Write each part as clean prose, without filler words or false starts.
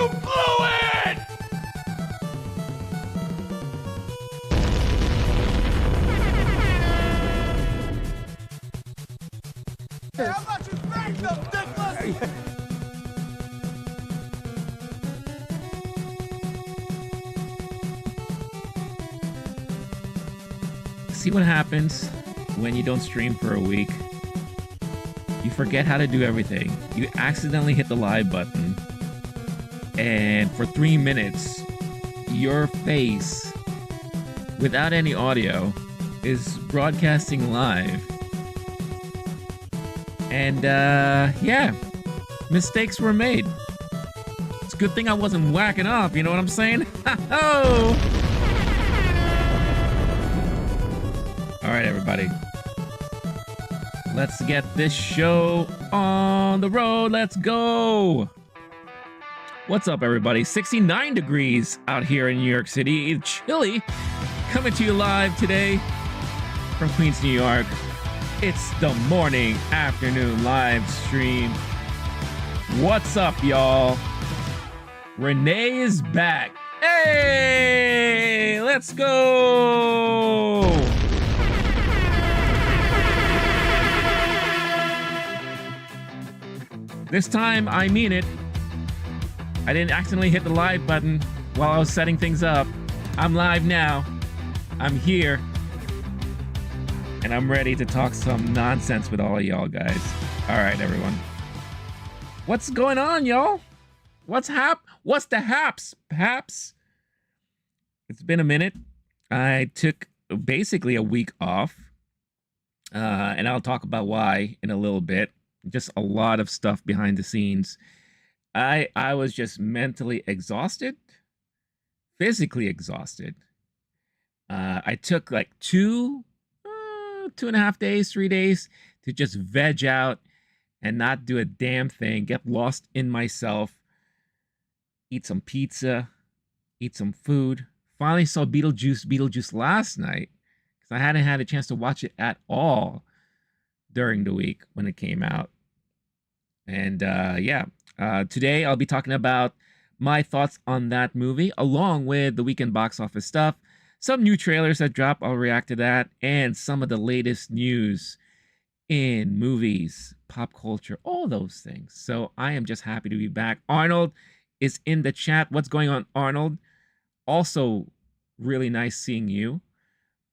You blew it! Hey, how about you thank them, dickless? See what happens when you don't stream for a week? You forget how to do everything. You accidentally hit the live button, and for 3 minutes, your face, without any audio, is broadcasting live. And yeah, mistakes were made. It's a good thing I wasn't whacking off, you know what I'm saying? Oh! All right, everybody. Let's get this show on the road. Let's go. What's up, everybody? 69 degrees out here in New York City. It's chilly. Coming to you live today from Queens, New York. It's the morning, afternoon live stream. What's up, y'all? Renee is back. Hey, let's go. This time, I mean it. I didn't accidentally hit the live button while I was setting things up. I'm live now. I'm here. And I'm ready to talk some nonsense with all of y'all guys. All right, everyone. What's going on, y'all? What's the haps, Paps? It's been a minute. I took basically a week off. And I'll talk about why in a little bit. Just a lot of stuff behind the scenes. I was just mentally exhausted, physically exhausted. I took like 2.5 days, 3 days to just veg out and not do a damn thing, get lost in myself, eat some pizza, eat some food. Finally saw Beetlejuice last night because I hadn't had a chance to watch it at all during the week when it came out. And yeah, today I'll be talking about my thoughts on that movie, along with the weekend box office stuff, some new trailers that drop, I'll react to that, and some of the latest news in movies, pop culture, all those things. So I am just happy to be back. Arnold is in the chat. What's going on, Arnold? Also, really nice seeing you.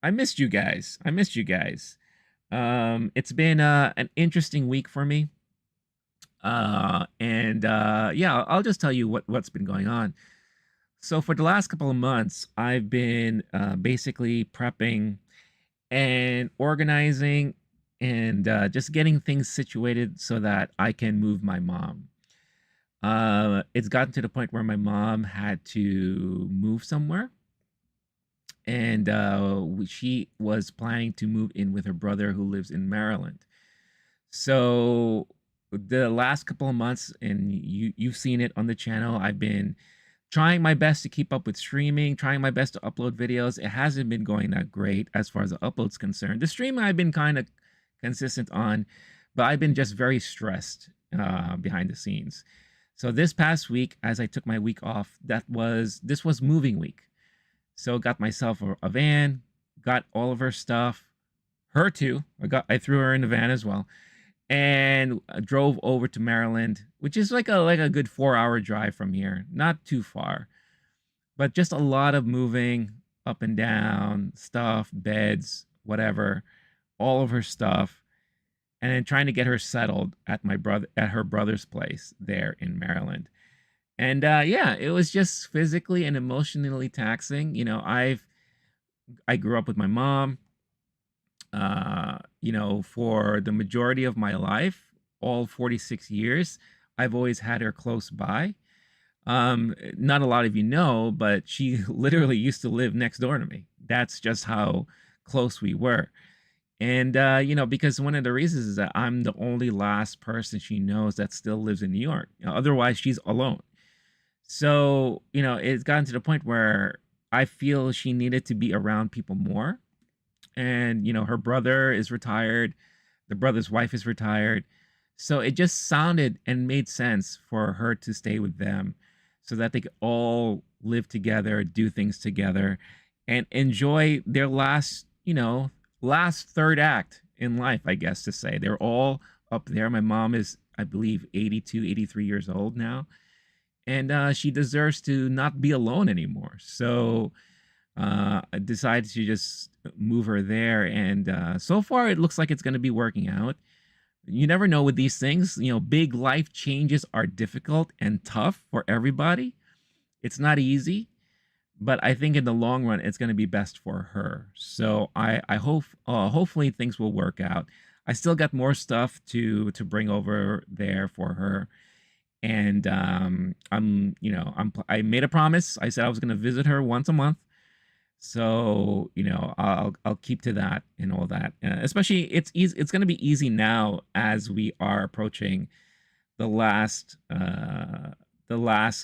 I missed you guys. It's been an interesting week for me. Yeah, I'll just tell you what's been going on. So for the last couple of months, I've been basically prepping and organizing and just getting things situated so that I can move my mom. It's gotten to the point where my mom had to move somewhere. And she was planning to move in with her brother who lives in Maryland. So the last couple of months, and you've seen it on the channel, I've been trying my best to keep up with streaming, trying my best to upload videos. It hasn't been going that great as far as the upload's concerned. The streaming I've been kind of consistent on, but I've been just very stressed behind the scenes. So this past week, as I took my week off, this was moving week. So got myself a van, got all of her stuff, her too. I threw her in the van as well, and drove over to Maryland, which is like a good 4-hour drive from here. Not too far, but just a lot of moving up and down, stuff, beds, whatever, all of her stuff, and then trying to get her settled at her brother's place there in Maryland. And yeah, it was just physically and emotionally taxing. You know, I grew up with my mom. You know, for the majority of my life, all 46 years, I've always had her close by. Not a lot of you know, but she literally used to live next door to me. That's just how close we were. And, you know, because one of the reasons is that I'm the only last person she knows that still lives in New York. You know, otherwise, she's alone. So, you know, it's gotten to the point where I feel she needed to be around people more. And, you know, her brother is retired. The brother's wife is retired. So it just sounded and made sense for her to stay with them so that they could all live together, do things together, and enjoy their last, last third act in life, I guess to say. They're all up there. My mom is, I believe, 82, 83 years old now, and she deserves to not be alone anymore. So I decided to just move her there, and so far it looks like it's going to be working out. You never know with these things. Big life changes are difficult and tough for everybody. It's not easy, but I think in the long run, it's going to be best for her. So I hope, hopefully things will work out. I still got more stuff to bring over there for her, and I made a promise. I said I was going to visit her once a month. So I'll keep to that and all that. Especially it's easy. It's going to be easy now as we are approaching the last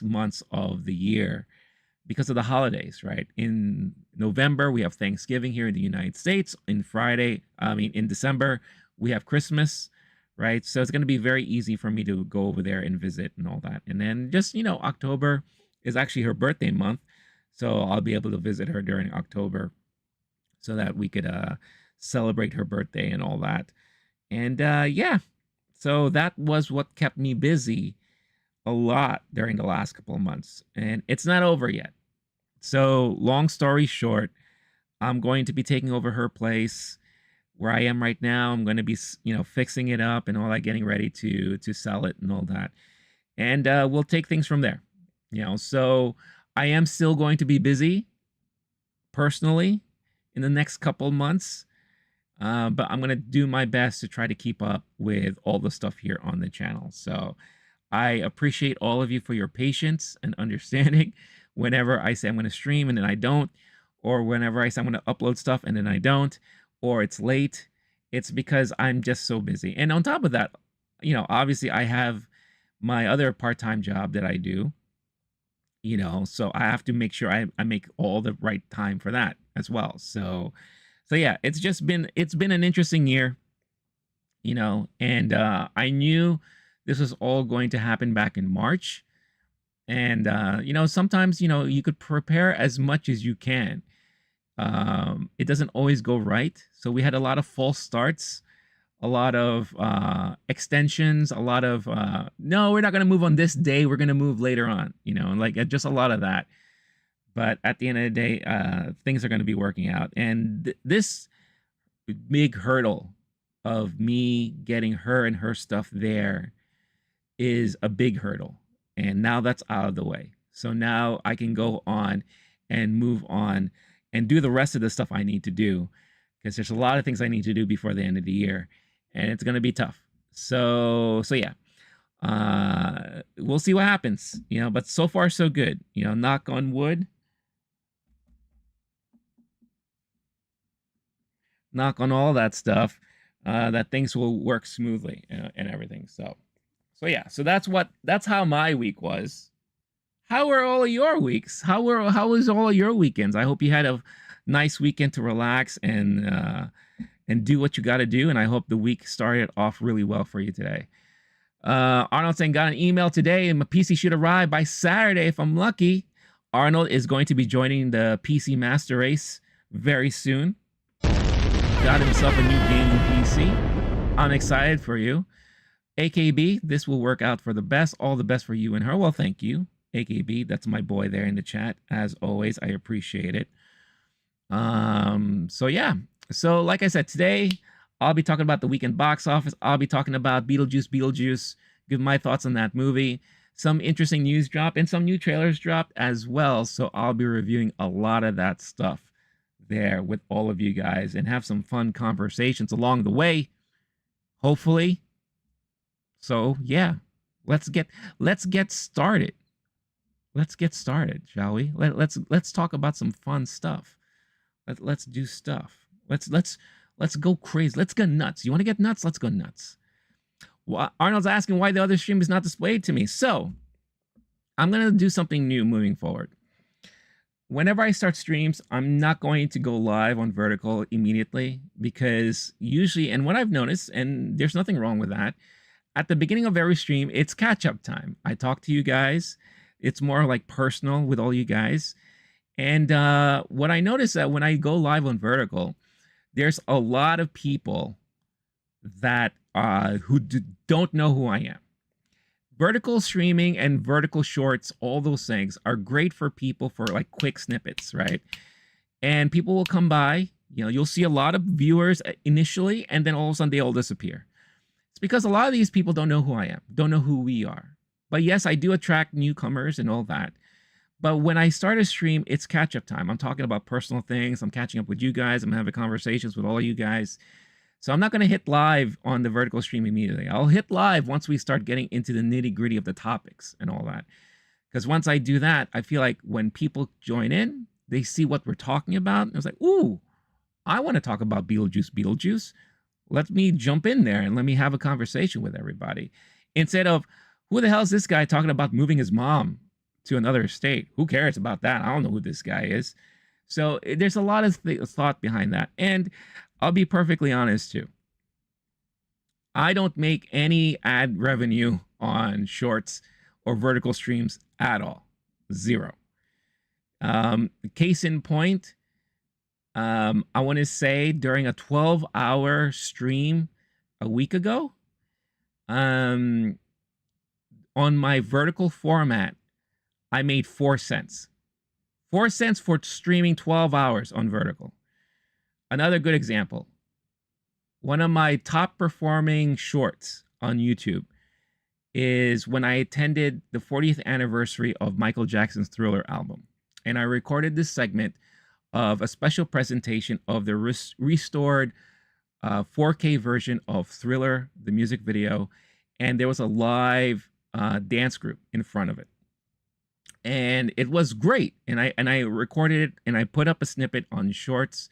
months of the year because of the holidays, right? In November we have Thanksgiving here in the United States. In December we have Christmas, right? So it's going to be very easy for me to go over there and visit and all that. And then just October is actually her birthday month. So I'll be able to visit her during October so that we could celebrate her birthday and all that. And yeah, so that was what kept me busy a lot during the last couple of months. And it's not over yet. So long story short, I'm going to be taking over her place where I am right now. I'm going to be, fixing it up and all that, getting ready to sell it and all that. And we'll take things from there. So I am still going to be busy personally in the next couple months, but I'm going to do my best to try to keep up with all the stuff here on the channel. So I appreciate all of you for your patience and understanding whenever I say I'm going to stream and then I don't, or whenever I say I'm going to upload stuff and then I don't, or it's late. It's because I'm just so busy. And on top of that, obviously I have my other part-time job that I do. So I have to make sure I make all the right time for that as well. So yeah, it's been an interesting year, and I knew this was all going to happen back in March. And sometimes, you could prepare as much as you can. It doesn't always go right. So we had a lot of false starts, a lot of extensions, a lot of no, we're not going to move on this day, we're going to move later on, just a lot of that. But at the end of the day, things are going to be working out. And this big hurdle of me getting her and her stuff there is a big hurdle, and now that's out of the way. So now I can go on and move on and do the rest of the stuff I need to do, because there's a lot of things I need to do before the end of the year. And it's going to be tough. So yeah, we'll see what happens, but so far so good, knock on wood, knock on all that stuff, that things will work smoothly and everything. So yeah, so that's how my week was. How were all of your weeks? How was all of your weekends? I hope you had a nice weekend to relax and do what you got to do. And I hope the week started off really well for you today. Arnold saying, got an email today and my PC should arrive by Saturday if I'm lucky. Arnold is going to be joining the PC Master Race very soon. Got himself a new gaming PC. I'm excited for you. AKB, this will work out for the best. All the best for you and her. Well, thank you, AKB. That's my boy there in the chat. As always, I appreciate it. So yeah. So like I said, today I'll be talking about the weekend box office. I'll be talking about Beetlejuice, give my thoughts on that movie. Some interesting news dropped and some new trailers dropped as well. So I'll be reviewing a lot of that stuff there with all of you guys and have some fun conversations along the way, hopefully. So yeah, let's get started. Let's get started, shall we? Let's talk about some fun stuff. Let's do stuff. Let's go crazy. Let's go nuts. You want to get nuts? Let's go nuts. Well, Arnold's asking why the other stream is not displayed to me. So I'm going to do something new moving forward. Whenever I start streams, I'm not going to go live on vertical immediately, because usually, and what I've noticed, and there's nothing wrong with that, at the beginning of every stream, it's catch-up time. I talk to you guys, It's more like personal with all you guys. And what I noticed that when I go live on Vertical, there's a lot of people that who don't know who I am. Vertical streaming and vertical shorts, all those things are great for people for like quick snippets, right? And people will come by, you know, you'll see a lot of viewers initially, and then all of a sudden they all disappear. It's because a lot of these people don't know who I am, don't know who we are. But yes, I do attract newcomers and all that. But when I start a stream, it's catch-up time. I'm talking about personal things. I'm catching up with you guys. I'm having conversations with all of you guys. So I'm not going to hit live on the vertical stream immediately. I'll hit live once we start getting into the nitty-gritty of the topics and all that. Because once I do that, I feel like when people join in, they see what we're talking about. And it's like, ooh, I want to talk about Beetlejuice. Let me jump in there and let me have a conversation with everybody. Instead of, who the hell is this guy talking about moving his mom to another state? Who cares about that? I don't know who this guy is. So there's a lot of thought behind that. And I'll be perfectly honest too. I don't make any ad revenue on shorts or vertical streams at all. Zero. Case in point, I want to say during a 12-hour stream a week ago, on my vertical format, I made 4 cents. 4 cents for streaming 12 hours on vertical. Another good example. One of my top performing shorts on YouTube is when I attended the 40th anniversary of Michael Jackson's Thriller album. And I recorded this segment of a special presentation of the restored 4K version of Thriller, the music video. And there was a live dance group in front of it. And it was great. And I recorded it and I put up a snippet on Shorts.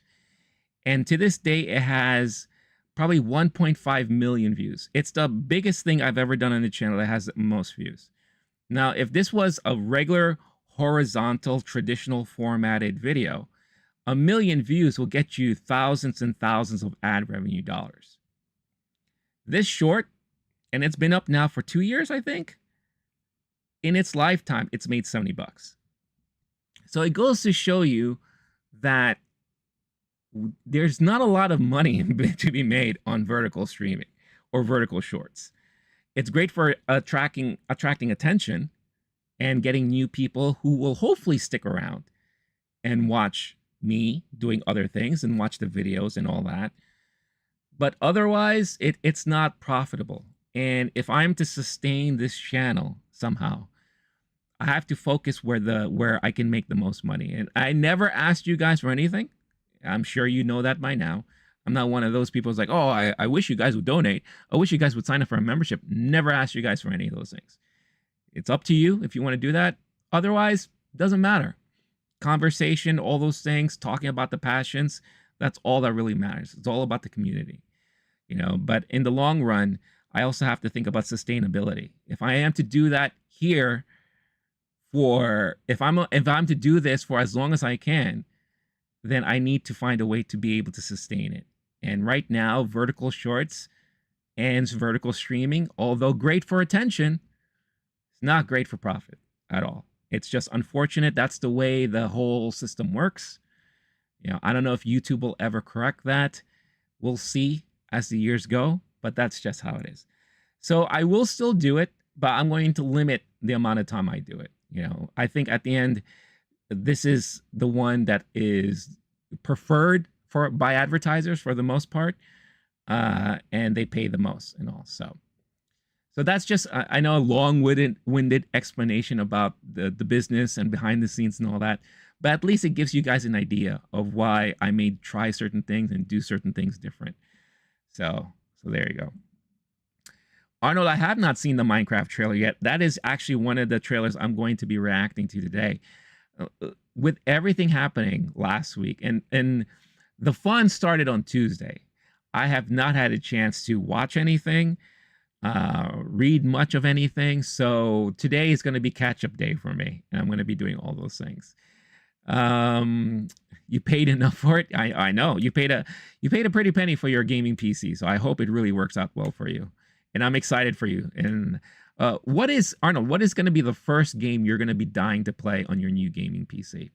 And to this day, it has probably 1.5 million views. It's the biggest thing I've ever done on the channel that has the most views. Now, if this was a regular horizontal traditional formatted video, 1 million views will get you thousands and thousands of ad revenue dollars. This short, and it's been up now for 2 years, I think. In its lifetime, it's made $70. So it goes to show you that there's not a lot of money to be made on vertical streaming or vertical shorts. It's great for attracting attention and getting new people who will hopefully stick around and watch me doing other things and watch the videos and all that. But otherwise, it's not profitable. And if I'm to sustain this channel somehow, I have to focus where I can make the most money. And I never asked you guys for anything. I'm sure you know that by now. I'm not one of those people who's like, oh, I wish you guys would donate. I wish you guys would sign up for a membership. Never asked you guys for any of those things. It's up to you if you want to do that. Otherwise, doesn't matter. Conversation, all those things, talking about the passions, that's all that really matters. It's all about the community, you know. But in the long run, I also have to think about sustainability. If I am to do that here if I'm to do this for as long as I can, then I need to find a way to be able to sustain it. And right now, vertical shorts and vertical streaming, although great for attention, it's not great for profit at all. It's just unfortunate. That's the way the whole system works. You know, I don't know if YouTube will ever correct that. We'll see as the years go, but that's just how it is. So I will still do it, but I'm going to limit the amount of time I do it. You know, I think at the end, this is the one that is preferred by advertisers for the most part, and they pay the most and all. So that's just, I know, a long-winded explanation about the business and behind the scenes and all that, but at least it gives you guys an idea of why I may try certain things and do certain things different. So there you go. Arnold, I have not seen the Minecraft trailer yet. That is actually one of the trailers I'm going to be reacting to today. With everything happening last week, and the fun started on Tuesday, I have not had a chance to watch anything, read much of anything. So today is going to be catch-up day for me, and I'm going to be doing all those things. You paid enough for it. I know you paid a pretty penny for your gaming PC. So I hope it really works out well for you. And I'm excited for you. And What is Arnold? What is going to be the first game you're going to be dying to play on your new gaming PC?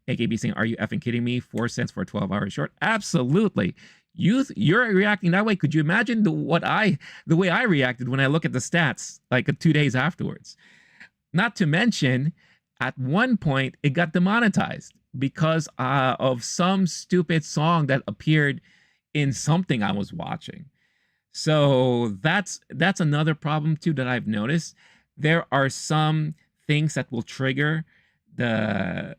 AKB saying, "Are you effing kidding me? 4 cents for a 12-hour short? Absolutely." You're reacting that way. Could you imagine the way I reacted when I look at the stats like 2 days afterwards? Not to mention, at one point it got demonetized because of some stupid song that appeared in something I was watching. So that's another problem too that I've noticed. There are some things that will trigger the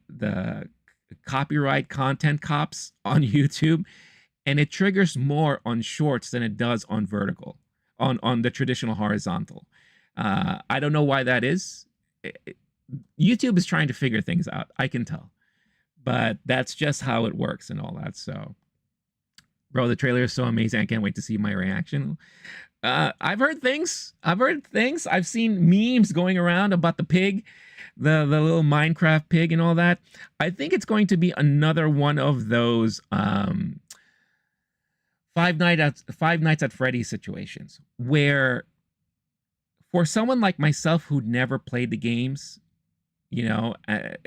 copyright content cops on YouTube, and it triggers more on shorts than it does on vertical, on the traditional horizontal. I don't know why that is. YouTube is trying to figure things out. I can tell, but that's just how it works and all that. So, bro, the trailer is so amazing. I can't wait to see my reaction. I've heard things. I've seen memes going around about the pig, the little Minecraft pig and all that. I think it's going to be another one of those Five Nights at Freddy's situations where, for someone like myself who never played the games,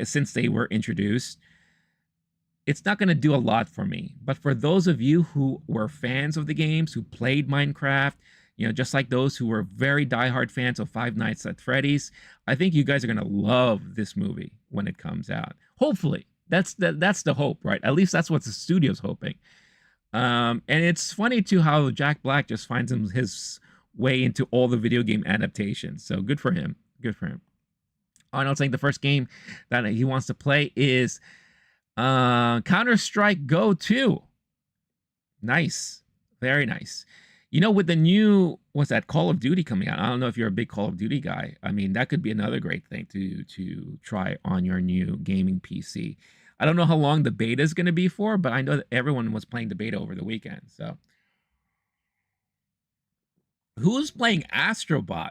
since they were introduced, it's not going to do a lot for me. But for those of you who were fans of the games, who played Minecraft, just like those who were very diehard fans of Five Nights at Freddy's, I think you guys are going to love this movie when it comes out. Hopefully. That's the hope, right? At least that's what the studio's hoping. And it's funny too how Jack Black just finds his way into all the video game adaptations. So good for him. Good for him. Arnold saying the first game that he wants to play is Counter-Strike Go 2. Nice. Very nice. With the new, what's that, Call of Duty coming out, I don't know if you're a big Call of Duty guy. I mean, that could be another great thing to try on your new gaming PC. I don't know how long the beta is going to be for, but I know that everyone was playing the beta over the weekend. So, who's playing Astrobot?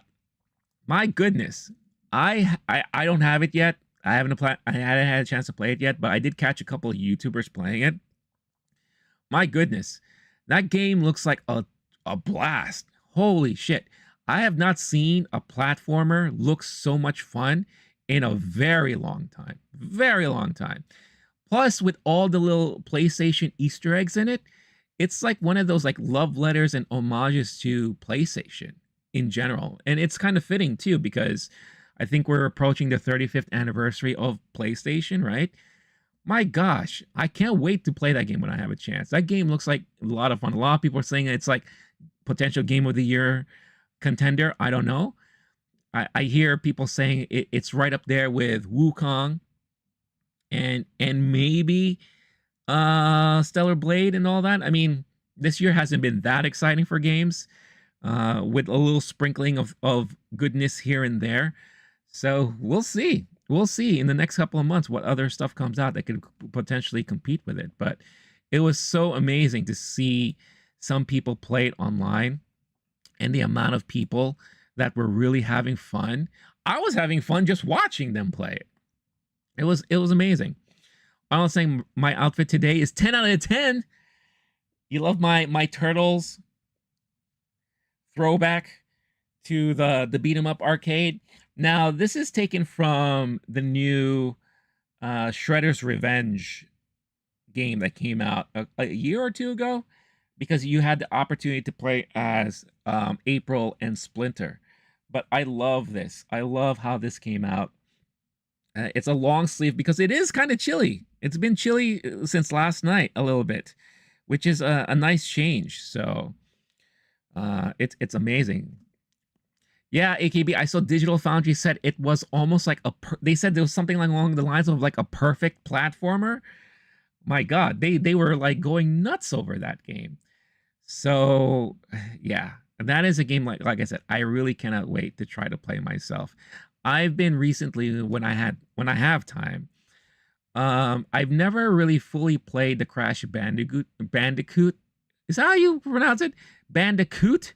My goodness, I don't have it yet. I haven't had a chance to play it yet, but I did catch a couple of YouTubers playing it. My goodness, that game looks like a blast. Holy shit. I have not seen a platformer look so much fun in a very long time. Very long time. Plus, with all the little PlayStation Easter eggs in it, it's like one of those like love letters and homages to PlayStation in general. And it's kind of fitting too, because I think we're approaching the 35th anniversary of PlayStation, right? My gosh, I can't wait to play that game when I have a chance. That game looks like a lot of fun. A lot of people are saying it's like potential Game of the Year contender. I don't know. I hear people saying it's right up there with Wukong and maybe Stellar Blade and all that. I mean, this year hasn't been that exciting for games, with a little sprinkling of goodness here and there. So we'll see. We'll see in the next couple of months what other stuff comes out that could potentially compete with it. But it was so amazing to see some people play it online and the amount of people that were really having fun. I was having fun just watching them play it. It was amazing. I was saying my outfit today is 10 out of 10. You love my Turtles throwback to the beat 'em up arcade. Now, this is taken from the new Shredder's Revenge game that came out a year or two ago, because you had the opportunity to play as April and Splinter. But I love this. I love how this came out. It's a long sleeve because it is kind of chilly. It's been chilly since last night a little bit, which is a nice change. So it's amazing. Yeah, AKB, I saw Digital Foundry said it was almost like they said there was something like along the lines of like a perfect platformer. My God, they were like going nuts over that game. So yeah, that is a game like I said, I really cannot wait to try to play myself. I've been recently when I have time. I've never really fully played the Crash Bandicoot. Is that how you pronounce it? Bandicoot?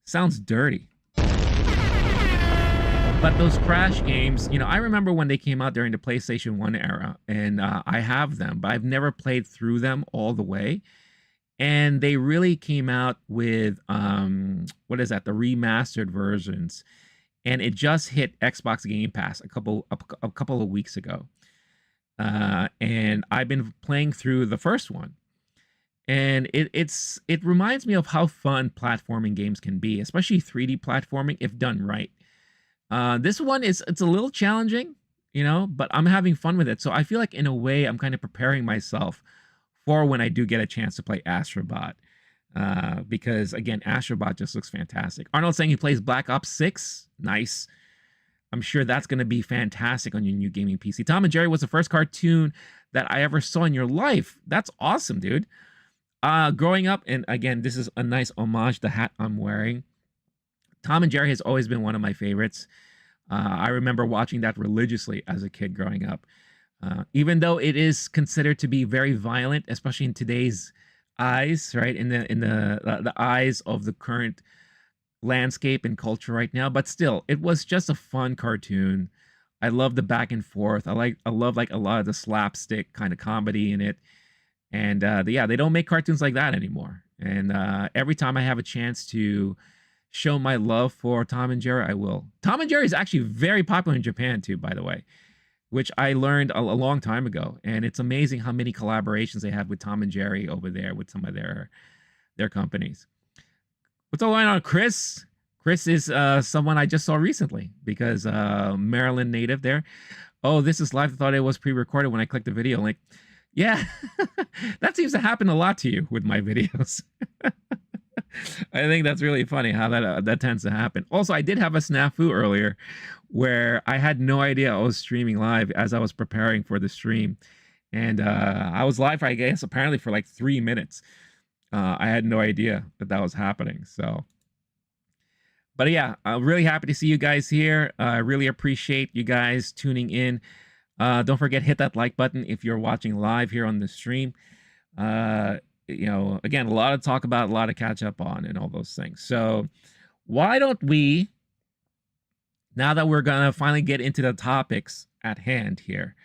Sounds dirty. But those Crash games, I remember when they came out during the PlayStation 1 era, and I have them, but I've never played through them all the way. And they really came out with, what is that, the remastered versions. and it just hit Xbox Game Pass a couple of weeks ago. And I've been playing through the first one, and it reminds me of how fun platforming games can be, especially 3D platforming if done right. This one it's a little challenging, but I'm having fun with it. So I feel like in a way I'm kind of preparing myself for when I do get a chance to play Astrobot. Because again, Astrobot just looks fantastic. Arnold saying he plays Black Ops 6. Nice. I'm sure that's going to be fantastic on your new gaming PC. Tom and Jerry was the first cartoon that I ever saw in your life. That's awesome, dude. Growing up, and again, this is a nice homage to the hat I'm wearing. Tom and Jerry has always been one of my favorites. I remember watching that religiously as a kid growing up. Even though it is considered to be very violent, especially in today's eyes, right? In the eyes of the current landscape and culture right now, but still, it was just a fun cartoon. I love the back and forth. I love like a lot of the slapstick kind of comedy in it. And yeah, they don't make cartoons like that anymore. And every time I have a chance to show my love for Tom and Jerry, I will. Tom and Jerry is actually very popular in Japan too, by the way, which I learned a long time ago. And it's amazing how many collaborations they have with Tom and Jerry over there with some of their companies. What's going on, Chris? Chris is someone I just saw recently because Maryland native there. Oh, this is live. I thought it was pre-recorded when I clicked the video link. Yeah, that seems to happen a lot to you with my videos. I think that's really funny how that tends to happen. Also, I did have a snafu earlier where I had no idea I was streaming live as I was preparing for the stream. And I was live, I guess, apparently for like 3 minutes. I had no idea that was happening. So, but yeah, I'm really happy to see you guys here. I really appreciate you guys tuning in. Don't forget, hit that like button if you're watching live here on the stream. Again, a lot to talk about, a lot to catch up on, and all those things. So, why don't we, now that we're gonna finally get into the topics at hand here,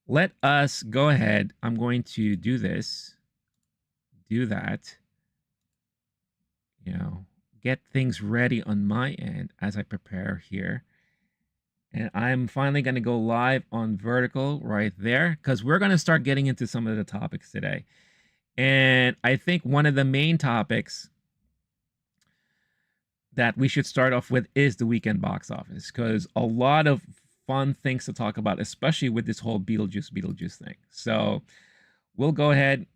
let us go ahead. I'm going to do this. Do that, get things ready on my end as I prepare here. And I'm finally going to go live on vertical right there because we're going to start getting into some of the topics today. And I think one of the main topics that we should start off with is the weekend box office, because a lot of fun things to talk about, especially with this whole Beetlejuice thing. So we'll go ahead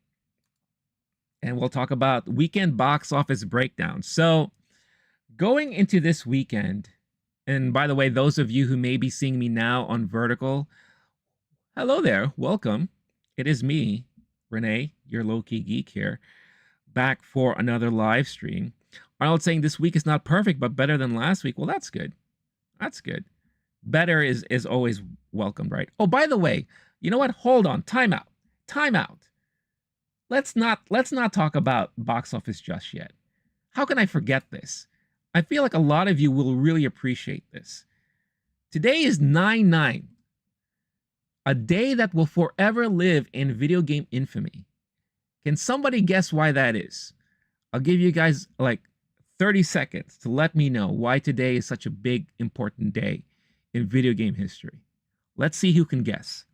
and we'll talk about weekend box office breakdown. So going into this weekend, and by the way, those of you who may be seeing me now on vertical, hello there, welcome. It is me, Renee, your low-key geek here, back for another live stream. Arnold saying this week is not perfect, but better than last week. Well, that's good. That's good. Better is always welcomed, right? Oh, by the way, you know what? Hold on. Time out. Time out. Let's not talk about box office just yet. How can I forget this? I feel like a lot of you will really appreciate this. Today is 9/9, a day that will forever live in video game infamy. Can somebody guess why that is? I'll give you guys like 30 seconds to let me know why today is such a big, important day in video game history. Let's see who can guess.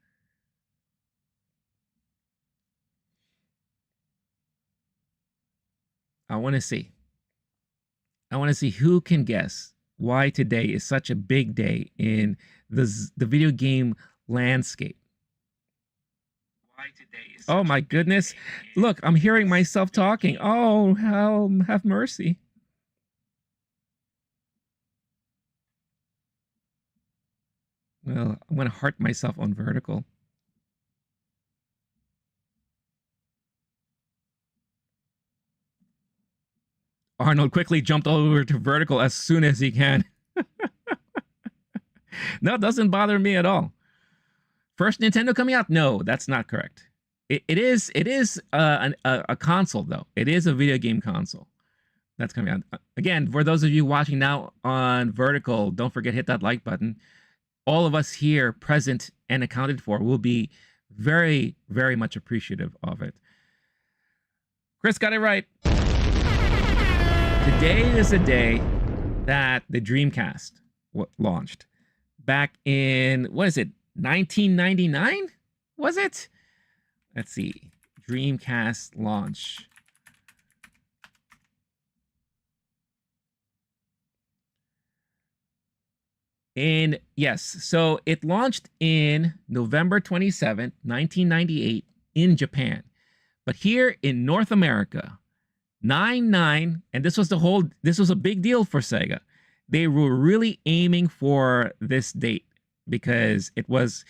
I want to see who can guess why today is such a big day in the video game landscape. Why today is oh my goodness. Look, I'm hearing myself talking. Oh, have mercy. Well, I'm going to heart myself on vertical. Arnold quickly jumped over to vertical as soon as he can. No, it doesn't bother me at all. First Nintendo coming out? No, that's not correct. It is a console, though. It is a video game console that's coming out. Again, for those of you watching now on vertical, don't forget, hit that like button. All of us here present and accounted for will be very, very much appreciative of it. Chris got it right. Today is a day that the Dreamcast launched back in, what is it, 1999? Was it? Let's see. Dreamcast launch. Yes, so it launched in November 27th, 1998 in Japan. But here in North America, 9/9, and this was a big deal for Sega. They were really aiming for this date because it was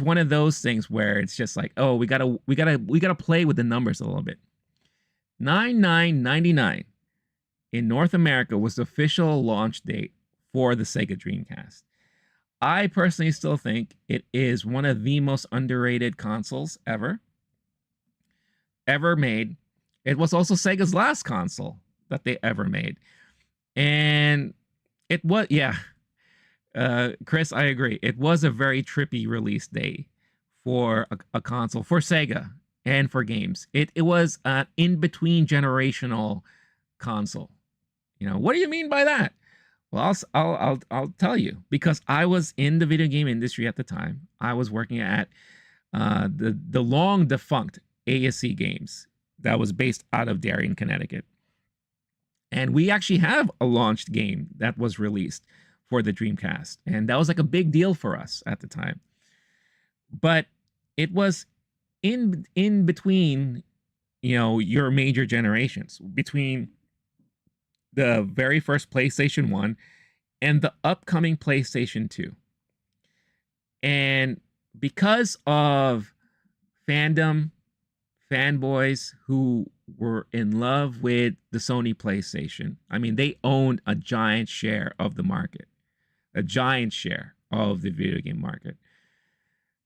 one of those things where it's just like, oh, we gotta play with the numbers a little bit. 9/9/99 in North America was the official launch date for the Sega Dreamcast. I personally still think it is one of the most underrated consoles ever made. It was also Sega's last console that they ever made. And it was, yeah, Chris, I agree. It was a very trippy release day for a console, for Sega and for games. It was an in-between generational console. You know, what do you mean by that? Well, I'll tell you, because I was in the video game industry at the time. I was working at the long defunct ASC Games that was based out of Darien, Connecticut. And we actually have a launched game that was released for the Dreamcast. And that was like a big deal for us at the time. But it was in between, you know, your major generations, between the very first PlayStation 1 and the upcoming PlayStation 2. And because of fandom, fanboys who were in love with the Sony PlayStation, I mean, they owned a giant share of the market, a giant share of the video game market.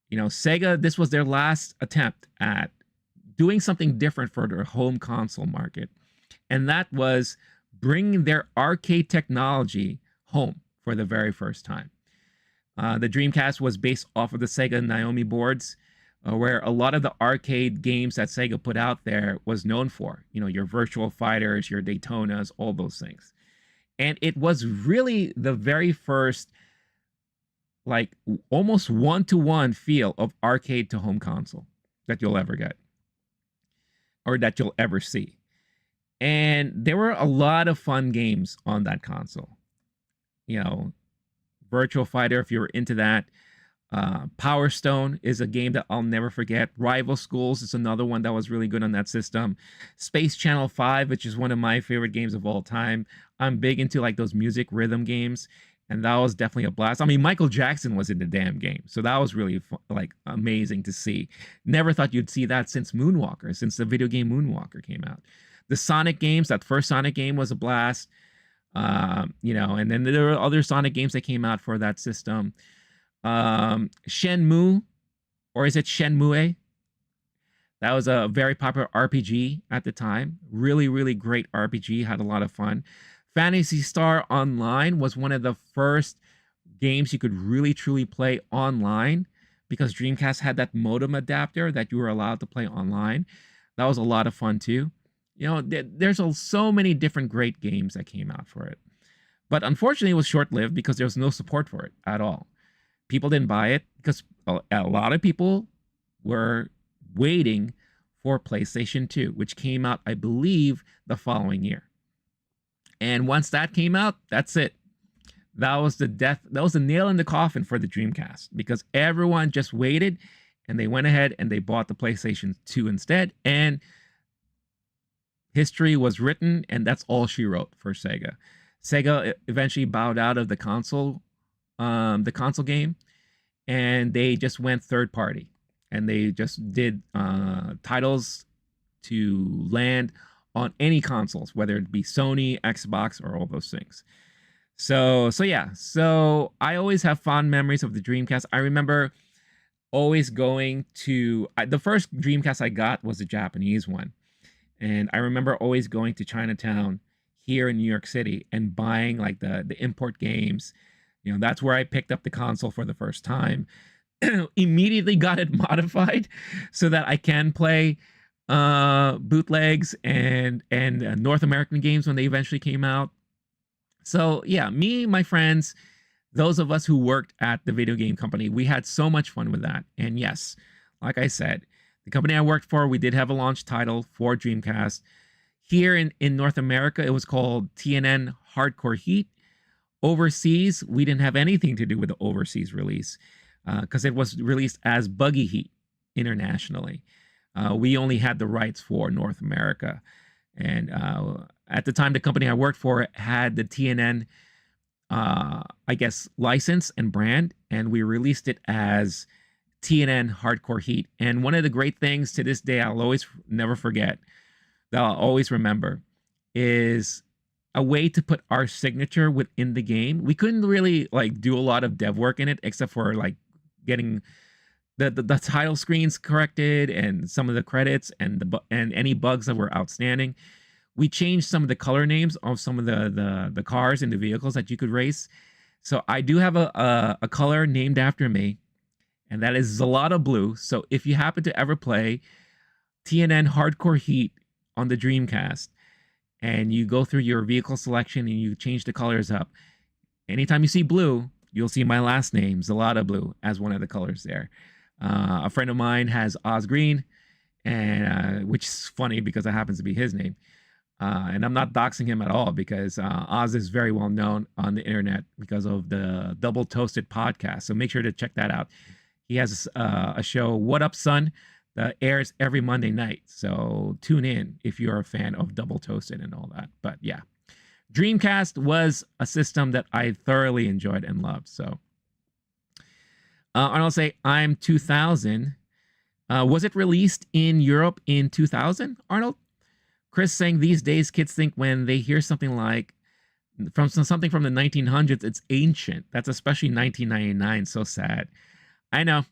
You know, Sega, this was their last attempt at doing something different for their home console market. And that was bringing their arcade technology home for the very first time. The Dreamcast was based off of the Sega Naomi boards, where a lot of the arcade games that Sega put out there was known for. You know, your Virtual Fighters, your Daytonas, all those things. And it was really the very first, like, almost one-to-one feel of arcade to home console that you'll ever get, or that you'll ever see. And there were a lot of fun games on that console. You know, Virtual Fighter, if you were into that. Power Stone is a game that I'll never forget. Rival Schools is another one that was really good on that system. Space Channel 5, which is one of my favorite games of all time. I'm big into like those music rhythm games, and that was definitely a blast. I mean, Michael Jackson was in the damn game, so that was really like amazing to see. Never thought you'd see that since Moonwalker, since the video game Moonwalker came out. The Sonic games, that first Sonic game was a blast. You know, and then there were other Sonic games that came out for that system. Shenmue, or is it Shenmue? That was a very popular RPG at the time. Really, really great RPG. Had a lot of fun. Phantasy Star Online was one of the first games you could really, truly play online, because Dreamcast had that modem adapter that you were allowed to play online. That was a lot of fun too. You know, there's so many different great games that came out for it. But unfortunately, it was short-lived because there was no support for it at all. People didn't buy it because a lot of people were waiting for PlayStation 2, which came out, I believe, the following year. And once that came out, that's it. That was the nail in the coffin for the Dreamcast, because everyone just waited and they went ahead and they bought the PlayStation 2 instead. And history was written, and that's all she wrote for Sega. Sega eventually bowed out of the console game, and they just went third party, and they just did titles to land on any consoles, whether it be Sony, Xbox, or all those things. So yeah. So I always have fond memories of the Dreamcast. I remember always going to the first Dreamcast I got was a Japanese one. And I remember always going to Chinatown here in New York City and buying like the import games. You know, that's where I picked up the console for the first time. Immediately got it modified so that I can play bootlegs and North American games when they eventually came out. So yeah, me, my friends, those of us who worked at the video game company, we had so much fun with that. And yes, like I said, the company I worked for, we did have a launch title for Dreamcast. Here in North America, it was called TNN Hardcore Heat. Overseas, we didn't have anything to do with the overseas release because it was released as Buggy Heat internationally. We only had the rights for North America. And at the time, the company I worked for had the TNN, I guess, license and brand, and we released it as TNN Hardcore Heat. And one of the great things to this day I'll always never forget, that I'll always remember, is a way to put our signature within the game. We couldn't really like do a lot of dev work in it, except for like getting the title screens corrected and some of the credits and any bugs that were outstanding. We changed some of the color names of some of the cars and the vehicles that you could race. So I do have a color named after me, and that is Zalata Blue. So if you happen to ever play TNN Hardcore Heat on the Dreamcast, and you go through your vehicle selection and you change the colors up, anytime you see blue, you'll see my last name, Zalata Blue, as one of the colors there. A friend of mine has Oz Green, and which is funny because it happens to be his name. And I'm not doxing him at all because Oz is very well known on the internet because of the Double Toasted podcast. So make sure to check that out. He has a show, What Up Son, that airs every Monday night. So tune in if you're a fan of Double Toasted and all that. But yeah, Dreamcast was a system that I thoroughly enjoyed and loved. So Arnold say, I'm 2000. Was it released in Europe in 2000, Arnold? Chris saying, these days kids think when they hear something like something from the 1900s, it's ancient. That's especially 1999. So sad. I know.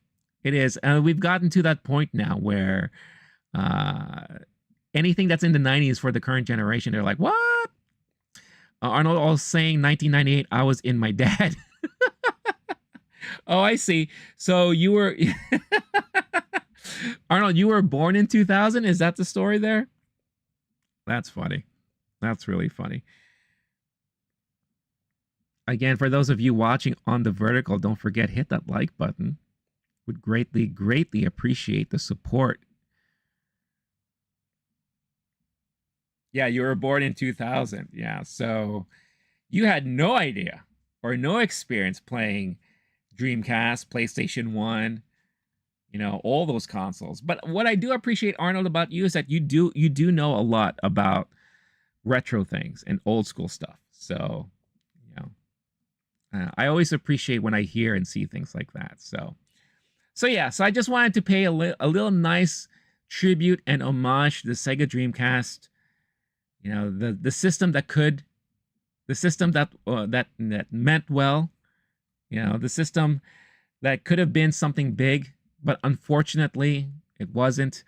It is. We've gotten to that point now where anything that's in the 90s for the current generation, they're like, what? Arnold also saying 1998, I was in my dad. Oh, I see. So you were... Arnold, you were born in 2000? Is that the story there? That's funny. That's really funny. Again, for those of you watching on the vertical, don't forget, hit that like button. Would greatly appreciate the support. Yeah, you were born in 2000. Yeah, so you had no idea or no experience playing Dreamcast, PlayStation 1, you know, all those consoles. But what I do appreciate, Arnold, about you is that you do know a lot about retro things and old school stuff. So, you know, I always appreciate when I hear and see things like that. So yeah, so I just wanted to pay a little nice tribute and homage to the Sega Dreamcast. You know, the system that could, the system that meant well. You know, the system that could have been something big, but unfortunately it wasn't.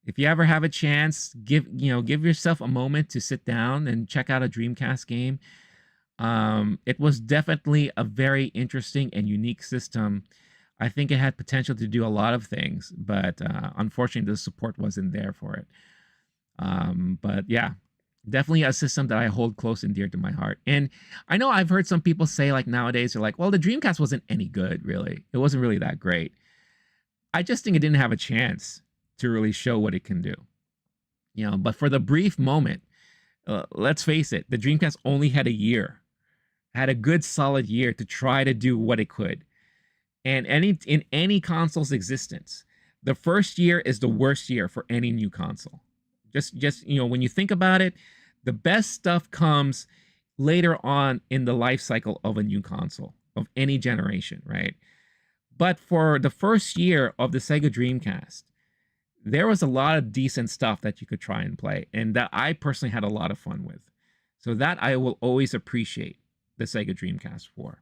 If you ever have a chance, give yourself a moment to sit down and check out a Dreamcast game. It was definitely a very interesting and unique system. I think it had potential to do a lot of things, but unfortunately the support wasn't there for it. But yeah, definitely a system that I hold close and dear to my heart. And I know I've heard some people say, like, nowadays they're like, well, the Dreamcast wasn't any good, really. It wasn't really that great. I just think it didn't have a chance to really show what it can do. You know, but for the brief moment, let's face it, the Dreamcast only had a year, had a good solid year to try to do what it could. And in any console's existence, the first year is the worst year for any new console. Just you know, when you think about it, the best stuff comes later on in the life cycle of a new console of any generation, right? But for the first year of the Sega Dreamcast, there was a lot of decent stuff that you could try and play, and that I personally had a lot of fun with. So that I will always appreciate the Sega Dreamcast for.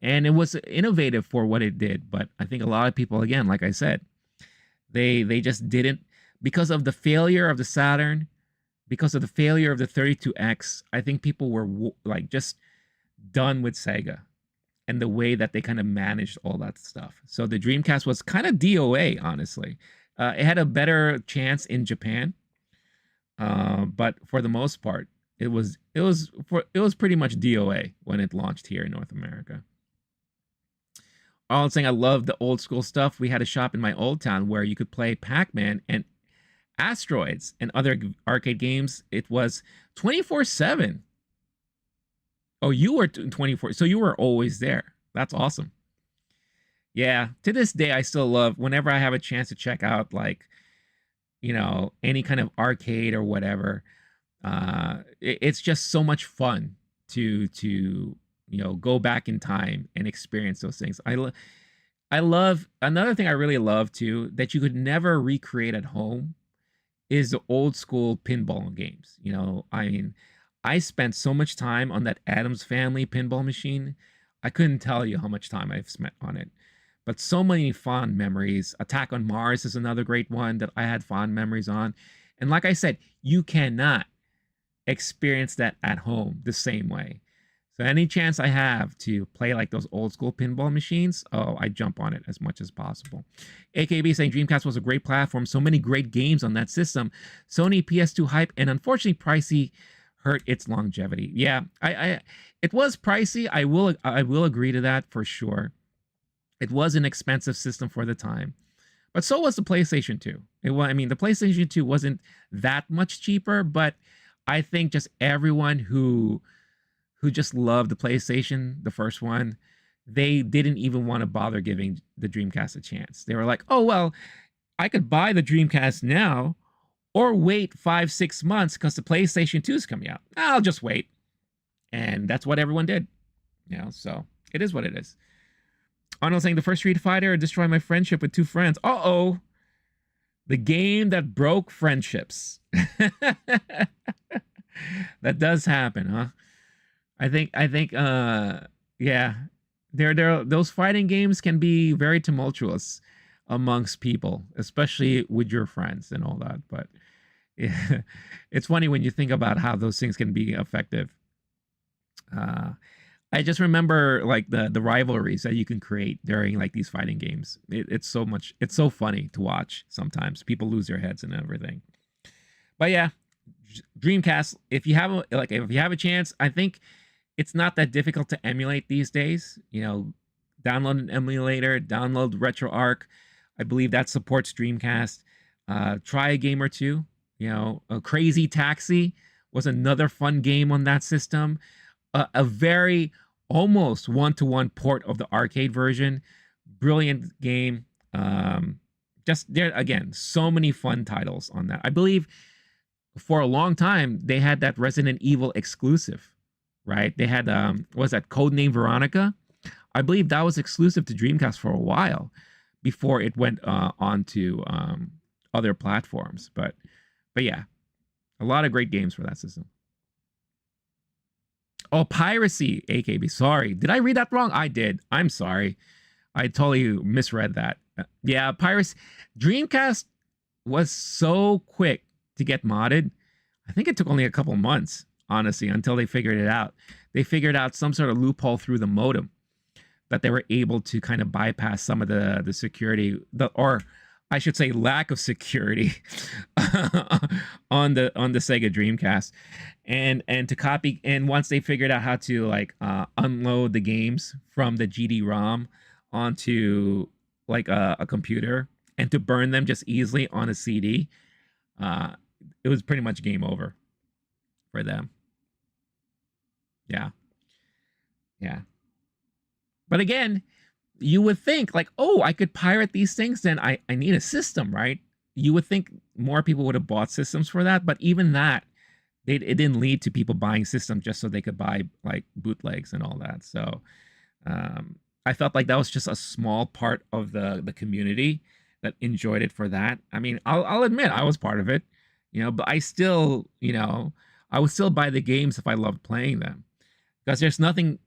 And it was innovative for what it did, but I think a lot of people, again, like I said, they just didn't, because of the failure of the Saturn, because of the failure of the 32X. I think people were like just done with Sega and the way that they kind of managed all that stuff. So the Dreamcast was kind of DOA, honestly. It had a better chance in Japan, but for the most part, It was pretty much DOA when it launched here in North America. All I'm saying, I love the old school stuff. We had a shop in my old town where you could play Pac-Man and Asteroids and other arcade games. It was 24/7. Oh, you were 24, so you were always there. That's awesome. Yeah, to this day, I still love whenever I have a chance to check out, like, any kind of arcade or whatever. It's just so much fun to go back in time and experience those things. I love another thing I really love too that you could never recreate at home is the old school pinball games. I mean, I spent so much time on that Addams Family pinball machine. I couldn't tell you how much time I've spent on it. But so many fond memories. Attack on Mars is another great one that I had fond memories on. And like I said, you cannot experience that at home the same way. So any chance I have to play like those old school pinball machines, oh, I jump on it as much as possible. AKB saying Dreamcast was a great platform. So many great games on that system. Sony PS2 hype and unfortunately pricey hurt its longevity. Yeah, it was pricey. I will agree to that for sure. It was an expensive system for the time. But so was the PlayStation 2. The PlayStation 2 wasn't that much cheaper, but I think just everyone who just loved the PlayStation, the first one, they didn't even want to bother giving the Dreamcast a chance. They were like, oh, well, I could buy the Dreamcast now or wait 5-6 months because the PlayStation 2 is coming out. I'll just wait. And that's what everyone did. So it is what it is. Arnold saying the first Street Fighter destroyed my friendship with two friends. Uh-oh. The game that broke friendships. That does happen, huh? I think yeah. Those fighting games can be very tumultuous amongst people, especially with your friends and all that. But yeah, it's funny when you think about how those things can be effective. I just remember like the rivalries that you can create during like these fighting games. It's so funny to watch. Sometimes people lose their heads and everything. But yeah, Dreamcast. If you have a chance, I think it's not that difficult to emulate these days. Download an emulator, download RetroArch. I believe that supports Dreamcast. Try a game or two. A Crazy Taxi was another fun game on that system. A very almost one-to-one port of the arcade version. Brilliant game. Just there again, so many fun titles on that. I believe for a long time they had that Resident Evil exclusive, right? They had what was that, Codename Veronica? I believe that was exclusive to Dreamcast for a while before it went on to other platforms. But yeah, a lot of great games for that system. Oh, piracy, AKB. Sorry. Did I read that wrong? I did. I'm sorry. I totally misread that. Yeah, piracy. Dreamcast was so quick to get modded. I think it took only a couple months, honestly, until they figured it out. They figured out some sort of loophole through the modem that they were able to kind of bypass some of the security, or I should say lack of security on the Sega Dreamcast. And to copy, and once they figured out how to like unload the games from the GD-ROM onto like a computer and to burn them just easily on a CD, it was pretty much game over for them. Yeah. But again, you would think like, oh, I could pirate these things, then I need a system, right? You would think more people would have bought systems for that, but even that, it didn't lead to people buying systems just so they could buy like bootlegs and all that. So I felt like that was just a small part of the community that enjoyed it for that. I mean, I'll admit I was part of it, but I still, I would still buy the games if I loved playing them, because there's nothing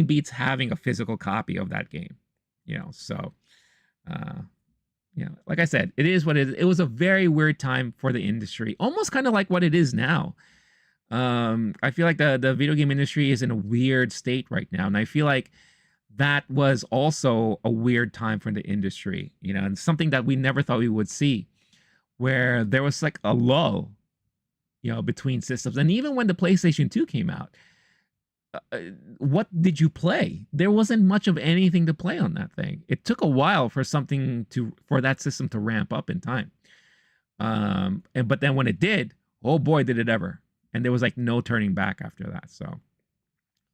beats having a physical copy of that game, so like I said, it is what it is. It was a very weird time for the industry, almost kind of like what it is now. I feel like the video game industry is in a weird state right now, and I feel like that was also a weird time for the industry, and something that we never thought we would see, where there was like a lull between systems. And even when the PlayStation 2 came out, what did you play? There wasn't much of anything to play on that thing. It took a while for that system to ramp up in time. But then when it did, oh boy, did it ever. And there was like no turning back after that. So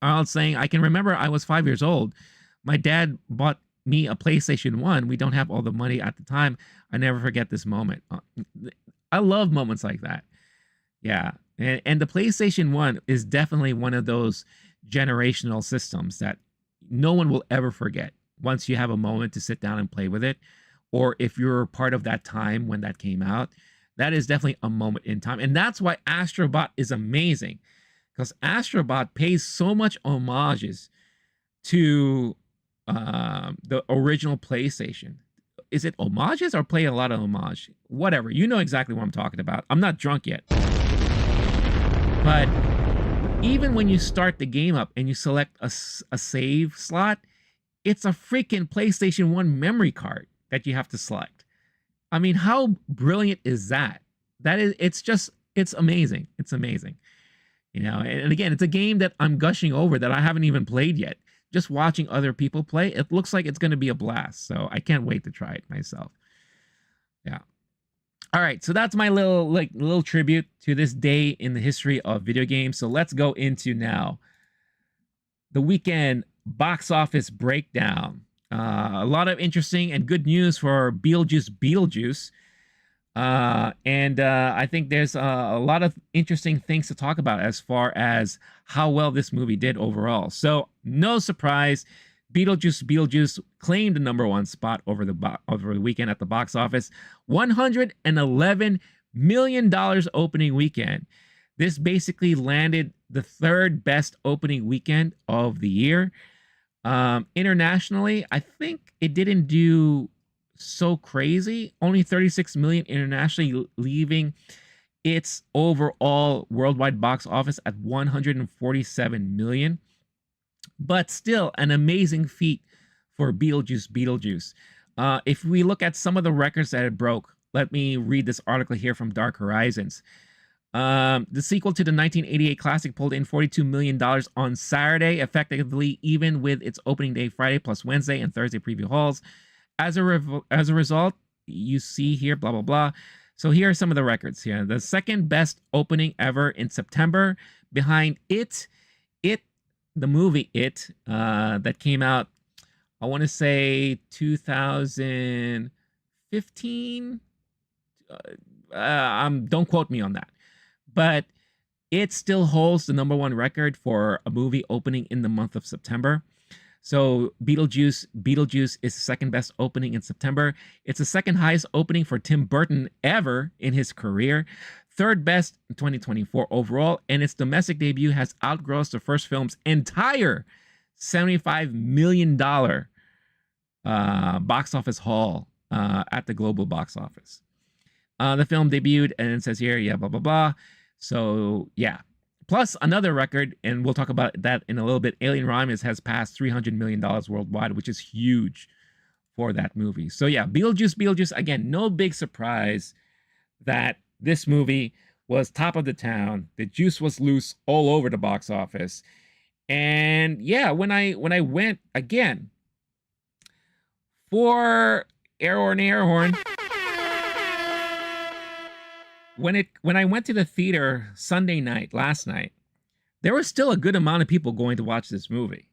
I was saying, I can remember I was 5 years old. My dad bought me a PlayStation 1. We don't have all the money at the time. I never forget this moment. I love moments like that. Yeah. And the PlayStation 1 is definitely one of those generational systems that no one will ever forget once you have a moment to sit down and play with it. Or if you're part of that time when that came out, that is definitely a moment in time. And that's why Astro Bot is amazing, because Astro Bot pays so much homages to the original PlayStation. Is it homages or play a lot of homage? Whatever. You know exactly what I'm talking about. I'm not drunk yet. But even when you start the game up and you select a save slot, it's a freaking PlayStation 1 memory card that you have to select. I mean, how brilliant is that? It's amazing. It's amazing. And again, it's a game that I'm gushing over that I haven't even played yet. Just watching other people play, it looks like it's going to be a blast. So I can't wait to try it myself. Yeah. All right, so that's my little tribute to this day in the history of video games. So let's go into now the weekend box office breakdown. A lot of interesting and good news for Beetlejuice Beetlejuice. And I think there's a lot of interesting things to talk about as far as how well this movie did overall. So no surprise, Beetlejuice Beetlejuice claimed the #1 spot over the weekend at the box office. $111 million opening weekend. This basically landed the third best opening weekend of the year. Internationally, I think it didn't do so crazy. Only 36 million internationally, leaving its overall worldwide box office at 147 million. But still an amazing feat for Beetlejuice Beetlejuice. If we look at some of the records that it broke, let me read this article here from Dark Horizons. The sequel to the 1988 classic pulled in $42 million on Saturday, effectively even with its opening day Friday plus Wednesday and Thursday preview hauls. As a result, you see here, blah, blah, blah. So here are some of the records here. The second best opening ever in September, behind the movie It, that came out, I want to say 2015. Don't quote me on that. But it still holds the #1 record for a movie opening in the month of September. So Beetlejuice is the second best opening in September. It's the second highest opening for Tim Burton ever in his career. Third best in 2024 overall, and its domestic debut has outgrossed the first film's entire $75 million box office haul at the global box office. The film debuted, and it says here, yeah, blah, blah, blah. So, yeah. Plus, another record, and we'll talk about that in a little bit, Alien Romulus has passed $300 million worldwide, which is huge for that movie. So, yeah, Beetlejuice, again, no big surprise that this movie was top of the town. The juice was loose all over the box office. And, yeah, when I went, again, for air horn, when I went to the theater Sunday night, last night, there was still a good amount of people going to watch this movie,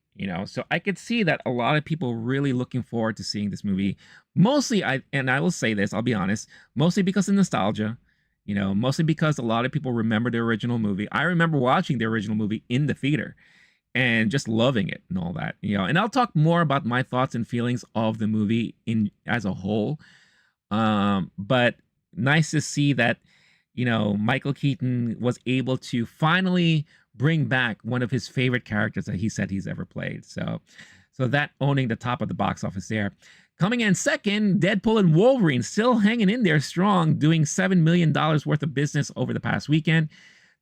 so I could see that a lot of people really looking forward to seeing this movie. Mostly, I will say this, I'll be honest, mostly because of nostalgia, mostly because a lot of people remember the original movie. I remember watching the original movie in the theater and just loving it and all that, and I'll talk more about my thoughts and feelings of the movie as a whole. But nice to see that Michael Keaton was able to finally bring back one of his favorite characters that he said he's ever played. So that owning the top of the box office there. Coming in second, Deadpool and Wolverine still hanging in there strong, doing $7 million worth of business over the past weekend.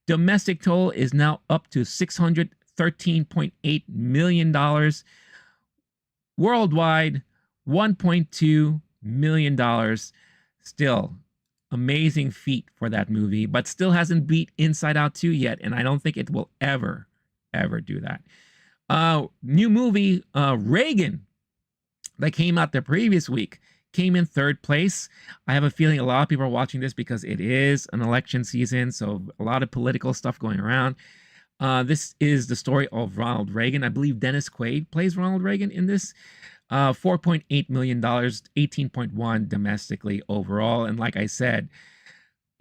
Domestic toll is now up to $613.8 million. Worldwide, $1.2 million. Still amazing feat for that movie, but still hasn't beat Inside Out 2 yet, and I don't think it will ever do that. New movie, Reagan, that came out the previous week, came in 3rd place. I have a feeling a lot of people are watching this because it is an election season, so a lot of political stuff going around. This is the story of Ronald Reagan. I believe Dennis Quaid plays Ronald Reagan in this. $4.8 million, 18.1 domestically overall. And like I said,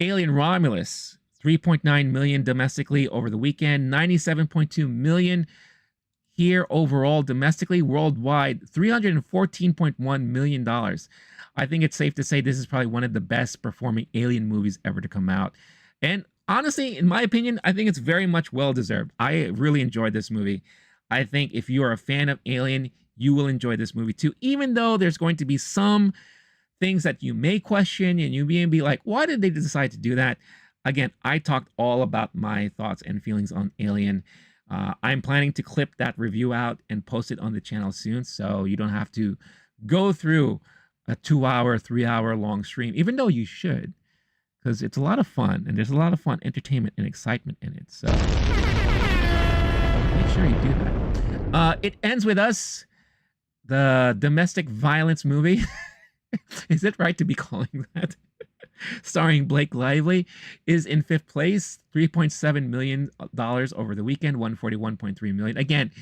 Alien Romulus, 3.9 million domestically over the weekend, 97.2 million here overall domestically. Worldwide, $314.1 million. I think it's safe to say this is probably one of the best performing Alien movies ever to come out. And honestly, in my opinion, I think it's very much well-deserved. I really enjoyed this movie. I think if you are a fan of Alien, you will enjoy this movie too, even though there's going to be some things that you may question and you may be like, why did they decide to do that? Again, I talked all about my thoughts and feelings on Alien. I'm planning to clip that review out and post it on the channel soon, so you don't have to go through a 2-hour, 3-hour long stream, even though you should, because it's a lot of fun, and there's a lot of fun entertainment and excitement in it. So make sure you do that. It ends with us, the domestic violence movie. Is it right to be calling that? Starring Blake Lively, is in 5th place, $3.7 million over the weekend, $141.3 million. Again,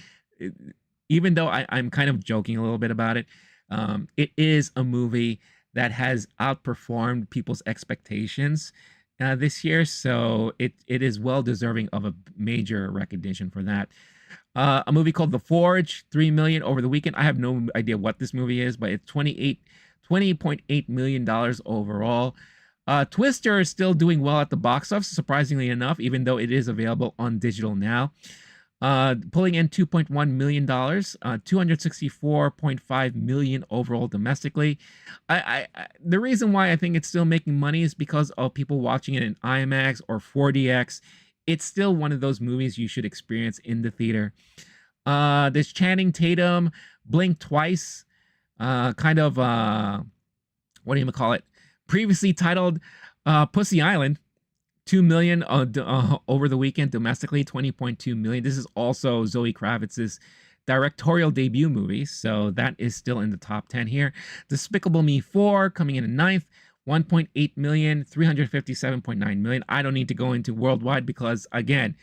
even though I'm kind of joking a little bit about it, it is a movie that has outperformed people's expectations this year, so it is well deserving of a major recognition for that. A movie called The Forge, $3 million over the weekend. I have no idea what this movie is, but it's $20.8 million overall. Twister is still doing well at the box office, surprisingly enough, even though it is available on digital now. Pulling in $2.1 million, $264.5 million overall domestically. The reason why I think it's still making money is because of people watching it in IMAX or 4DX. It's still one of those movies you should experience in the theater. This Channing Tatum, Blink Twice, what do you call it? Previously titled Pussy Island, $2 million over the weekend domestically, $20.2 million. This is also Zoe Kravitz's directorial debut movie, so that is still in the top 10 here. Despicable Me 4 coming in at 9th, $1.8 million, $357.9 million. I don't need to go into worldwide because, again,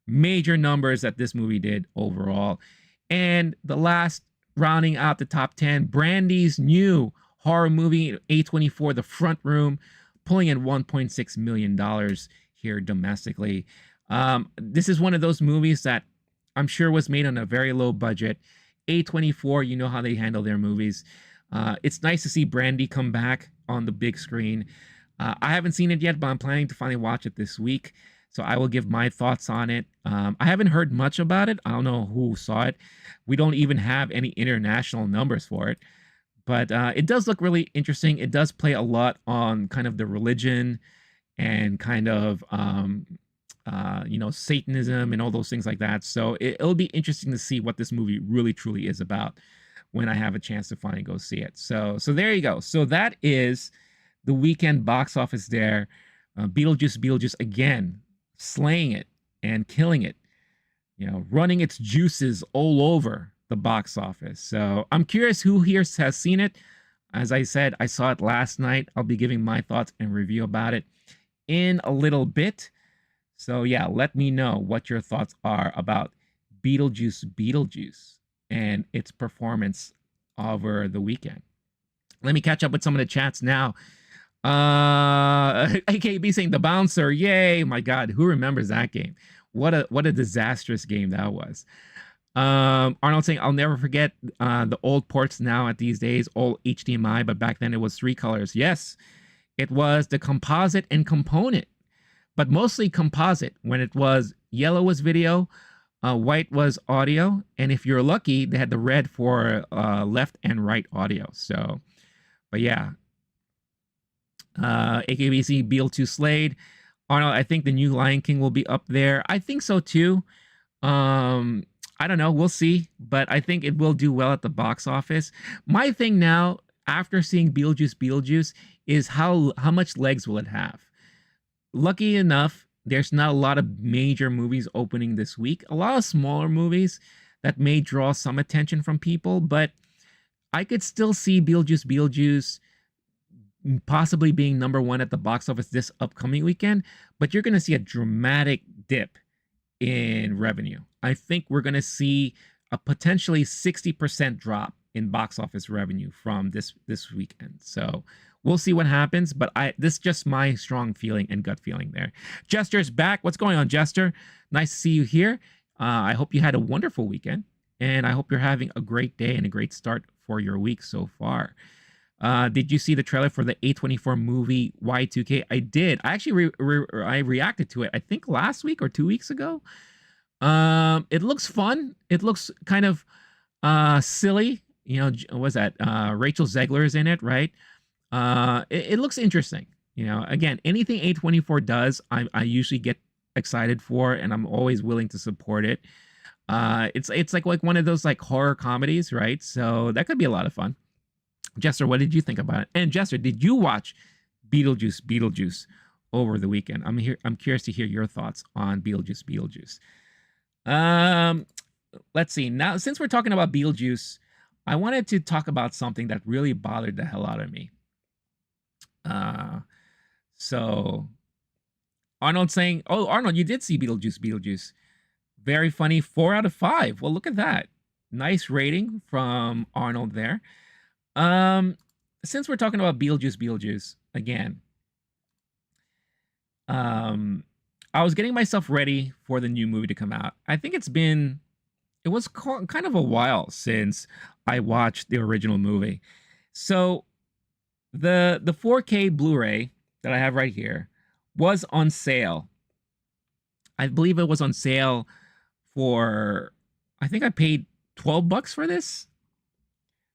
major numbers that this movie did overall. And the last, rounding out the top 10, Brandy's new horror movie, A24, The Front Room, pulling in $1.6 million here domestically. This is one of those movies that I'm sure was made on a very low budget. A24, you know how they handle their movies. It's nice to see Brandy come back on the big screen. I haven't seen it yet, but I'm planning to finally watch it this week. So I will give my thoughts on it. I haven't heard much about it. I don't know who saw it. We don't even have any international numbers for it. But it does look really interesting. It does play a lot on kind of the religion and kind of, Satanism and all those things like that. So it'll be interesting to see what this movie really, truly is about when I have a chance to finally go see it. So there you go. So that is the weekend box office there. Beetlejuice again, slaying it and killing it, running its juices all over the box office. So I'm curious who here has seen it. As I said, I saw it last night. I'll be giving my thoughts and review about it in a little bit. So yeah, let me know what your thoughts are about Beetlejuice and its performance over the weekend. Let me catch up with some of the chats now. AKB saying The Bouncer, yay! My God, who remembers that game? What a disastrous game that was. Arnold saying, I'll never forget the old ports now at these days, all HDMI, but back then it was 3 colors. Yes, it was the composite and component, but mostly composite. When it was yellow was video, white was audio, and if you're lucky, they had the red for left and right audio. So, but yeah. AKBC, Beetlejuice Slade. Arnold, I think the new Lion King will be up there. I think so too. I don't know. We'll see. But I think it will do well at the box office. My thing now, after seeing Beetlejuice, is how much legs will it have? Lucky enough, there's not a lot of major movies opening this week. A lot of smaller movies that may draw some attention from people, but I could still see Beetlejuice possibly being number one at the box office this upcoming weekend, but you're going to see a dramatic dip in revenue. I think we're going to see a potentially 60% drop in box office revenue from this weekend. So we'll see what happens, but this is just my strong feeling and gut feeling there. Jester's back. What's going on, Jester? Nice to see you here. I hope you had a wonderful weekend, and I hope you're having a great day and a great start for your week so far. Did you see the trailer for the A24 movie Y2K? I did. I actually I reacted to it, I think last week or 2 weeks ago. It looks fun. It looks kind of silly. You know, what's that? Rachel Zegler is in it, right? It looks interesting. You know, again, anything A24 does, I usually get excited for, and I'm always willing to support it. It's like one of those like horror comedies, right? So that could be a lot of fun. Jester, what did you think about it? And Jester, did you watch Beetlejuice over the weekend? I'm curious to hear your thoughts on Beetlejuice. Let's see. Now, since we're talking about Beetlejuice, I wanted to talk about something that really bothered the hell out of me. So Arnold saying, "Oh, Arnold, you did see Beetlejuice. Very funny, 4 out of 5. Well, look at that. Nice rating from Arnold there." Since we're talking about Beetlejuice again, I was getting myself ready for the new movie to come out. I think it was kind of a while since I watched the original movie. So the 4K Blu-ray that I have right here was on sale. I believe it was on sale for, I think I paid $12 for this,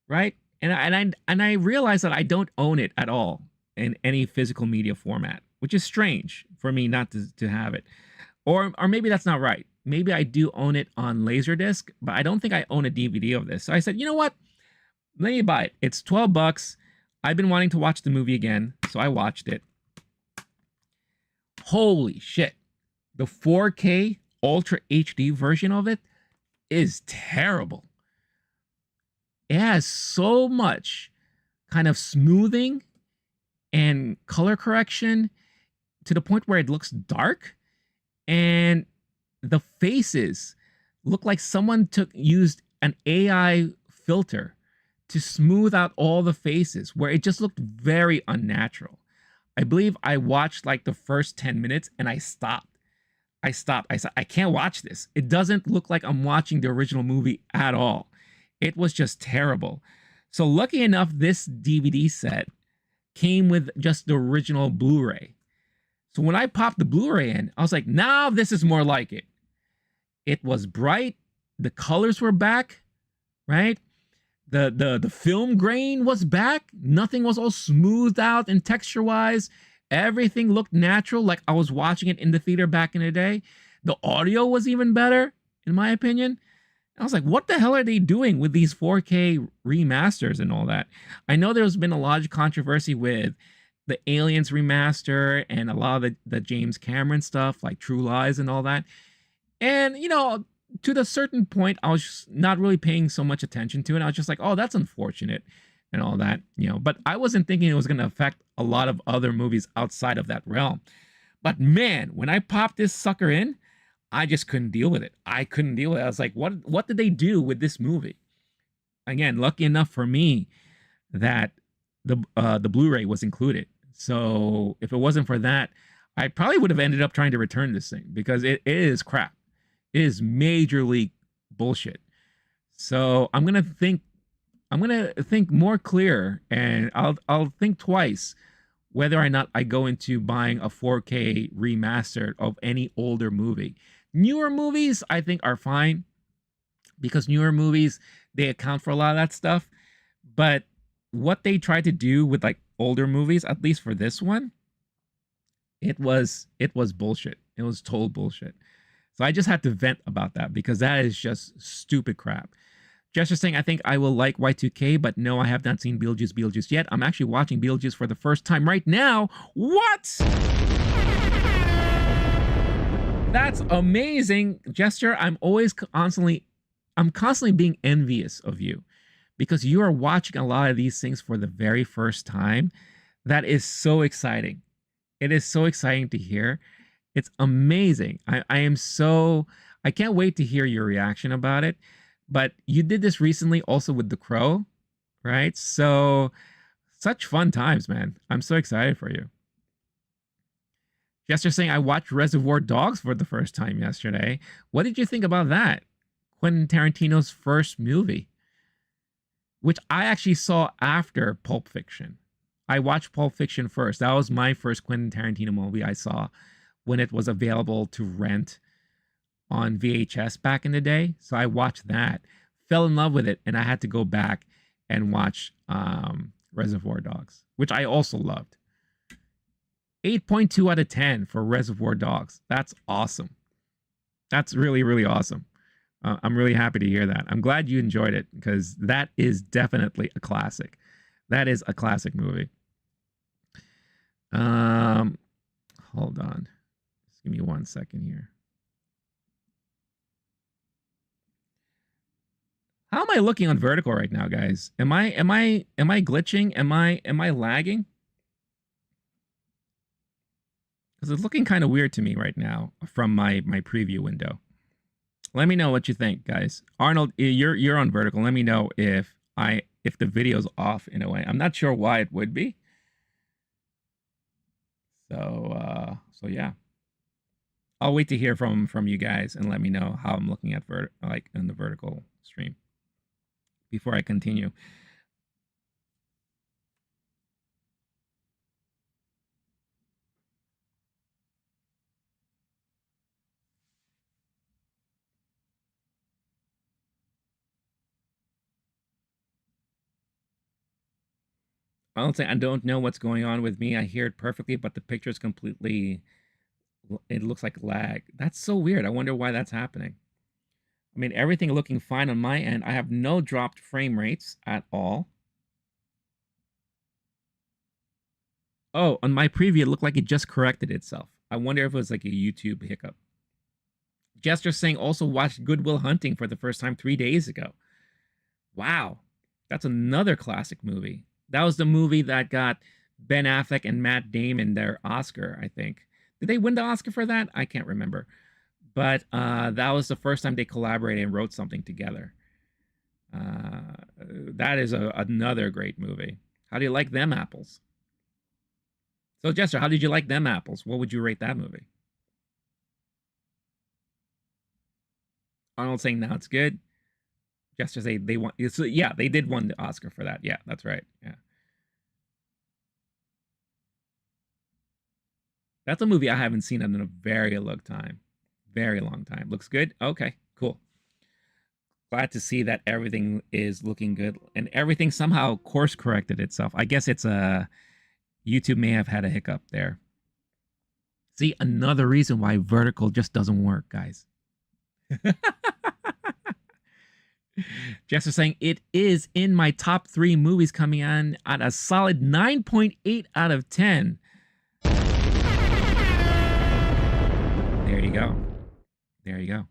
right? And I realized that I don't own it at all in any physical media format, which is strange for me not to have it. Or maybe that's not right. Maybe I do own it on Laserdisc, but I don't think I own a DVD of this. So I said, you know what? Let me buy it. It's $12. I've been wanting to watch the movie again, so I watched it. Holy shit. The 4K Ultra HD version of it is terrible. It has so much kind of smoothing and color correction to the point where it looks dark, and the faces look like someone used an AI filter to smooth out all the faces, where it just looked very unnatural. I believe I watched like the first 10 minutes and I stopped. I said, I can't watch this. It doesn't look like I'm watching the original movie at all. It was just terrible. So lucky enough, this DVD set came with just the original Blu-ray. So when I popped the Blu-ray in, I was like, now this is more like it. It was bright. The colors were back, right? The film grain was back. Nothing was all smoothed out and texture-wise. Everything looked natural, like I was watching it in the theater back in the day. The audio was even better, in my opinion. I was like, what the hell are they doing with these 4K remasters and all that? I know there's been a lot of controversy with the Aliens remaster and a lot of the James Cameron stuff, like True Lies and all that. And, you know, to the certain point, I was just not really paying so much attention to it. I was just like, oh, that's unfortunate and all that, you know. But I wasn't thinking it was going to affect a lot of other movies outside of that realm. But man, when I popped this sucker in, I just couldn't deal with it. I couldn't deal with it. I was like, what did they do with this movie? Again, lucky enough for me that the Blu-ray was included. So if it wasn't for that, I probably would have ended up trying to return this thing, because it is crap. It is majorly bullshit. So I'm gonna think more clear, and I'll think twice whether or not I go into buying a 4K remaster of any older movie. Newer movies, I think, are fine, because newer movies, they account for a lot of that stuff. But what they tried to do with like older movies, at least for this one, it was bullshit. It was total bullshit. So I just had to vent about that, because that is just stupid crap. Jester saying, I think I will like Y2K, but no, I have not seen Beetlejuice yet. I'm actually watching Beetlejuice for the first time right now. What? That's amazing. Jester, I'm constantly being envious of you because you are watching a lot of these things for the very first time. That is so exciting. It is so exciting to hear. It's amazing. I can't wait to hear your reaction about it. But you did this recently also with The Crow, right? So such fun times, man. I'm so excited for you. Jester saying, I watched Reservoir Dogs for the first time yesterday. What did you think about that? Quentin Tarantino's first movie, which I actually saw after Pulp Fiction. I watched Pulp Fiction first. That was my first Quentin Tarantino movie I saw when it was available to rent on VHS back in the day. So I watched that, fell in love with it, and I had to go back and watch Reservoir Dogs, which I also loved. 8.2 out of 10 for Reservoir Dogs. That's awesome. That's really, really awesome. I'm really happy to hear that. I'm glad you enjoyed it because that is definitely a classic. That is a classic movie. Hold on. Just give me 1 second here. How am I looking on vertical right now, guys? Am I glitching? Am I lagging? Because it's looking kind of weird to me right now from my preview window. Let me know what you think, guys. Arnold, you're on vertical. Let me know if the video's off in a way. I'm not sure why it would be. So yeah. I'll wait to hear from you guys and let me know how I'm looking at in the vertical stream before I continue. I don't know what's going on with me. I hear it perfectly, but the picture is completely, it looks like lag. That's so weird. I wonder why that's happening. I mean, everything looking fine on my end. I have no dropped frame rates at all. Oh, on my preview, it looked like it just corrected itself. I wonder if it was like a YouTube hiccup. Jester saying also watched Good Will Hunting for the first time 3 days ago. Wow. That's another classic movie. That was the movie that got Ben Affleck and Matt Damon their Oscar, I think. Did they win the Oscar for that? I can't remember. But that was the first time they collaborated and wrote something together. That is another great movie. How do you like them apples? So, Jester, how did you like them apples? What would you rate that movie? Arnold saying now it's good. Jester say they won. So, yeah, they did win the Oscar for that. Yeah, that's right. Yeah. That's a movie I haven't seen in a very long time. Very long time. Looks good? Okay, cool. Glad to see that everything is looking good and everything somehow course corrected itself. I guess it's YouTube may have had a hiccup there. See, another reason why vertical just doesn't work, guys. Jess is saying it is in my top 3 movies coming on at a solid 9.8 out of 10. There you go. There you go.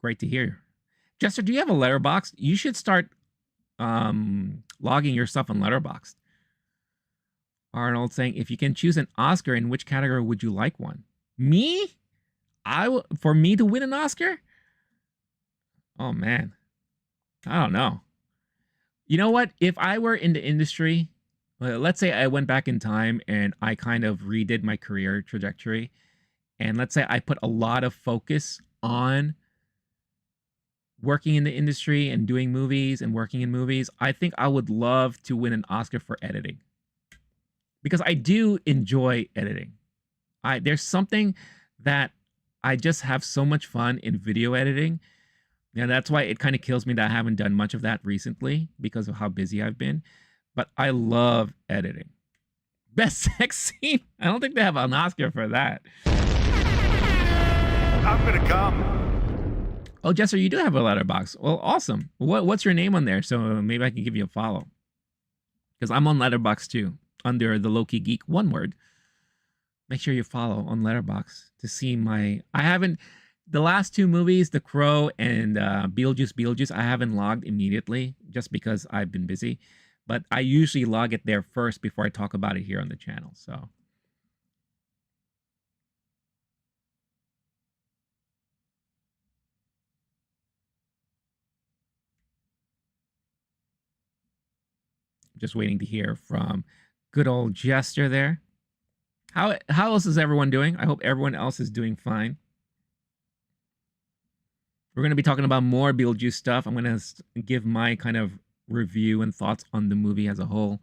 Great to hear. Jester, do you have a Letterboxd? You should start logging your stuff on Letterboxd. Arnold saying, if you can choose an Oscar, in which category would you like one? Me? For me to win an Oscar? Oh, man. I don't know. You know what? If I were in the industry, let's say I went back in time and I kind of redid my career trajectory, and let's say I put a lot of focus on working in the industry and doing movies and working in movies, I think I would love to win an Oscar for editing. Because I do enjoy editing. There's something that I just have so much fun in video editing. And that's why it kind of kills me that I haven't done much of that recently because of how busy I've been. But I love editing. Best sex scene? I don't think they have an Oscar for that. I'm gonna come. Oh, Jester, you do have a letterbox. Well, awesome. What's your name on there? So maybe I can give you a follow. Because I'm on Letterbox too, under the LOWKEY GEEK, one word. Make sure you follow on Letterbox to see my. I haven't. The last two movies, The Crow and Beetlejuice, I haven't logged immediately just because I've been busy. But I usually log it there first before I talk about it here on the channel. So. Just waiting to hear from good old Jester there. How else is everyone doing? I hope everyone else is doing fine. We're going to be talking about more Beetlejuice stuff. I'm going to give my kind of review and thoughts on the movie as a whole.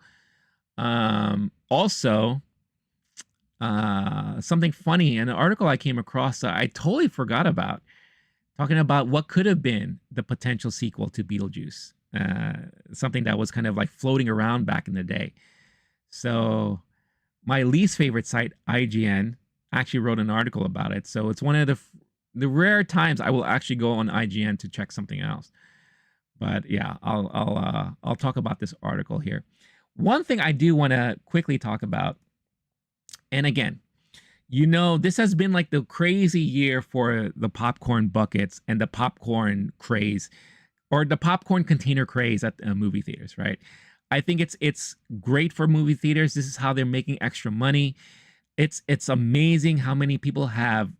Also, something funny, an article I came across that I totally forgot about, talking about what could have been the potential sequel to Beetlejuice. Something that was kind of like floating around back in the day. So my least favorite site, IGN, actually wrote an article about it. So it's one of the rare times I will actually go on IGN to check something else. But yeah, I'll talk about this article here. One thing I do want to quickly talk about, and again, you know, this has been like the crazy year for the popcorn buckets and the popcorn craze, or the popcorn container craze at movie theaters, right? I think it's great for movie theaters. This is how they're making extra money. It's amazing how many people have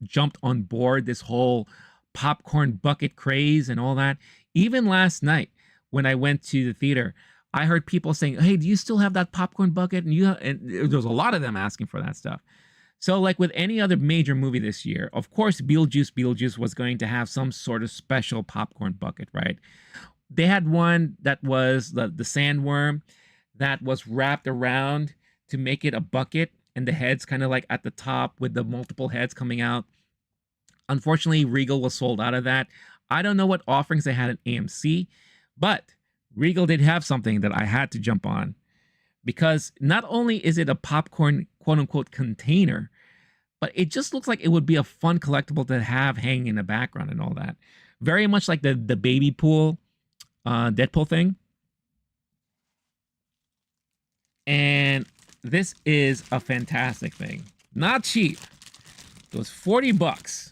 jumped on board this whole popcorn bucket craze and all that. Even last night when I went to the theater, I heard people saying, "Hey, do you still have that popcorn bucket?" And there's a lot of them asking for that stuff. So like with any other major movie this year, of course, Beetlejuice was going to have some sort of special popcorn bucket, right? They had one that was the sandworm that was wrapped around to make it a bucket, and the head's kind of like at the top with the multiple heads coming out. Unfortunately, Regal was sold out of that. I don't know what offerings they had at AMC, but Regal did have something that I had to jump on, because not only is it a popcorn quote-unquote container, but it just looks like it would be a fun collectible to have hanging in the background and all that. Very much like the baby pool Deadpool thing. And this is a fantastic thing. Not cheap. It was 40 bucks.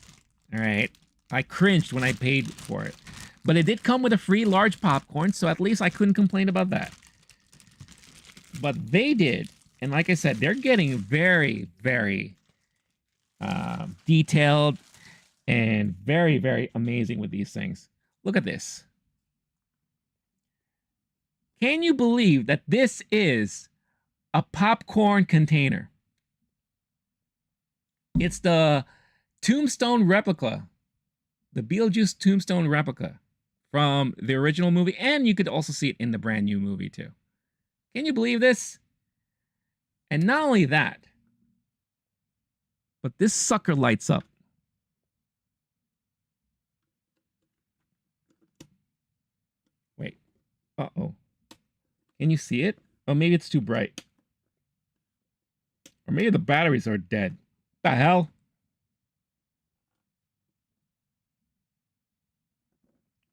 All right. I cringed when I paid for it. But it did come with a free large popcorn, so at least I couldn't complain about that. But they did. And like I said, they're getting very, very detailed and very, very amazing with these things. Look at this. Can you believe that this is a popcorn container? It's the Tombstone replica, the Beetlejuice Tombstone replica from the original movie, and you could also see it in the brand new movie too. Can you believe this? And not only that, but this sucker lights up. Wait. Uh-oh. Can you see it? Oh, maybe it's too bright. Or maybe the batteries are dead. What the hell?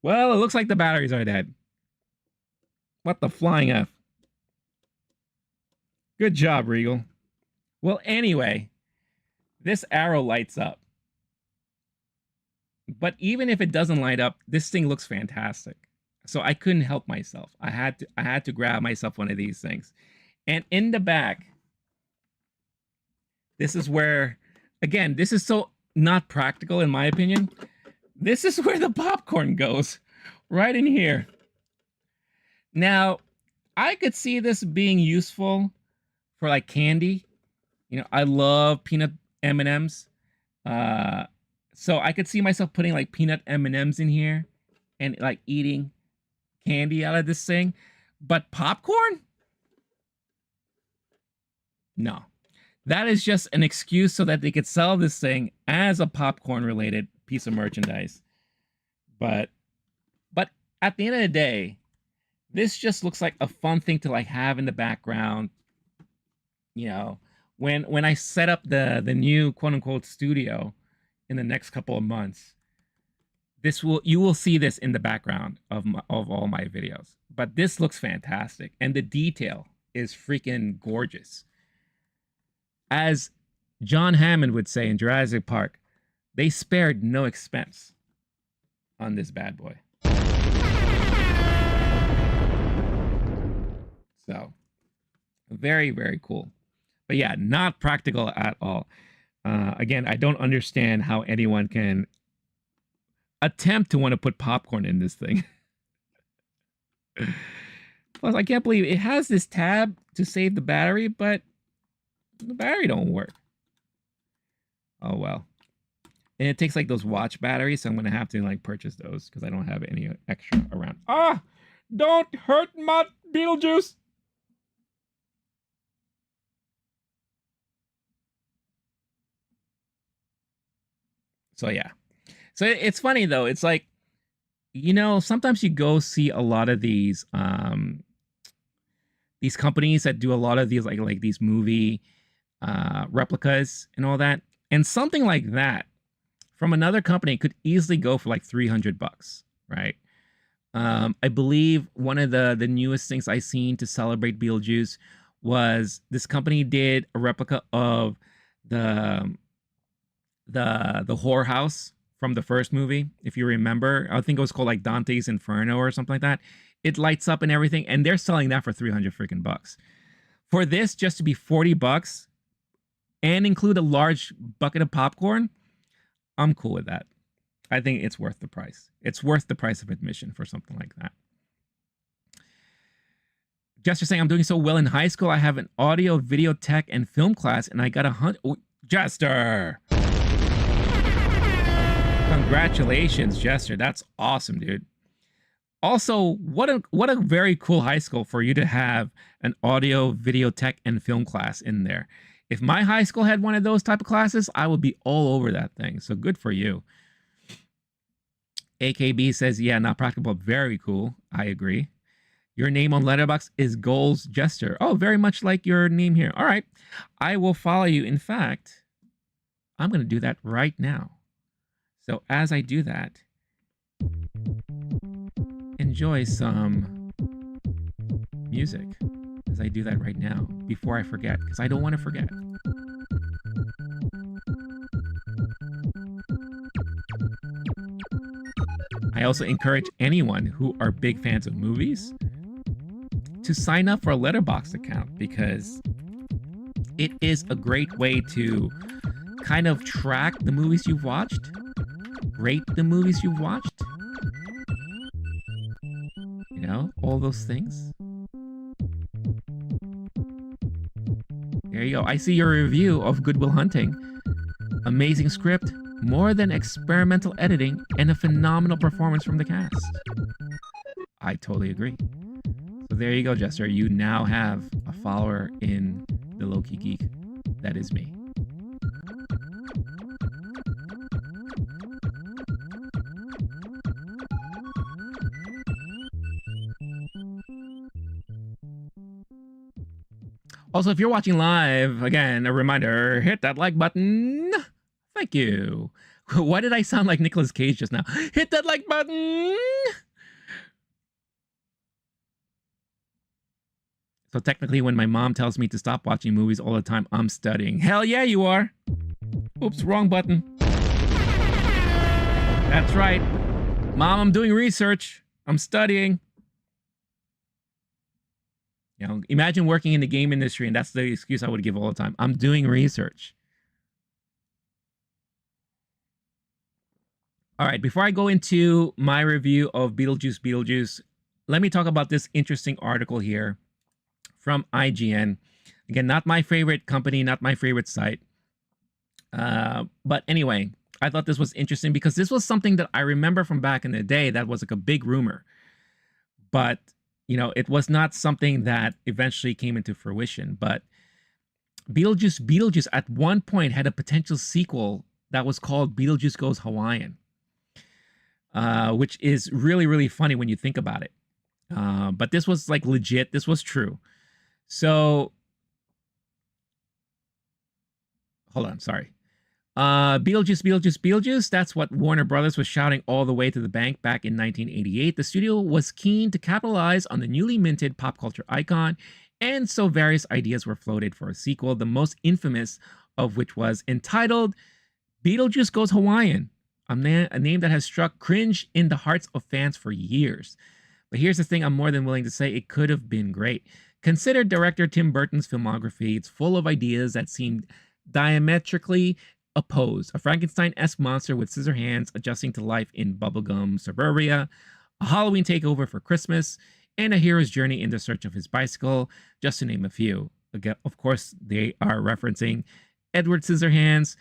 Well, it looks like the batteries are dead. What the flying F? Good job, Regal. Well, anyway, this arrow lights up. But even if it doesn't light up, this thing looks fantastic. So I couldn't help myself. I had to grab myself one of these things. And in the back, this is where, again, this is so not practical in my opinion. This is where the popcorn goes, right in here. Now, I could see this being useful for like candy. You know, I love peanut M&Ms. So I could see myself putting like peanut M&Ms in here and like eating candy out of this thing. But popcorn? No. That is just an excuse so that they could sell this thing as a popcorn related piece of merchandise. But at the end of the day, this just looks like a fun thing to like have in the background. You know, when I set up the new quote unquote studio in the next couple of months, You will see this in the background of all my videos. But this looks fantastic, and the detail is freaking gorgeous. As John Hammond would say in Jurassic Park, they spared no expense on this bad boy. So, very, very cool. But yeah, not practical at all. Again, I don't understand how anyone can attempt to want to put popcorn in this thing. Plus, I can't believe it has this tab to save the battery, but the battery don't work. Oh, well. And it takes like those watch batteries, so I'm going to have to like purchase those because I don't have any extra around. Ah! Don't hurt my Beetlejuice! So yeah. So it's funny though. It's like, you know, sometimes you go see a lot of these companies that do a lot of these like these movie replicas and all that. And something like that from another company could easily go for like $300, right? I believe one of the newest things I seen to celebrate Beetlejuice was this company did a replica of the whorehouse from the first movie, if you remember. I think it was called like Dante's Inferno or something like that. It lights up and everything, and they're selling that for 300 freaking bucks. For this just to be $40 and include a large bucket of popcorn, I'm cool with that. I think it's worth the price. It's worth the price of admission for something like that. Jester saying, I'm doing so well in high school. I have an audio, video tech, and film class, and I got 100. Oh, Jester! Congratulations, Jester. That's awesome, dude. Also, what a very cool high school for you to have an audio, video tech, and film class in there. If my high school had one of those type of classes, I would be all over that thing. So good for you. AKB says, yeah, not practical, but very cool. I agree. Your name on Letterboxd is Goals Jester. Oh, very much like your name here. All right. I will follow you. In fact, I'm going to do that right now. So as I do that, enjoy some music as I do that right now before I forget, because I don't want to forget. I also encourage anyone who are big fans of movies to sign up for a Letterboxd account, because it is a great way to kind of track the movies you've watched, rate the movies you've watched, you know, all those things. There you go. I see your review of Good Will Hunting. Amazing script, more than experimental editing, and a phenomenal performance from the cast. I totally agree. So there you go, Jester. You now have a follower in the Low-Key Geek. That is me. Also, if you're watching live, again, a reminder, hit that like button. Thank you. Why did I sound like Nicolas Cage just now? Hit that like button. So technically, when my mom tells me to stop watching movies all the time, I'm studying. Hell yeah, you are. Oops, wrong button. That's right. Mom, I'm doing research. I'm studying. You know, imagine working in the game industry, and that's the excuse I would give all the time. I'm doing research. All right, before I go into my review of Beetlejuice, let me talk about this interesting article here from IGN. Again, not my favorite company, not my favorite site. But anyway, I thought this was interesting because this was something that I remember from back in the day that was like a big rumor. But you know, it was not something that eventually came into fruition. But Beetlejuice at one point had a potential sequel that was called Beetlejuice Goes Hawaiian, which is really, really funny when you think about it. But this was like legit. This was true. So, hold on, sorry. Beetlejuice. That's what Warner Brothers was shouting all the way to the bank back in 1988. The studio was keen to capitalize on the newly minted pop culture icon, and so various ideas were floated for a sequel, the most infamous of which was entitled Beetlejuice Goes Hawaiian, a name that has struck cringe in the hearts of fans for years. But here's the thing, I'm more than willing to say it could have been great. Consider director Tim Burton's filmography. It's full of ideas that seemed diametrically opposed. A Frankenstein-esque monster with scissor hands adjusting to life in bubblegum suburbia, a Halloween takeover for Christmas, and a hero's journey in the search of his bicycle, just to name a few. Again, of course, they are referencing Edward Scissorhands.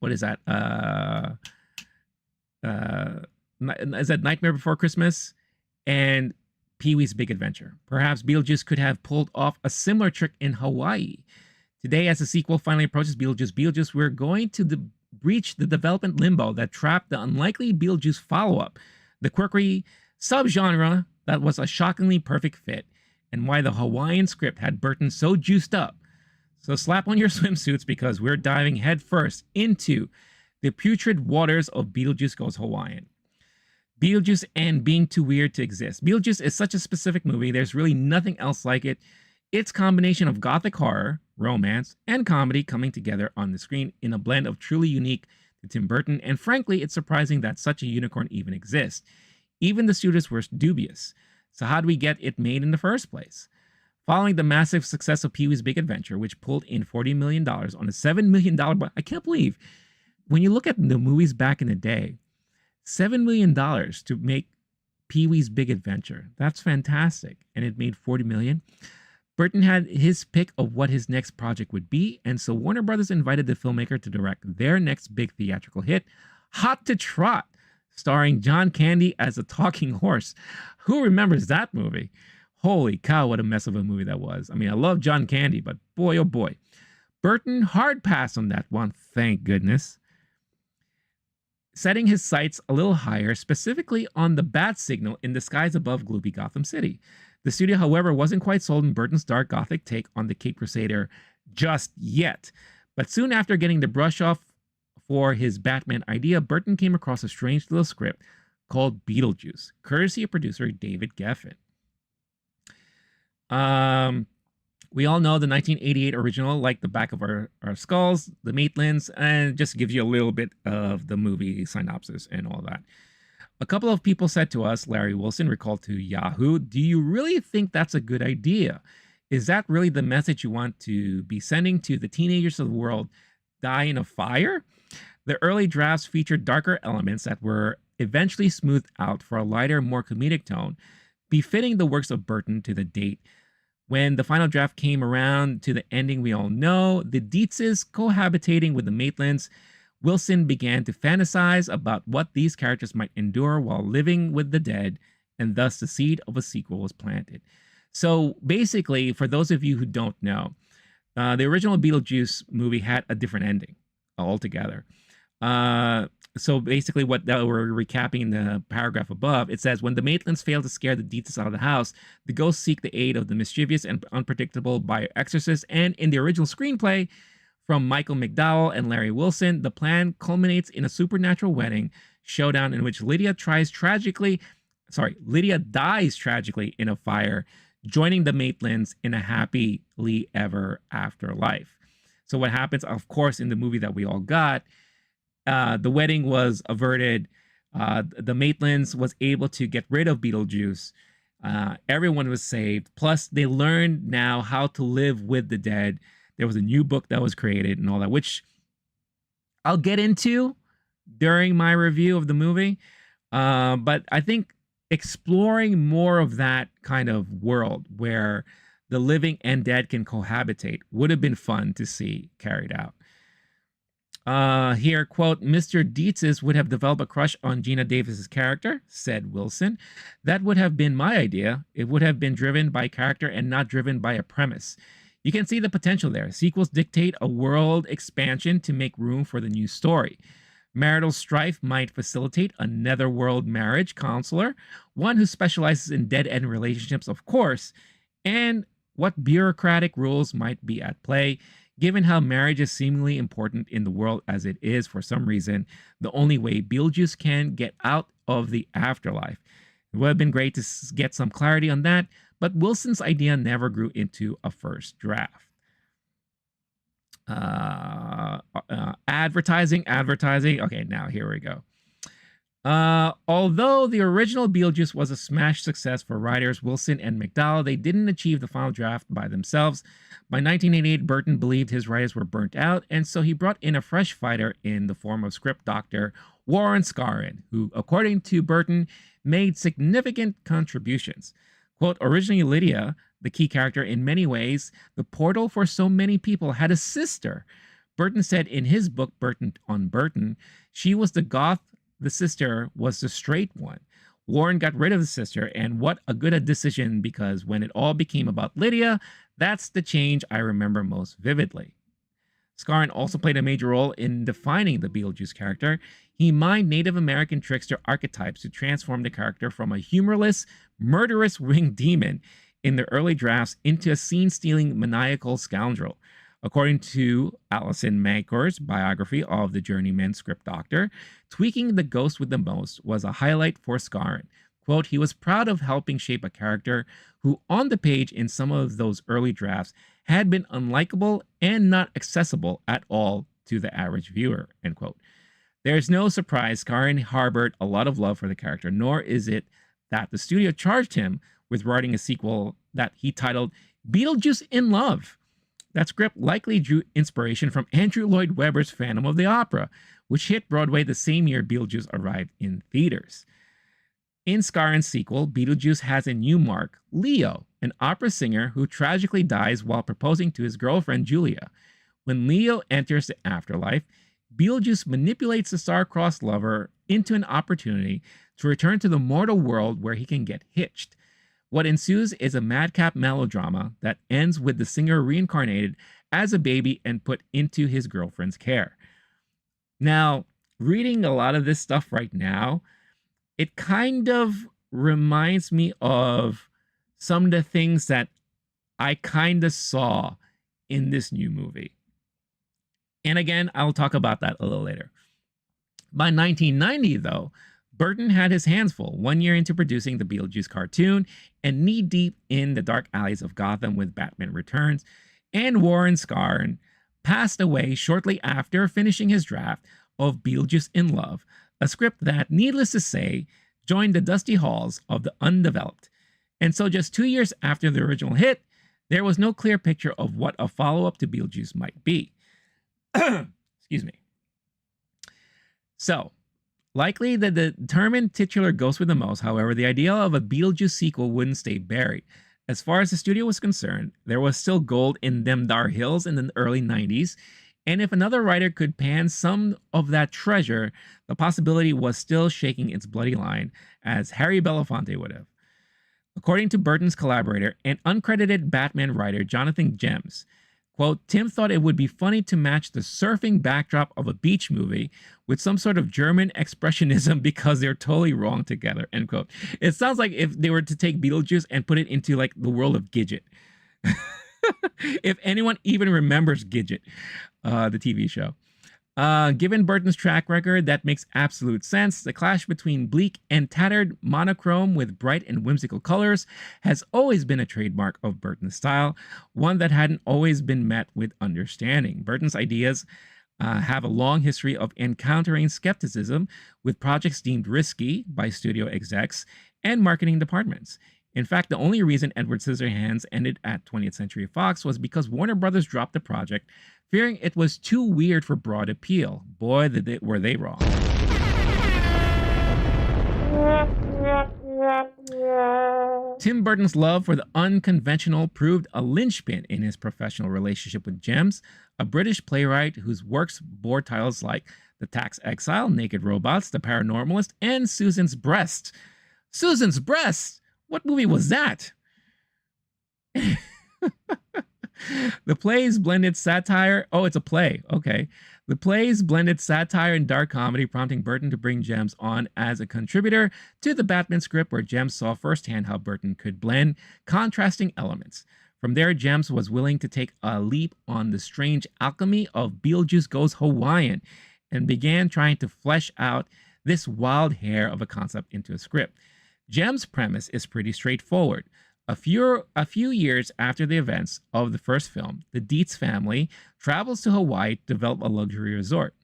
What is that? Is that Nightmare Before Christmas? And Pee-wee's Big Adventure. Perhaps Beetlejuice could have pulled off a similar trick in Hawaii. Today, as the sequel finally approaches Beetlejuice, we're going to breach the development limbo that trapped the unlikely Beetlejuice follow-up, the quirky subgenre that was a shockingly perfect fit, and why the Hawaiian script had Burton so juiced up. So slap on your swimsuits because we're diving headfirst into the putrid waters of Beetlejuice Goes Hawaiian. Beetlejuice and being too weird to exist. Beetlejuice is such a specific movie, there's really nothing else like it. Its combination of gothic horror, romance, and comedy coming together on the screen in a blend of truly unique to Tim Burton, and frankly, it's surprising that such a unicorn even exists. Even the studios were dubious. So how do we get it made in the first place? Following the massive success of Pee-wee's Big Adventure, which pulled in $40 million on a $7 million budget, I can't believe, when you look at the movies back in the day, $7 million to make Pee-wee's Big Adventure. That's fantastic. And it made $40 million. Burton had his pick of what his next project would be, and so Warner Brothers invited the filmmaker to direct their next big theatrical hit, Hot to Trot, starring John Candy as a talking horse. Who remembers that movie? Holy cow, what a mess of a movie that was. I mean, I love John Candy, but boy, oh boy. Burton hard passed on that one, thank goodness. Setting his sights a little higher, specifically on the bat signal in the skies above gloomy Gotham City. The studio, however, wasn't quite sold in Burton's dark gothic take on the Cape Crusader just yet. But soon after getting the brush off for his Batman idea, Burton came across a strange little script called Beetlejuice, courtesy of producer David Geffen. We all know the 1988 original like the back of our skulls, the Maitlands, and it just gives you a little bit of the movie synopsis and all that. A couple of people said to us, Larry Wilson recalled to Yahoo, do you really think that's a good idea? Is that really the message you want to be sending to the teenagers of the world? Die in a fire? The early drafts featured darker elements that were eventually smoothed out for a lighter, more comedic tone, befitting the works of Burton to the date. When the final draft came around to the ending we all know, the Dietzes cohabitating with the Maitlands, Wilson began to fantasize about what these characters might endure while living with the dead, and thus the seed of a sequel was planted. So basically, for those of you who don't know, the original Beetlejuice movie had a different ending altogether. So basically what we're recapping in the paragraph above, it says, when the Maitlands fail to scare the Dietzes out of the house, the ghosts seek the aid of the mischievous and unpredictable bioexorcist, and in the original screenplay, from Michael McDowell and Larry Wilson, the plan culminates in a supernatural wedding showdown in which Lydia dies tragically in a fire, joining the Maitlands in a happily ever after life. So what happens, of course, in the movie that we all got, the wedding was averted. The Maitlands was able to get rid of Beetlejuice. Everyone was saved. Plus, they learned now how to live with the dead. There was a new book that was created and all that, which I'll get into during my review of the movie. But I think exploring more of that kind of world where the living and dead can cohabitate would have been fun to see carried out. Here, quote, Mr. Dietzes would have developed a crush on Gina Davis's character, said Wilson. That would have been my idea. It would have been driven by character and not driven by a premise. You can see the potential there. Sequels dictate a world expansion to make room for the new story. Marital strife might facilitate a netherworld marriage counselor, one who specializes in dead-end relationships, of course, and what bureaucratic rules might be at play. Given how marriage is seemingly important in the world as it is for some reason, the only way Beetlejuice can get out of the afterlife. It would have been great to get some clarity on that, but Wilson's idea never grew into a first draft. Advertising. Okay, now here we go. Although the original Beetlejuice was a smash success for writers Wilson and McDowell, they didn't achieve the final draft by themselves. By 1988, Burton believed his writers were burnt out, and so he brought in a fresh fighter in the form of script doctor Warren Scarron, who, according to Burton, made significant contributions. Quote, originally Lydia, the key character in many ways, the portal for so many people, had a sister. Burton said in his book, Burton on Burton, she was the goth, the sister was the straight one. Warren got rid of the sister, and what a good decision, because when it all became about Lydia, that's the change I remember most vividly. Scarron also played a major role in defining the Beetlejuice character. He mined Native American trickster archetypes to transform the character from a humorless, murderous winged demon in the early drafts into a scene-stealing, maniacal scoundrel. According to Alison Mankor's biography of the journeyman script doctor, tweaking the ghost with the most was a highlight for Scarron. Quote, he was proud of helping shape a character who, on the page in some of those early drafts, had been unlikable and not accessible at all to the average viewer, end quote. There's no surprise Scarron harbored a lot of love for the character, nor is it that the studio charged him with writing a sequel that he titled Beetlejuice in Love. That script likely drew inspiration from Andrew Lloyd Webber's Phantom of the Opera, which hit Broadway the same year Beetlejuice arrived in theaters. In Scarron's sequel, Beetlejuice has a new mark, Leo, an opera singer who tragically dies while proposing to his girlfriend Julia. When Leo enters the afterlife, Beetlejuice manipulates the star-crossed lover into an opportunity to return to the mortal world where he can get hitched. What ensues is a madcap melodrama that ends with the singer reincarnated as a baby and put into his girlfriend's care. Now, reading a lot of this stuff right now, it kind of reminds me of some of the things that I kind of saw in this new movie. And again, I'll talk about that a little later. By 1990, though, Burton had his hands full, 1 year into producing the Beetlejuice cartoon and knee-deep in the dark alleys of Gotham with Batman Returns, and Warren Scarron passed away shortly after finishing his draft of Beetlejuice in Love, a script that, needless to say, joined the dusty halls of the undeveloped. And so just 2 years after the original hit, there was no clear picture of what a follow-up to Beetlejuice might be. Excuse me. So, likely the determined titular ghost with the most, however, the idea of a Beetlejuice sequel wouldn't stay buried. As far as the studio was concerned, there was still gold in them dar hills in the early 90s, and if another writer could pan some of that treasure, the possibility was still shaking its bloody line, as Harry Belafonte would have. According to Burton's collaborator and uncredited Batman writer Jonathan Gems, quote, Tim thought it would be funny to match the surfing backdrop of a beach movie with some sort of German expressionism because they're totally wrong together, end quote. It sounds like if they were to take Beetlejuice and put it into like the world of Gidget. If anyone even remembers Gidget, the TV show. Given Burton's track record, that makes absolute sense. The clash between bleak and tattered monochrome with bright and whimsical colors has always been a trademark of Burton's style, one that hadn't always been met with understanding. Burton's ideas have a long history of encountering skepticism with projects deemed risky by studio execs and marketing departments. In fact, the only reason Edward Scissorhands ended at 20th Century Fox was because Warner Brothers dropped the project, fearing it was too weird for broad appeal. Boy, were they wrong. Tim Burton's love for the unconventional proved a linchpin in his professional relationship with Gems, a British playwright whose works bore titles like The Tax Exile, Naked Robots, The Paranormalist, and Susan's Breast. Susan's Breast! What movie was that? The play's blended satire. Oh, it's a play. Okay. The play's blended satire and dark comedy, prompting Burton to bring Gems on as a contributor to the Batman script, where Gems saw firsthand how Burton could blend contrasting elements. From there, Gems was willing to take a leap on the strange alchemy of Beetlejuice Goes Hawaiian and began trying to flesh out this wild hair of a concept into a script. Gem's premise is pretty straightforward. A few years after the events of the first film, the Dietz family travels to Hawaii to develop a luxury resort,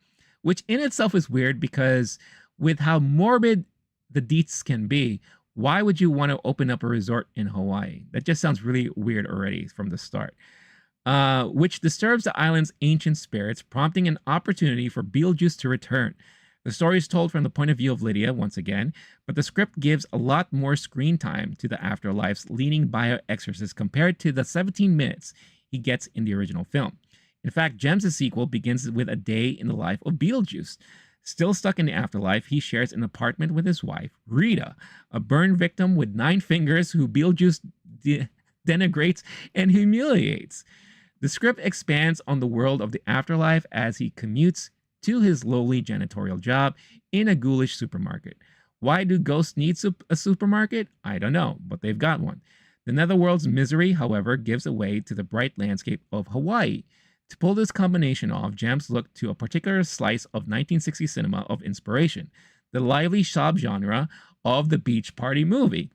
which in itself is weird because with how morbid the Dietz can be, why would you want to open up a resort in Hawaii? That just sounds really weird already from the start. Which disturbs the island's ancient spirits, prompting an opportunity for Beetlejuice to return. The story is told from the point of view of Lydia once again, but the script gives a lot more screen time to the afterlife's leading bio-exorcist compared to the 17 minutes he gets in the original film. In fact, Gems' sequel begins with a day in the life of Beetlejuice. Still stuck in the afterlife, he shares an apartment with his wife, Rita, a burn victim with 9 fingers who Beetlejuice denigrates and humiliates. The script expands on the world of the afterlife as he commutes to his lowly janitorial job in a ghoulish supermarket. Why do ghosts need a supermarket? I don't know, but they've got one. The netherworld's misery, however, gives way to the bright landscape of Hawaii. To pull this combination off, Gems looked to a particular slice of 1960s cinema of inspiration, the lively subgenre of the beach party movie.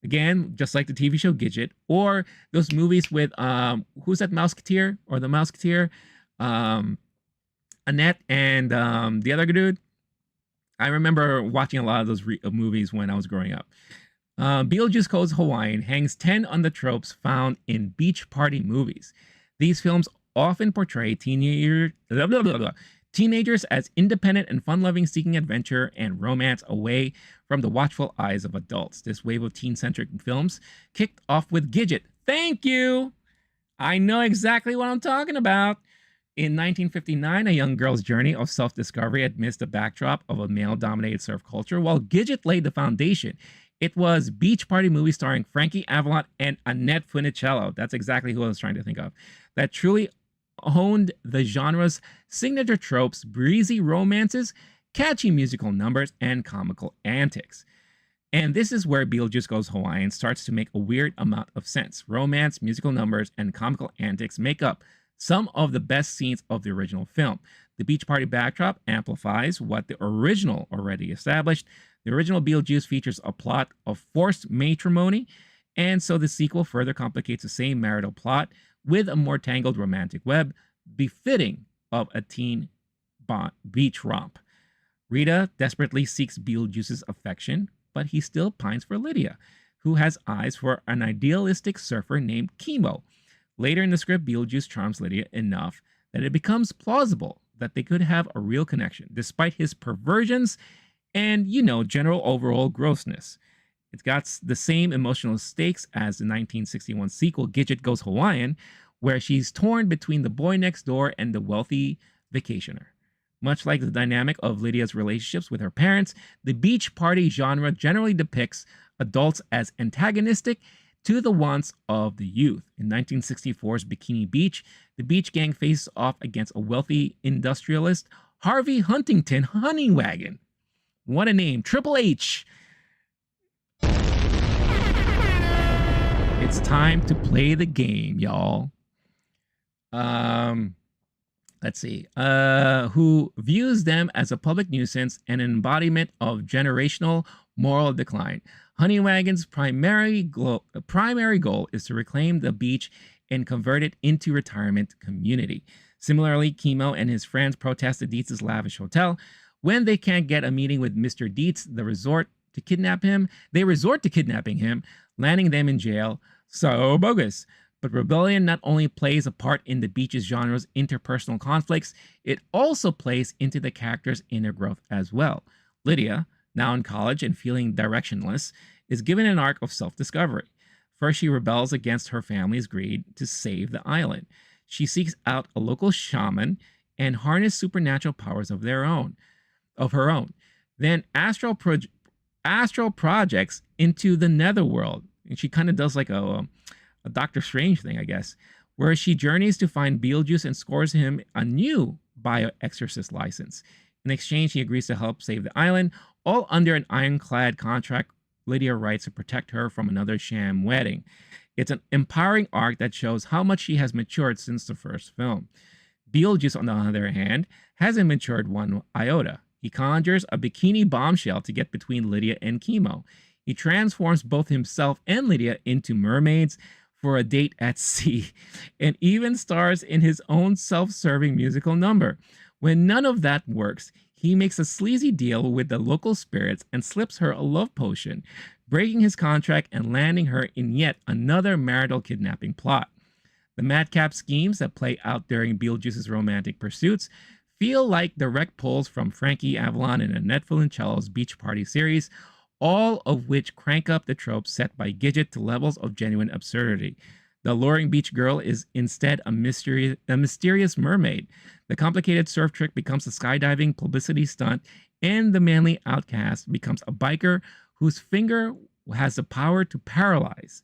Again, just like the TV show Gidget, or those movies with, who's that Mouseketeer, or the Mouseketeer? Annette and the other dude. I remember watching a lot of those movies when I was growing up. Beetlejuice Goes Hawaiian hangs 10 on the tropes found in beach party movies. These films often portray teenagers as independent and fun-loving, seeking adventure and romance away from the watchful eyes of adults. This wave of teen-centric films kicked off with Gidget. Thank you! I know exactly what I'm talking about. In 1959, a young girl's journey of self-discovery amidst the backdrop of a male-dominated surf culture, while Gidget laid the foundation. It was beach party movie starring Frankie Avalon and Annette Funicello. That's exactly who I was trying to think of. That truly honed the genre's signature tropes, breezy romances, catchy musical numbers, and comical antics. And this is where Beetlejuice Goes Hawaiian starts to make a weird amount of sense. Romance, musical numbers, and comical antics make up some of the best scenes of the original film. The beach party backdrop amplifies what the original already established. The original Beetlejuice features a plot of forced matrimony, and so the sequel further complicates the same marital plot with a more tangled romantic web befitting of a teen beach romp. Rita desperately seeks Beetlejuice's affection, but he still pines for Lydia, who has eyes for an idealistic surfer named Kimo. Later in the script, Beetlejuice charms Lydia enough that it becomes plausible that they could have a real connection, despite his perversions and, general overall grossness. It's got the same emotional stakes as the 1961 sequel, Gidget Goes Hawaiian, where she's torn between the boy next door and the wealthy vacationer. Much like the dynamic of Lydia's relationships with her parents, the beach party genre generally depicts adults as antagonistic to the wants of the youth. In 1964's Bikini Beach, the beach gang faces off against a wealthy industrialist, Harvey Huntington Honeywagon. What a name, Triple H. It's time to play the game, y'all. Let's see. Who views them as a public nuisance and an embodiment of generational moral decline. Honeywagon's primary goal is to reclaim the beach and convert it into retirement community. Similarly, Kimo and his friends protest the Dietz's lavish hotel. When they can't get a meeting with Mr. Dietz, they resort to kidnapping him, landing them in jail. So bogus. But rebellion not only plays a part in the beach's genre's interpersonal conflicts, it also plays into the character's inner growth as well. Lydia, now in college and feeling directionless, is given an arc of self-discovery. First, she rebels against her family's greed to save the island. She seeks out a local shaman and harness supernatural powers of her own. Then astral projects into the netherworld. And she kind of does like a Doctor Strange thing, I guess, where she journeys to find Beetlejuice and scores him a new bio-exorcist license. In exchange, he agrees to help save the island, all under an ironclad contract Lydia writes to protect her from another sham wedding. It's an empowering arc that shows how much she has matured since the first film. Beetlejuice, on the other hand, hasn't matured one iota. He conjures a bikini bombshell to get between Lydia and Chemo. He transforms both himself and Lydia into mermaids for a date at sea, and even stars in his own self-serving musical number. When none of that works, he makes a sleazy deal with the local spirits and slips her a love potion, breaking his contract and landing her in yet another marital kidnapping plot. The madcap schemes that play out during Beetlejuice's romantic pursuits feel like direct pulls from Frankie Avalon and Annette Funicello's Beach Party series, all of which crank up the tropes set by Gidget to levels of genuine absurdity. The alluring beach girl is instead a mysterious mermaid. The complicated surf trick becomes a skydiving publicity stunt, and the manly outcast becomes a biker whose finger has the power to paralyze.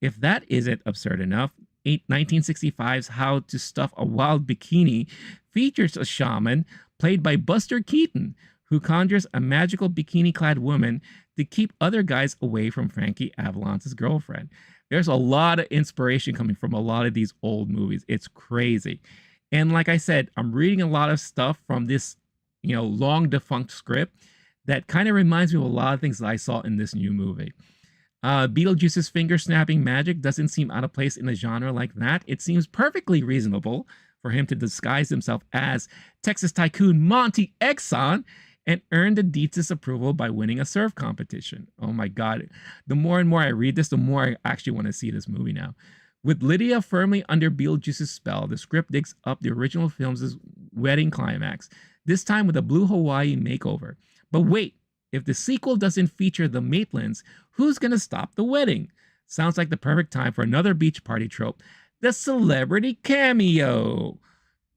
If that isn't absurd enough, 1965's How to Stuff a Wild Bikini features a shaman played by Buster Keaton, who conjures a magical bikini-clad woman to keep other guys away from Frankie Avalon's girlfriend. There's a lot of inspiration coming from a lot of these old movies. It's crazy. And like I said, I'm reading a lot of stuff from this, long defunct script that kind of reminds me of a lot of things that I saw in this new movie. Beetlejuice's finger-snapping magic doesn't seem out of place in a genre like that. It seems perfectly reasonable for him to disguise himself as Texas tycoon Monty Exxon and earn the Deets' approval by winning a surf competition. Oh my God. The more and more I read this, the more I actually want to see this movie now. With Lydia firmly under Beetlejuice's spell, the script digs up the original film's wedding climax, this time with a Blue Hawaii makeover. But wait, if the sequel doesn't feature the Maitlands, who's going to stop the wedding? Sounds like the perfect time for another beach party trope, the celebrity cameo.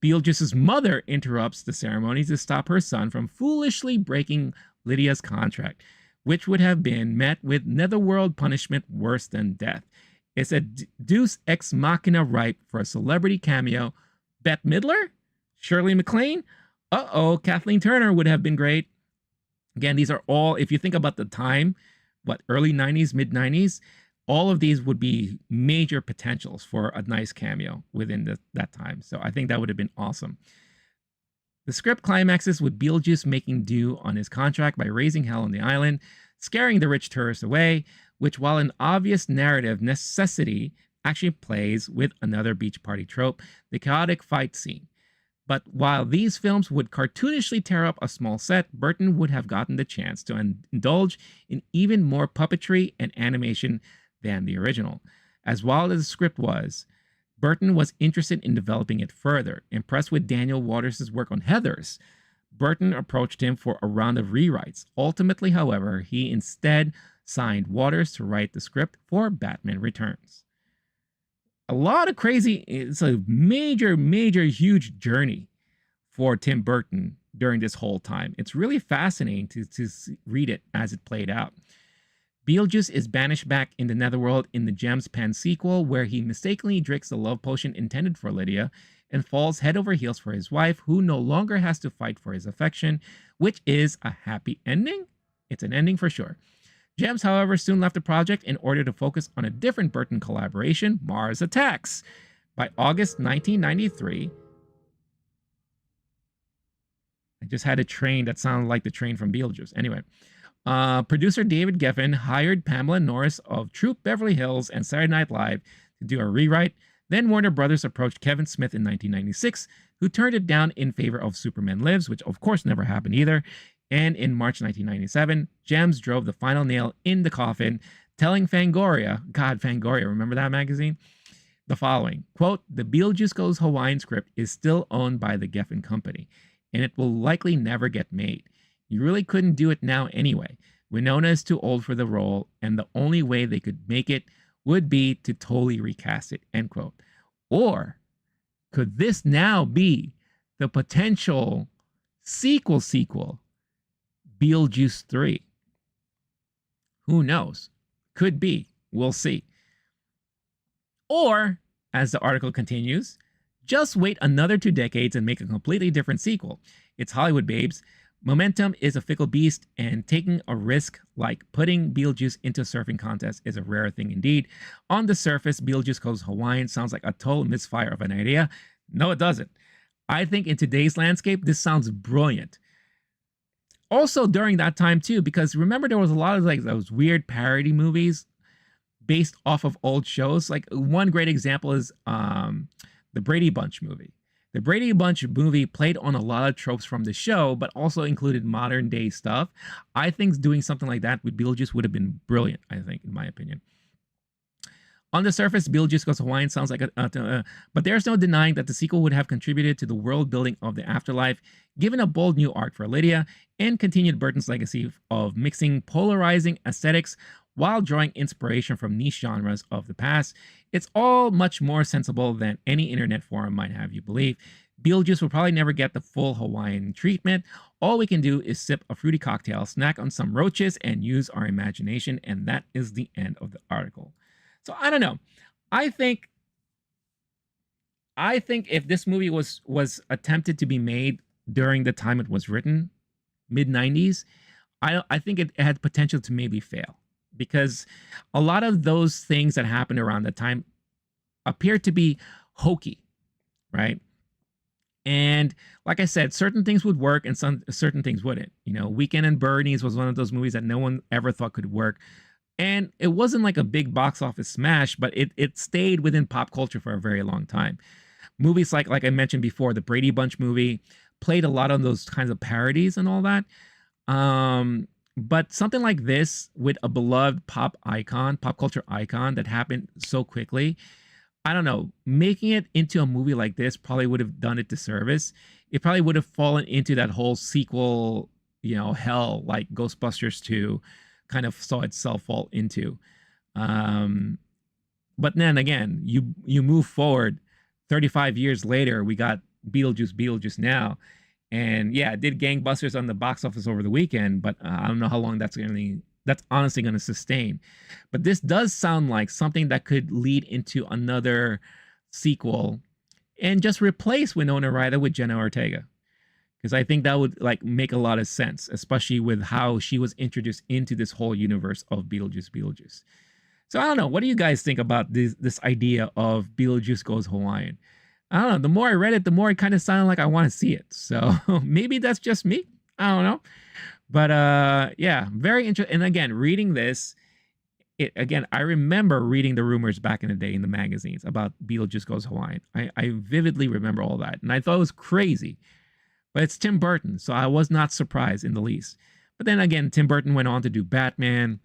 Beetlejuice's mother interrupts the ceremony to stop her son from foolishly breaking Lydia's contract, which would have been met with netherworld punishment worse than death. It's a deus ex machina ripe for a celebrity cameo. Bette Midler? Shirley MacLaine? Kathleen Turner would have been great. Again, these are all, if you think about the time, early 90s, mid 90s, all of these would be major potentials for a nice cameo within that time. So I think that would have been awesome. The script climaxes with Beetlejuice making do on his contract by raising hell on the island, scaring the rich tourists away, which, while an obvious narrative necessity, actually plays with another beach party trope, the chaotic fight scene. But while these films would cartoonishly tear up a small set, Burton would have gotten the chance to indulge in even more puppetry and animation than the original. As wild as the script was, Burton was interested in developing it further. Impressed with Daniel Waters' work on Heathers, Burton approached him for a round of rewrites. Ultimately, however, he instead signed Waters to write the script for Batman Returns. A lot of crazy, it's a major, huge journey for Tim Burton during this whole time. It's really fascinating to read it as it played out. Beetlejuice is banished back in the netherworld in the Gems Pen sequel, where he mistakenly drinks the love potion intended for Lydia and falls head over heels for his wife, who no longer has to fight for his affection, which is a happy ending. It's an ending for sure. Gems, however, soon left the project in order to focus on a different Burton collaboration, Mars Attacks. By August 1993, I just had a train that sounded like the train from Beetlejuice. Anyway, producer David Geffen hired Pamela Norris of Troop Beverly Hills and Saturday Night Live to do a rewrite. Then Warner Brothers approached Kevin Smith in 1996, who turned it down in favor of Superman Lives, which of course never happened either. And in March 1997, Gems drove the final nail in the coffin, telling Fangoria, remember that magazine? The following, quote, "The Beetlejuice Goes Hawaiian script is still owned by the Geffen Company, and it will likely never get made. You really couldn't do it now anyway. Winona is too old for the role, and the only way they could make it would be to totally recast it," end quote. Or could this now be the potential sequel, Beetlejuice 3? Who knows? Could be. We'll see. Or, as the article continues, just wait another 2 decades and make a completely different sequel. It's Hollywood, babes. Momentum is a fickle beast, and taking a risk like putting Beetlejuice into a surfing contest is a rare thing indeed. On the surface, Beetlejuice Goes Hawaiian sounds like a total misfire of an idea. No, it doesn't. I think in today's landscape, this sounds brilliant. Also during that time too, because remember there was a lot of like those weird parody movies based off of old shows. Like one great example is the Brady Bunch movie. The Brady Bunch movie played on a lot of tropes from the show, but also included modern day stuff. I think doing something like that with Beetlejuice would have been brilliant, I think, in my opinion. On the surface, Beetlejuice Goes Hawaiian sounds like but there's no denying that the sequel would have contributed to the world building of the afterlife, given a bold new arc for Lydia, and continued Burton's legacy of mixing polarizing aesthetics while drawing inspiration from niche genres of the past. It's all much more sensible than any internet forum might have you believe. Beetlejuice will probably never get the full Hawaiian treatment. All we can do is sip a fruity cocktail, snack on some roaches, and use our imagination, and that is the end of the article. So I don't know. I think if this movie was attempted to be made during the time it was written, mid-90s, I think it had potential to maybe fail, because a lot of those things that happened around the time appeared to be hokey, right? And like I said, certain things would work and certain things wouldn't. You know, Weekend and Bernie's was one of those movies that no one ever thought could work. And it wasn't like a big box office smash, but it stayed within pop culture for a very long time. Movies like I mentioned before, the Brady Bunch movie played a lot of those kinds of parodies and all that. But something like this with a beloved pop culture icon that happened so quickly, I don't know, making it into a movie like this probably would have done it disservice. It probably would have fallen into that whole sequel, hell, like Ghostbusters 2 kind of saw itself fall into. But then again, you move forward 35 years later, we got Beetlejuice now. And yeah, it did gangbusters on the box office over the weekend, but I don't know how long that's honestly going to sustain. But this does sound like something that could lead into another sequel and just replace Winona Ryder with Jenna Ortega. Because I think that would make a lot of sense, especially with how she was introduced into this whole universe of Beetlejuice. So I don't know. What do you guys think about this idea of Beetlejuice Goes Hawaiian? I don't know. The more I read it, the more it kind of sounded like I want to see it. So maybe that's just me. I don't know. But yeah, very interesting. And again, reading this, I remember reading the rumors back in the day in the magazines about Beetlejuice Goes Hawaiian. I vividly remember all that. And I thought it was crazy. But it's Tim Burton, so I was not surprised in the least. But then again, Tim Burton went on to do Batman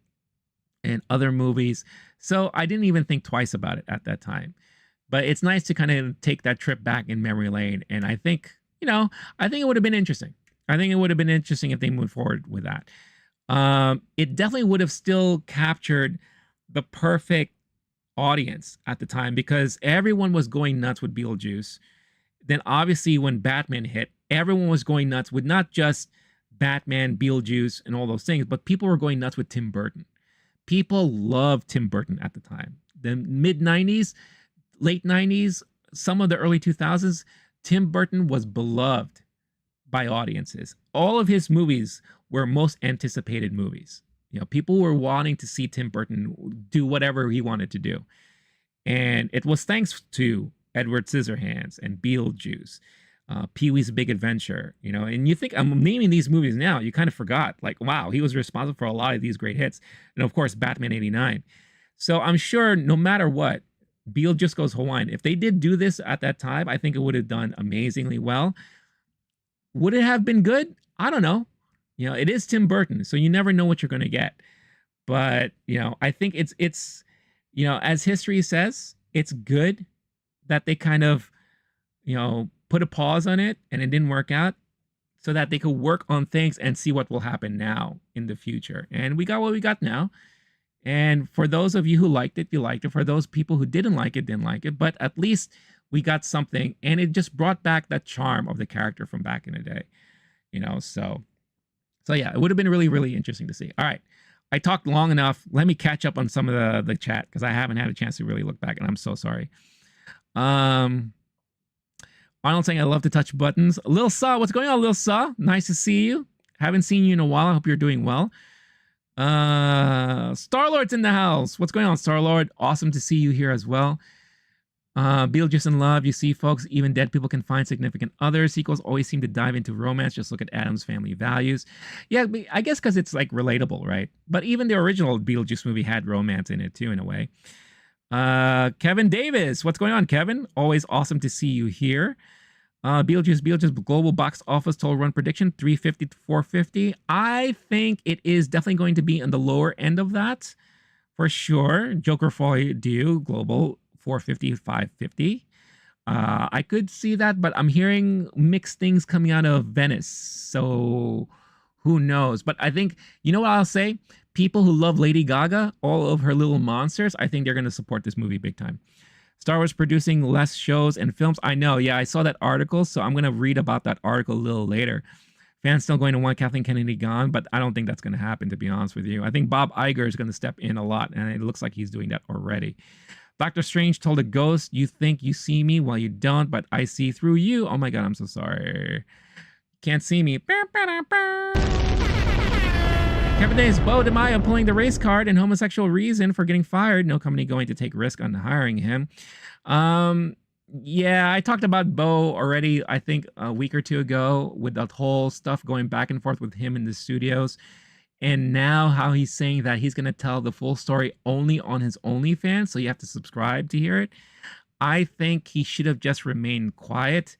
and other movies. So I didn't even think twice about it at that time. But it's nice to kind of take that trip back in memory lane. And I think, I think it would have been interesting. I think it would have been interesting if they moved forward with that. It definitely would have still captured the perfect audience at the time, because everyone was going nuts with Beetlejuice. Then obviously when Batman hit, everyone was going nuts with not just Batman, Beetlejuice, and all those things, but people were going nuts with Tim Burton. People loved Tim Burton at the time. The mid-90s, late 90s, some of the early 2000s, Tim Burton was beloved by audiences. All of his movies were most anticipated movies. People were wanting to see Tim Burton do whatever he wanted to do. And it was thanks to Edward Scissorhands and Beetlejuice, Pee-wee's Big Adventure, and you think I'm naming these movies now, you kind of forgot, wow, he was responsible for a lot of these great hits. And of course, Batman 89. So I'm sure no matter what, Beetlejuice Goes Hawaiian, if they did do this at that time, I think it would have done amazingly well. Would it have been good? I don't know. It is Tim Burton, so you never know what you're going to get. But, I think it's as history says, it's good that they kind of, put a pause on it and it didn't work out, so that they could work on things and see what will happen now in the future. And we got what we got now. And for those of you who liked it, you liked it. For those people who didn't like it, didn't like it. But at least we got something, and it just brought back that charm of the character from back in the day. So yeah, it would have been really, really interesting to see. All right. I talked long enough. Let me catch up on some of the chat, because I haven't had a chance to really look back, and I'm so sorry. Arnold saying, I love to touch buttons. Lil Saw, what's going on, Lil Saw? Nice to see you. Haven't seen you in a while. I hope you're doing well. Star-Lord's in the house. What's going on, Star-Lord? Awesome to see you here as well. Beetlejuice in love. You see, folks, even dead people can find significant others. Sequels always seem to dive into romance. Just look at Adam's Family Values. Yeah, I guess because it's like relatable, right? But even the original Beetlejuice movie had romance in it too, in a way. Kevin Davis. What's going on, Kevin? Always awesome to see you here. Beetlejuice global box office total run prediction 350 to 450. I think it is definitely going to be on the lower end of that for sure. Joker Foy due global 450 550. I could see that, but I'm hearing mixed things coming out of Venice, so who knows? But I think, you know what I'll say? People who love Lady Gaga, all of her little monsters, I think they're going to support this movie big time. Star Wars producing less shows and films. I know, yeah, I saw that article, so I'm going to read about that article a little later. Fans still going to want Kathleen Kennedy gone, but I don't think that's going to happen, to be honest with you. I think Bob Iger is going to step in a lot, and it looks like he's doing that already. Doctor Strange told a ghost, you think you see me? Well, you don't, but I see through you. Oh my God, I'm so sorry. Can't see me. Kevin Days, Bo DeMaio pulling the race card and homosexual reason for getting fired. No company going to take risk on hiring him. Yeah, I talked about Bo already, I think a week or two ago, with that whole stuff going back and forth with him in the studios. And now how he's saying that he's going to tell the full story only on his OnlyFans, so you have to subscribe to hear it. I think he should have just remained quiet.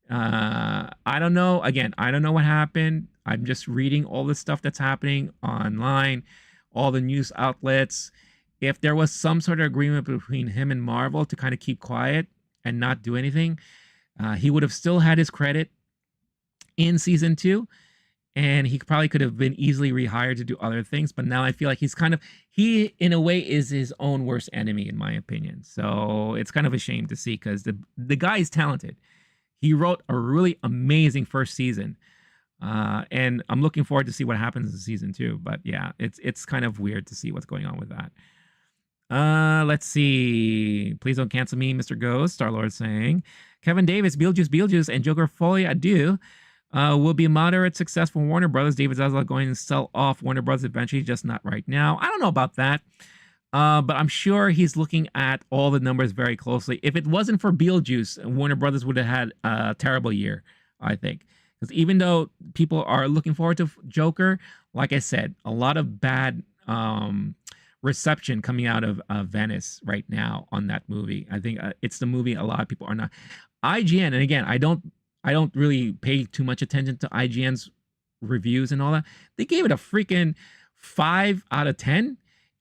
I don't know. Again, I don't know what happened. I'm just reading all the stuff that's happening online, all the news outlets. If there was some sort of agreement between him and Marvel to kind of keep quiet and not do anything, he would have still had his credit in season 2. And he probably could have been easily rehired to do other things. But now I feel like he in a way is his own worst enemy, in my opinion. So it's kind of a shame to see, because the guy is talented. He wrote a really amazing first season. And I'm looking forward to see what happens in season 2. But yeah, it's kind of weird to see what's going on with that. Let's see. Please don't cancel me, Mr. Ghost. Star-Lord saying. Kevin Davis, Beetlejuice, and Joker Foy adieu. Will be a moderate success for Warner Brothers. David Zaslav going to sell off Warner Brothers eventually, just not right now. I don't know about that. But I'm sure he's looking at all the numbers very closely. If it wasn't for Beetlejuice, Warner Brothers would have had a terrible year, I think. Because even though people are looking forward to Joker, like I said, a lot of bad reception coming out of Venice right now on that movie. I think it's the movie a lot of people are not. IGN, and again, I don't really pay too much attention to IGN's reviews and all that. They gave it a freaking 5 out of 10.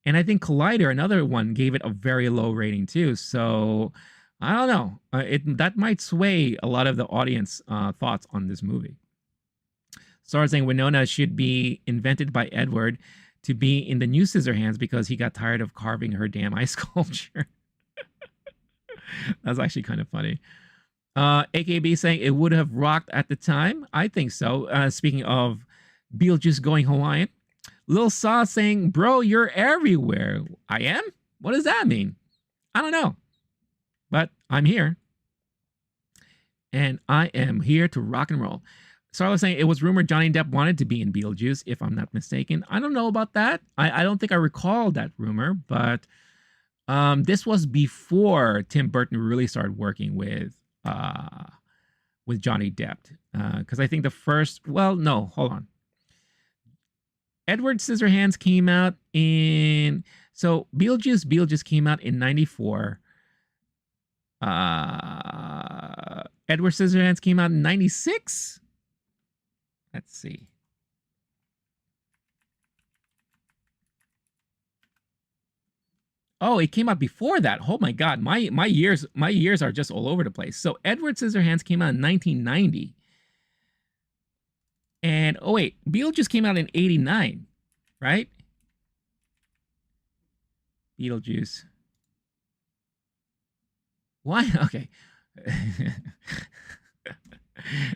And I think Collider, another one, gave it a very low rating too. So I don't know. That might sway a lot of the audience thoughts on this movie. Star saying Winona should be invented by Edward to be in the new Scissorhands because he got tired of carving her damn ice sculpture. That's actually kind of funny. AKB saying it would have rocked at the time. I think so. Speaking of Beetlejuice Going Hawaiian. Lil Saw saying, bro, you're everywhere. I am? What does that mean? I don't know. But I'm here. And I am here to rock and roll. Starla saying it was rumored Johnny Depp wanted to be in Beetlejuice, if I'm not mistaken. I don't know about that. I don't think I recall that rumor, but this was before Tim Burton really started working with Johnny Depp. Because I think the first, well, no, hold on. Edward Scissorhands came out in, so Beetlejuice came out in 94. Edward Scissorhands came out in 96. Let's see. Oh, it came out before that. Oh my God, my years are just all over the place. So Edward Scissorhands came out in 1990. And oh wait, Beetlejuice came out in 89, right? Beetlejuice. Why? Okay.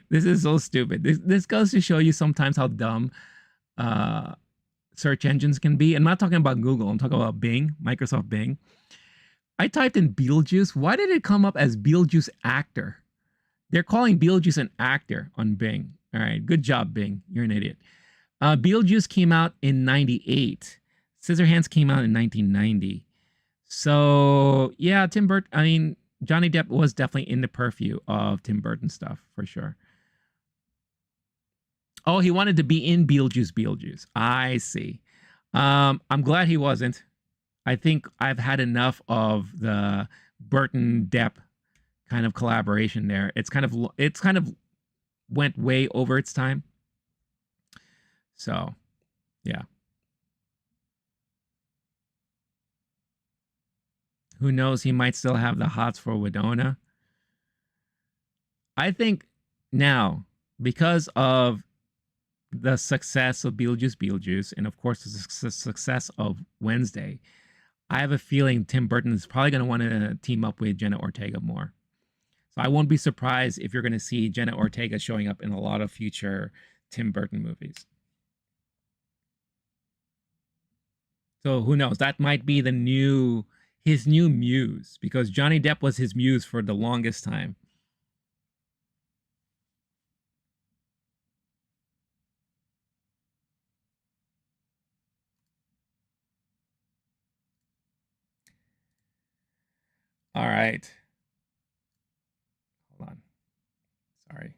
This is so stupid. This goes to show you sometimes how dumb search engines can be. I'm not talking about Google. I'm talking about Bing, Microsoft Bing. I typed in Beetlejuice. Why did it come up as Beetlejuice actor? They're calling Beetlejuice an actor on Bing. All right, good job, Bing. You're an idiot. Beetlejuice came out in 98. Scissorhands came out in 1990. So, yeah, Tim Burton, I mean, Johnny Depp was definitely in the purview of Tim Burton stuff, for sure. Oh, he wanted to be in Beetlejuice Beetlejuice. I see. I'm glad he wasn't. I think I've had enough of the Burton Depp kind of collaboration there. It's kind of went way over its time. So, yeah. Who knows? He might still have the hots for Winona. I think now, because of the success of Beetlejuice Beetlejuice, and of course the success of Wednesday, I have a feeling Tim Burton is probably going to want to team up with Jenna Ortega more. So I won't be surprised if you're going to see Jenna Ortega showing up in a lot of future Tim Burton movies. So who knows? That might be his new muse, because Johnny Depp was his muse for the longest time. All right. Hold on. Sorry.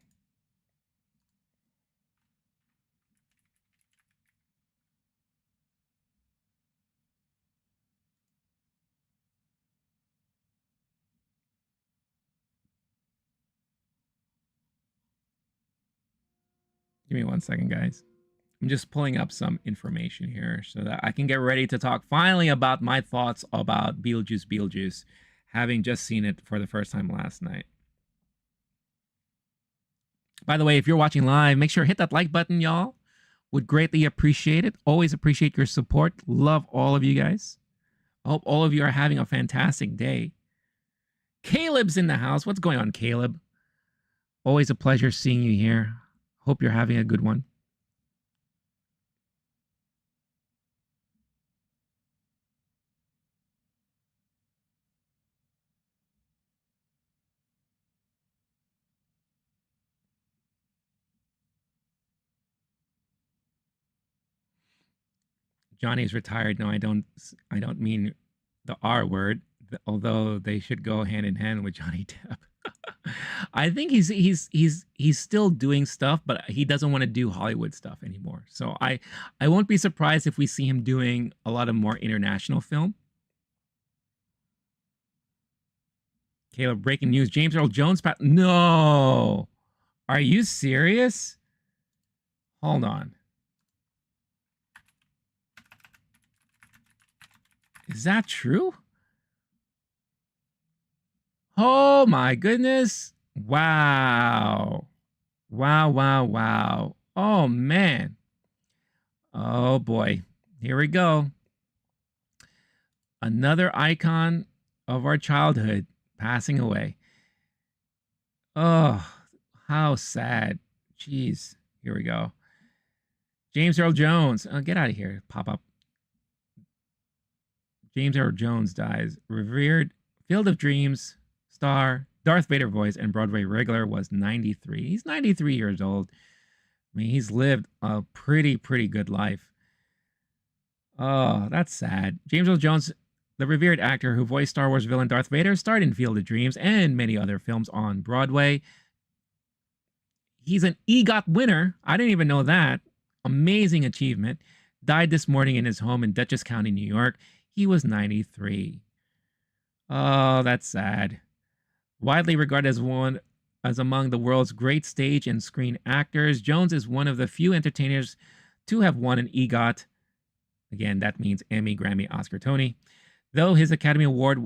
Give me 1 second, guys. I'm just pulling up some information here so that I can get ready to talk finally about my thoughts about Beetlejuice Beetlejuice, having just seen it for the first time last night. By the way, if you're watching live, make sure to hit that like button, y'all. Would greatly appreciate it. Always appreciate your support. Love all of you guys. I hope all of you are having a fantastic day. Caleb's in the house. What's going on, Caleb? Always a pleasure seeing you here. Hope you're having a good one. Johnny's retired. No, I don't mean the R word, although they should go hand in hand with Johnny Depp. I think he's still doing stuff, but he doesn't want to do Hollywood stuff anymore. So I won't be surprised if we see him doing a lot of more international film. Caleb, breaking news. James Earl Jones. No. Are you serious? Hold on. Is that true? Oh my goodness. Wow. Wow, wow, wow. Oh man. Oh boy. Here we go. Another icon of our childhood passing away. Oh, how sad. Jeez. Here we go. James Earl Jones. Oh, get out of here. Pop up. James Earl Jones dies. Revered Field of Dreams star, Darth Vader voice, and Broadway regular, was 93. He's 93 years old. I mean, he's lived a pretty good life. Oh, that's sad. James Earl Jones, the revered actor who voiced Star Wars villain Darth Vader, starred in Field of Dreams and many other films on Broadway. He's an EGOT winner. I didn't even know that. Amazing achievement. Died this morning in his home in Dutchess County, New York. He was 93. Oh, that's sad. Widely regarded as among the world's great stage and screen actors, Jones is one of the few entertainers to have won an EGOT. Again, that means Emmy, Grammy, Oscar, Tony. Though his Academy Award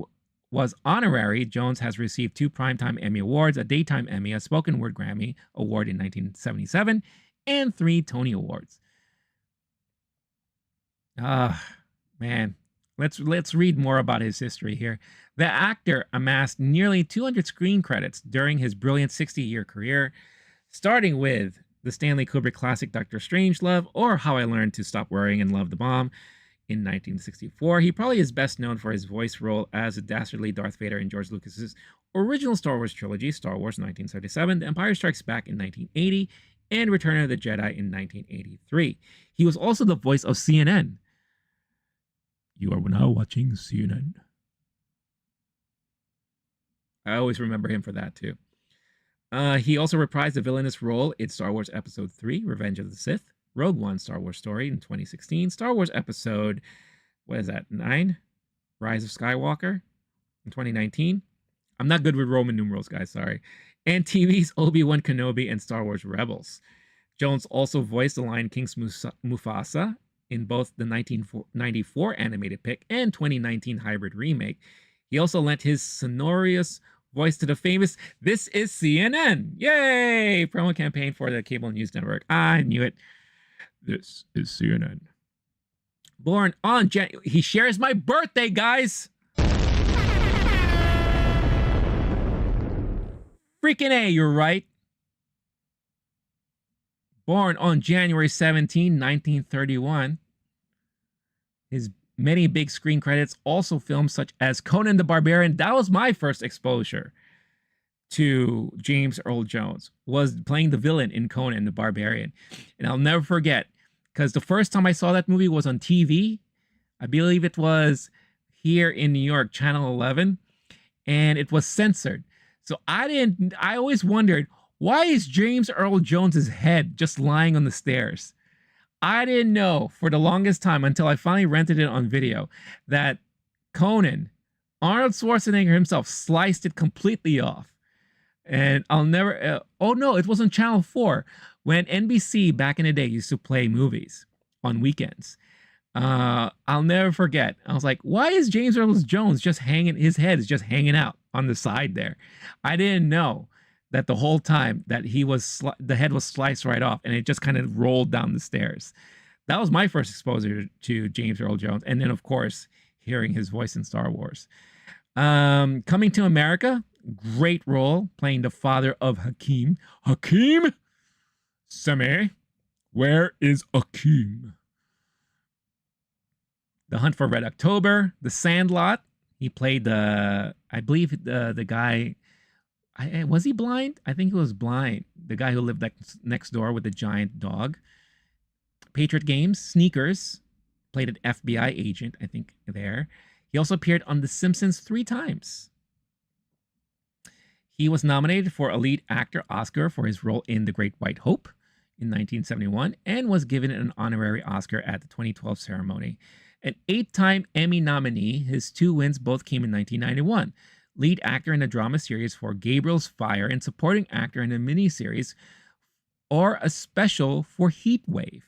was honorary, Jones has received 2 Primetime Emmy Awards, a Daytime Emmy, a Spoken Word Grammy Award in 1977, and 3 Tony Awards. Man. Let's read more about his history here. The actor amassed nearly 200 screen credits during his brilliant 60-year career, starting with the Stanley Kubrick classic Dr. Strangelove, or How I Learned to Stop Worrying and Love the Bomb in 1964. He probably is best known for his voice role as the dastardly Darth Vader in George Lucas's original Star Wars trilogy, Star Wars 1977, The Empire Strikes Back in 1980, and Return of the Jedi in 1983. He was also the voice of CNN. You are now watching CNN. I always remember him for that too. He also reprised the villainous role in Star Wars Episode 3, Revenge of the Sith, Rogue One Star Wars Story in 2016, Star Wars Episode, 9? Rise of Skywalker in 2019. I'm not good with Roman numerals, guys, sorry. And TV's Obi-Wan Kenobi and Star Wars Rebels. Jones also voiced the Lion King's Mufasa in both the 1994 animated pick and 2019 hybrid remake. He also lent his sonorous voice to the famous This Is CNN. Yay! Promo campaign for the cable news network. I knew it. This is CNN. Born on he shares my birthday, guys. Freaking A, you're right. Born on January 17, 1931. His many big screen credits, also films such as Conan the Barbarian. That was my first exposure to James Earl Jones, was playing the villain in Conan the Barbarian. And I'll never forget, because the first time I saw that movie was on TV. I believe it was here in New York, Channel 11, and it was censored. So I always wondered, why is James Earl Jones's head just lying on the stairs? I didn't know for the longest time until I finally rented it on video that Conan, Arnold Schwarzenegger himself, sliced it completely off. And I'll never, oh no, it was on Channel 4 when NBC back in the day used to play movies on weekends. I'll never forget. I was like, why is James Earl Jones just hanging, his head is just hanging out on the side there? I didn't know that the whole time that he was, the head was sliced right off and it just kind of rolled down the stairs. That was my first exposure to James Earl Jones. And then, of course, hearing his voice in Star Wars. Coming to America, great role playing the father of Hakeem. Hakeem? Sameh, where is Hakeem? The Hunt for Red October, The Sandlot. He played the, I believe the guy, was he blind? I think he was blind. The guy who lived next door with the giant dog. Patriot Games, Sneakers, played an FBI agent, I think, there. He also appeared on The Simpsons 3 times. He was nominated for a lead actor Oscar for his role in The Great White Hope in 1971 and was given an honorary Oscar at the 2012 ceremony. An 8-time Emmy nominee, his 2 wins both came in 1991. Lead actor in a drama series for Gabriel's Fire and supporting actor in a miniseries or a special for Heat Wave.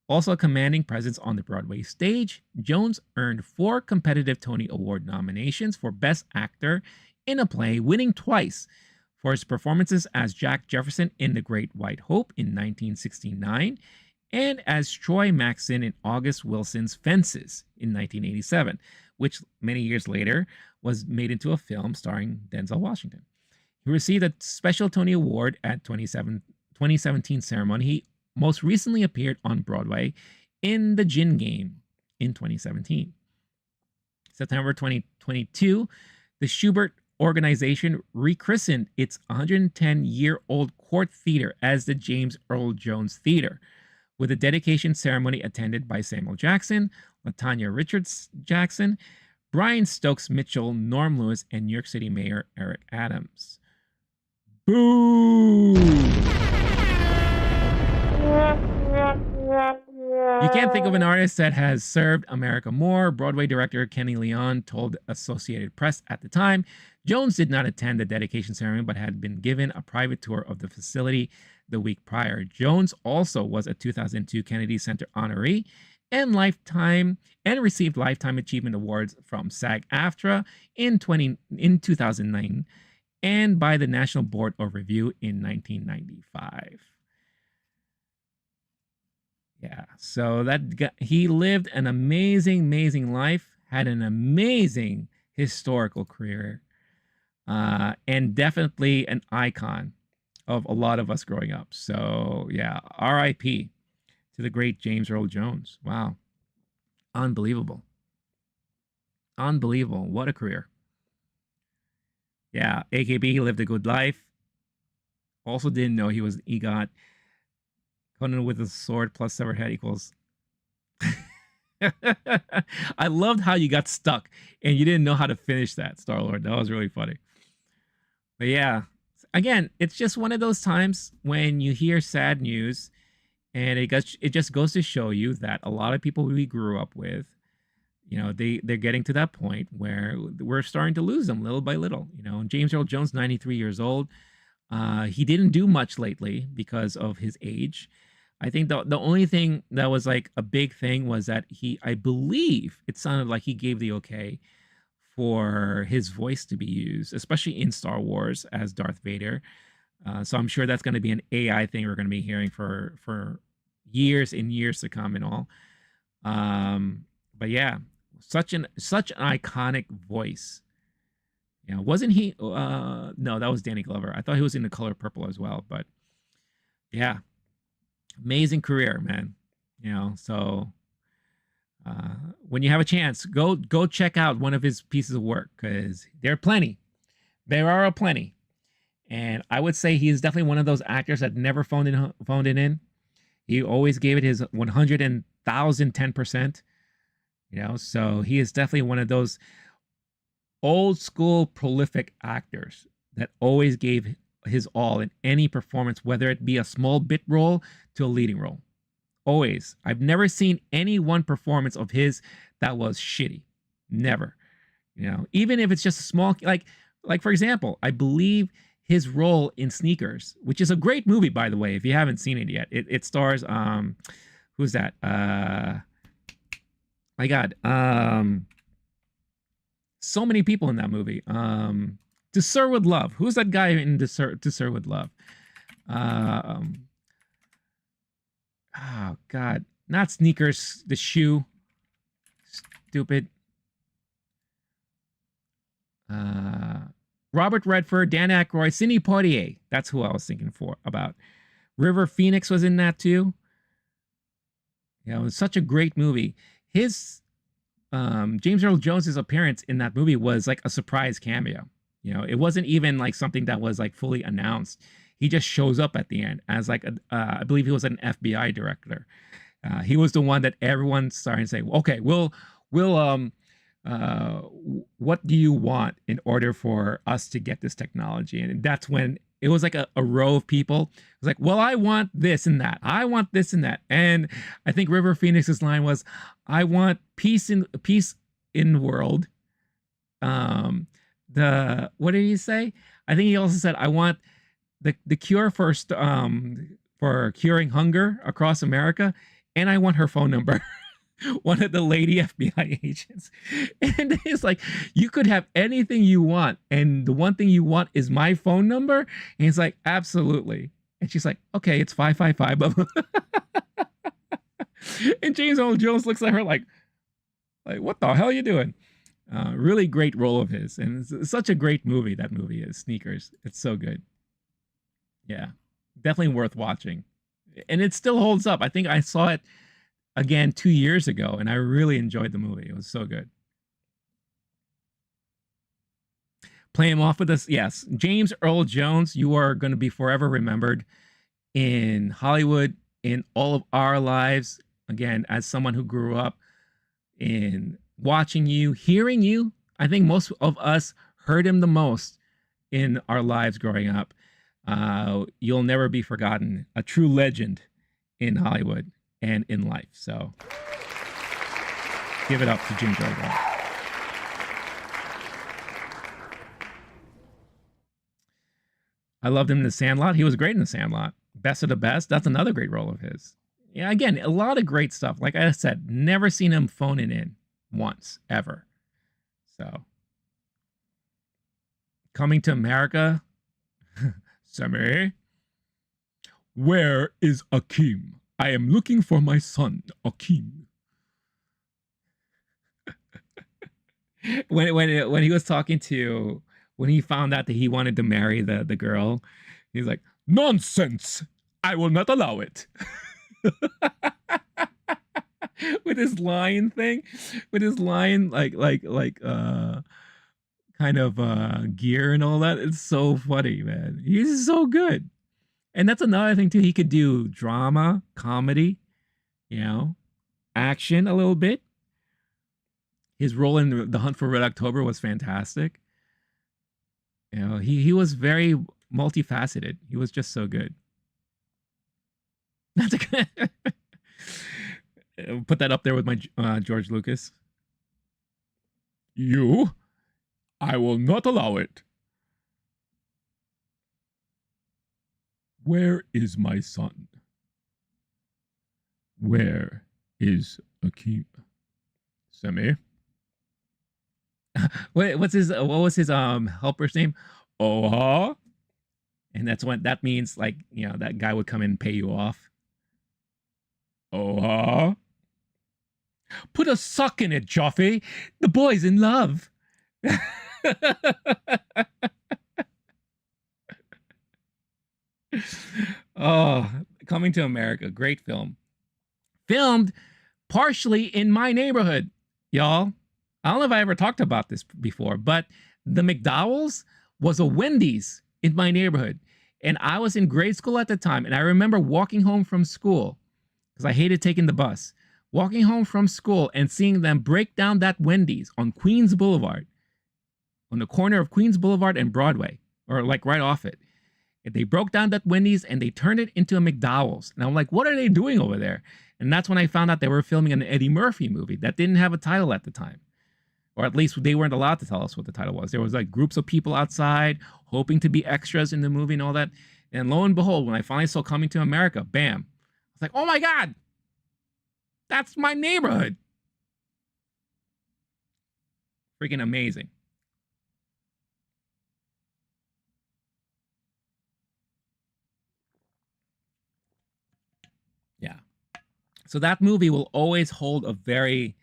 Also a commanding presence on the Broadway stage, Jones earned 4 competitive Tony Award nominations for Best Actor in a Play, winning twice for his performances as Jack Jefferson in The Great White Hope in 1969 and as Troy Maxson in August Wilson's Fences in 1987, which many years later was made into a film starring Denzel Washington. He received a special Tony Award at 2017 ceremony. He most recently appeared on Broadway in The Gin Game in 2017. September 2022, the Schubert organization rechristened its 110-year-old court theater as the James Earl Jones Theater, with a dedication ceremony attended by Samuel Jackson, LaTanya Richards Jackson, Brian Stokes Mitchell, Norm Lewis, and New York City Mayor Eric Adams. Boo! You can't think of an artist that has served America more, Broadway director Kenny Leon told Associated Press at the time. Jones did not attend the dedication ceremony, but had been given a private tour of the facility the week prior. Jones also was a 2002 Kennedy Center honoree and received Lifetime Achievement Awards from SAG-AFTRA in 2009 and by the National Board of Review in 1995. Yeah, so he lived an amazing life, had an amazing historical career, and definitely an icon of a lot of us growing up. So yeah, R.I.P. to the great James Earl Jones. Wow. Unbelievable. Unbelievable. What a career. Yeah, AKB, he lived a good life. Also didn't know he was an EGOT. Conan with a sword plus severed head equals. I loved how you got stuck and you didn't know how to finish that, Star-Lord. That was really funny. But yeah, again, it's just one of those times when you hear sad news, and it just goes to show you that a lot of people we grew up with, they're getting to that point where we're starting to lose them little by little. James Earl Jones, 93 years old. He didn't do much lately because of his age. I think the only thing that was like a big thing was that I believe it sounded like he gave the okay for his voice to be used, especially in Star Wars as Darth Vader. So I'm sure that's going to be an AI thing we're going to be hearing for years and years to come and all. But yeah, such an iconic voice. Wasn't he? No, that was Danny Glover. I thought he was in The Color Purple as well. But yeah, amazing career, man. So when you have a chance, go check out one of his pieces of work, because there are plenty. There are plenty. And I would say he is definitely one of those actors that never phoned it in. He always gave it his 110%. So he is definitely one of those old school prolific actors that always gave his all in any performance, whether it be a small bit role to a leading role. Always. I've never seen any one performance of his that was shitty. Never. Even if it's just a small, like for example, I believe his role in Sneakers, which is a great movie, by the way, if you haven't seen it yet. It stars who's that? My God. So many people in that movie. To Sir With Love. Who's that guy in To Sir With Love? Oh God. Not Sneakers, the shoe. Stupid. Robert Redford, Dan Aykroyd, Sidney Poitier. That's who I was thinking about. River Phoenix was in that too. It was such a great movie. His James Earl Jones's appearance in that movie was like a surprise cameo. It wasn't even like something that was like fully announced. He just shows up at the end as like I believe he was an FBI director. He was the one that everyone's starting to say, okay, we'll what do you want in order for us to get this technology? And that's when it was like a row of people. It was like, well, I want this and that. I want this and that. And I think River Phoenix's line was, I want peace in the world. What did he say? I think he also said, I want the cure for curing hunger across America, and I want her phone number. One of the lady FBI agents. And it's like, you could have anything you want, and the one thing you want is my phone number? And he's like, absolutely. And she's like, okay, it's 555. And James Earl Jones looks at her like, what the hell are you doing? Really great role of his. And it's such a great movie, that movie is, Sneakers. It's so good. Yeah, definitely worth watching. And it still holds up. I think I saw it again 2 years ago, and I really enjoyed the movie. It was so good. Play him off with us. Yes, James Earl Jones, you are going to be forever remembered in Hollywood, in all of our lives. Again, as someone who grew up in watching you, hearing you, I think most of us heard him the most in our lives growing up. You'll never be forgotten. A true legend in Hollywood and in life. So give it up to James Earl Jones. I loved him in The Sandlot. He was great in The Sandlot. Best of the Best. That's another great role of his. Yeah, again, a lot of great stuff. Like I said, never seen him phone it in once, ever. So, Coming to America. Sammy, where is Akeem? I am looking for my son, Akeem. when he was talking to, when he found out that he wanted to marry the girl, he's like, nonsense! I will not allow it. With his lion thing, with his lion kind of gear and all that. It's so funny, man. He's so good. And that's another thing too. He could do drama, comedy, you know, action a little bit. His role in The Hunt for Red October was fantastic. You know, he was very multifaceted. He was just so good. That's a put that up there with my George Lucas. You, I will not allow it. Where is my son? Where is Akeem? Semi. What was his helper's name? Oha. And that's what that means, like, you know, that guy would come in and pay you off. Oha. Put a suck in it, Joffy. The boy's in love. Oh, Coming to America, great film. Filmed partially in my neighborhood, y'all. I don't know if I ever talked about this before, but the McDowell's was a Wendy's in my neighborhood. And I was in grade school at the time. And I remember walking home from school because I hated taking the bus. Walking home from school and seeing them break down that Wendy's on Queens Boulevard, on the corner of Queens Boulevard and Broadway, or like right off it. They broke down that Wendy's and they turned it into a McDowell's. And I'm like, what are they doing over there? And that's when I found out they were filming an Eddie Murphy movie that didn't have a title at the time. Or at least they weren't allowed to tell us what the title was. There was like groups of people outside hoping to be extras in the movie and all that. And lo and behold, when I finally saw Coming to America, bam. I was like, oh my God, that's my neighborhood. Freaking amazing. Yeah. So that movie will always hold a very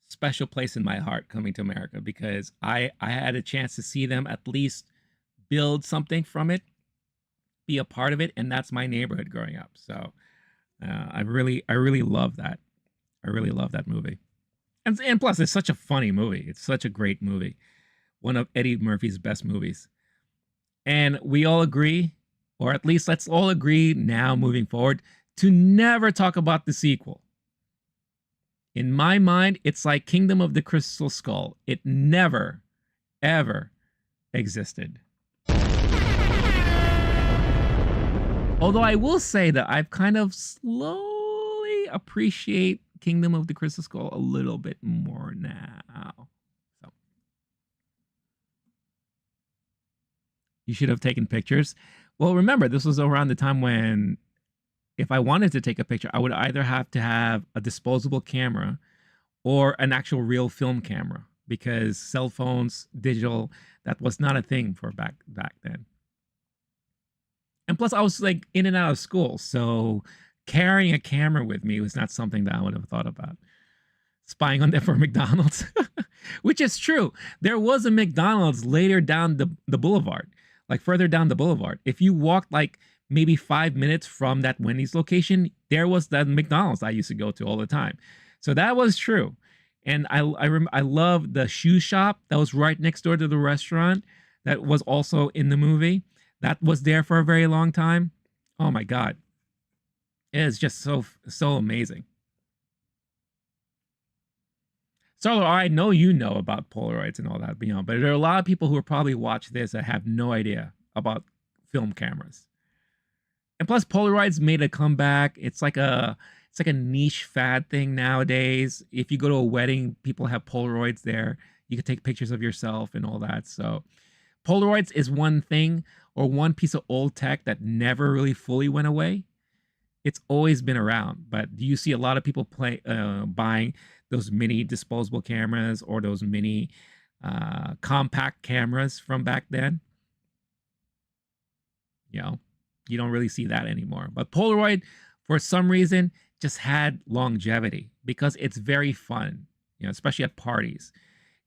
special place in my heart, Coming to America, because I had a chance to see them at least build something from it, be a part of it, and that's my neighborhood growing up. So I really love that. I really love that movie. And plus, it's such a funny movie. It's such a great movie. One of Eddie Murphy's best movies. And we all agree, or at least let's all agree now moving forward, to never talk about the sequel. In my mind, it's like Kingdom of the Crystal Skull. It never, ever existed. Although I will say that I've kind of slowly appreciate Kingdom of the Crystal Skull a little bit more now. So you should have taken pictures. Well, remember, this was around the time when if I wanted to take a picture, I would either have to have a disposable camera or an actual real film camera, because cell phones, digital, that was not a thing for back then. And plus, I was like in and out of school, so carrying a camera with me was not something that I would have thought about. Spying on them for McDonald's, which is true. There was a McDonald's later down the boulevard, like further down the boulevard. If you walked like maybe 5 minutes from that Wendy's location, there was that McDonald's I used to go to all the time. So that was true. And I love the shoe shop that was right next door to the restaurant that was also in the movie. That was there for a very long time. Oh my God. It is just so amazing. So I know you know about Polaroids and all that, you know, but there are a lot of people who will probably watch this that have no idea about film cameras. And plus, Polaroids made a comeback. It's like a niche fad thing nowadays. If you go to a wedding, people have Polaroids there. You can take pictures of yourself and all that. So Polaroids is one thing or one piece of old tech that never really fully went away. It's always been around, but do you see a lot of people buying those mini disposable cameras or those mini compact cameras from back then? You know, you don't really see that anymore. But Polaroid, for some reason, just had longevity because it's very fun, you know, especially at parties.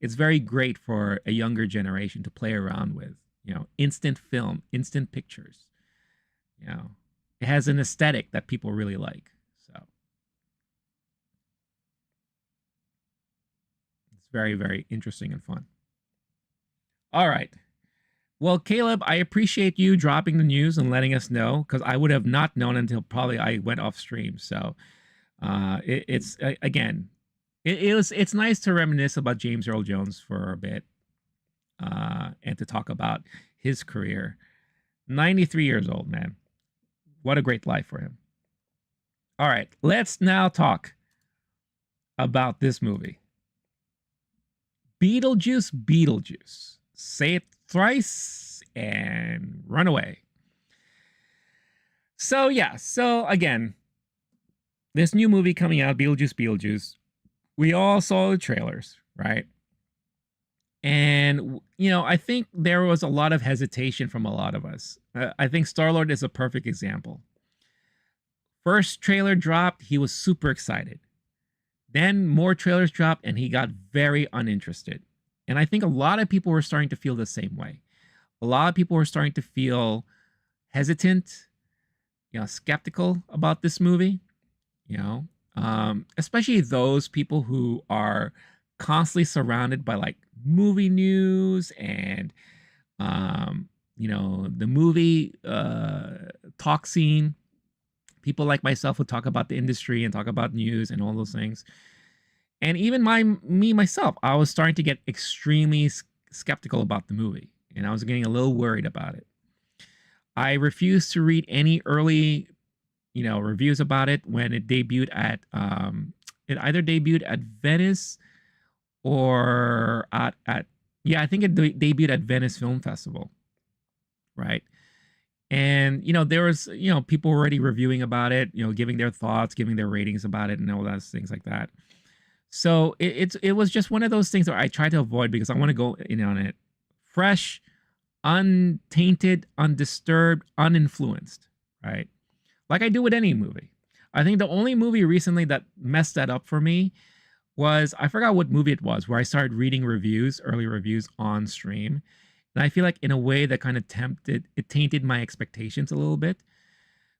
It's very great for a younger generation to play around with, you know, instant film, instant pictures. You know, it has an aesthetic that people really like. So it's very, very interesting and fun. All right. Well, Caleb, I appreciate you dropping the news and letting us know, because I would have not known until probably I went off stream. So it's again, it's nice to reminisce about James Earl Jones for a bit, and to talk about his career. 93 years old, man. What a great life for him. All right, let's now talk about this movie. Beetlejuice Beetlejuice. Say it thrice and run away. So yeah, so again, this new movie coming out, Beetlejuice Beetlejuice, we all saw the trailers, right? And, you know, I think there was a lot of hesitation from a lot of us. I think Star-Lord is a perfect example. First trailer dropped, he was super excited. Then more trailers dropped and he got very uninterested. And I think a lot of people were starting to feel the same way. A lot of people were starting to feel hesitant, you know, skeptical about this movie, you know, especially those people who are constantly surrounded by like movie news and, you know, the movie talk scene. People like myself would talk about the industry and talk about news and all those things. And even myself, I was starting to get extremely skeptical about the movie, and I was getting a little worried about it. I refused to read any early, you know, reviews about it when it debuted at it either debuted at Venice or at yeah, I think it debuted at Venice Film Festival, right? And you know, there was, you know, people already reviewing about it, you know, giving their thoughts, giving their ratings about it, and all those things like that. So it was just one of those things that I try to avoid because I want to go in on it fresh, untainted, undisturbed, uninfluenced, right? Like I do with any movie. I think the only movie recently that messed that up for me was, I forgot what movie it was, where I started reading reviews, early reviews on stream. And I feel like in a way that kind of tainted my expectations a little bit.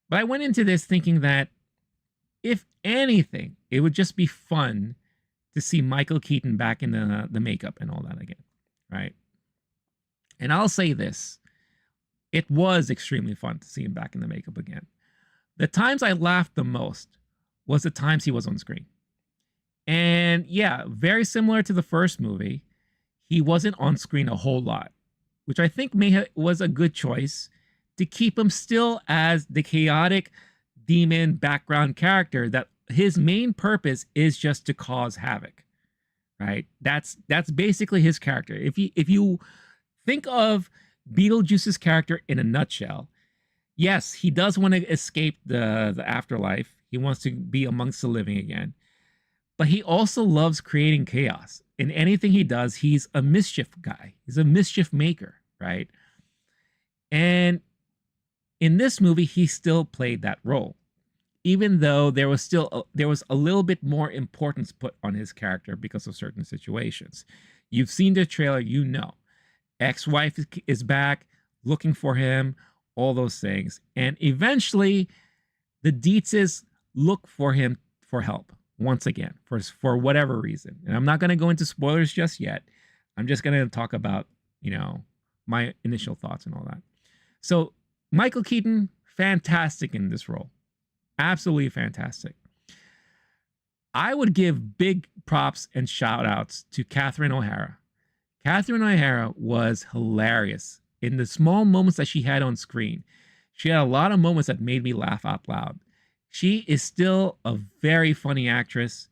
But I went into this thinking that if anything, it would just be fun to see Michael Keaton back in the makeup and all that again, right? And I'll say this, it was extremely fun to see him back in the makeup again. The times I laughed the most was the times he was on screen. And yeah, very similar to the first movie, he wasn't on screen a whole lot, which I think was a good choice to keep him still as the chaotic demon background character that his main purpose is just to cause havoc, right? That's basically his character. If you think of Beetlejuice's character in a nutshell, yes, he does want to escape the afterlife. He wants to be amongst the living again. But he also loves creating chaos. In anything he does, he's a mischief guy. He's a mischief maker, right? And in this movie, he still played that role, even though there was a little bit more importance put on his character because of certain situations. You've seen the trailer, you know. Ex-wife is back looking for him, all those things. And eventually, the Dietzes look for him for help once again, for whatever reason. And I'm not going to go into spoilers just yet. I'm just going to talk about, you know, my initial thoughts and all that. So Michael Keaton, fantastic in this role. Absolutely fantastic. I would give big props and shout outs to Catherine O'Hara. Catherine O'Hara was hilarious in the small moments that she had on screen. She had a lot of moments that made me laugh out loud. She is still a very funny actress.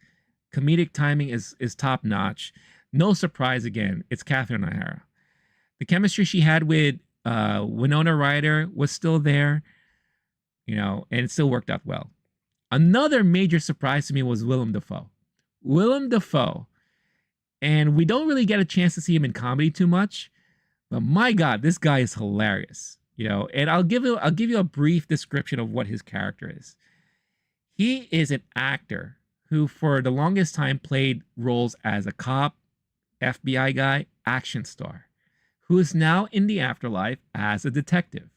Comedic timing is top notch. No surprise again, it's Catherine O'Hara. The chemistry she had with Winona Ryder was still there, you know, and it still worked out well. Another major surprise to me was Willem Dafoe. Willem Dafoe, and we don't really get a chance to see him in comedy too much, but my God, this guy is hilarious, you know. And I'll give you a brief description of what his character is. He is an actor who, for the longest time, played roles as a cop, FBI guy, action star, who is now in the afterlife as a detective.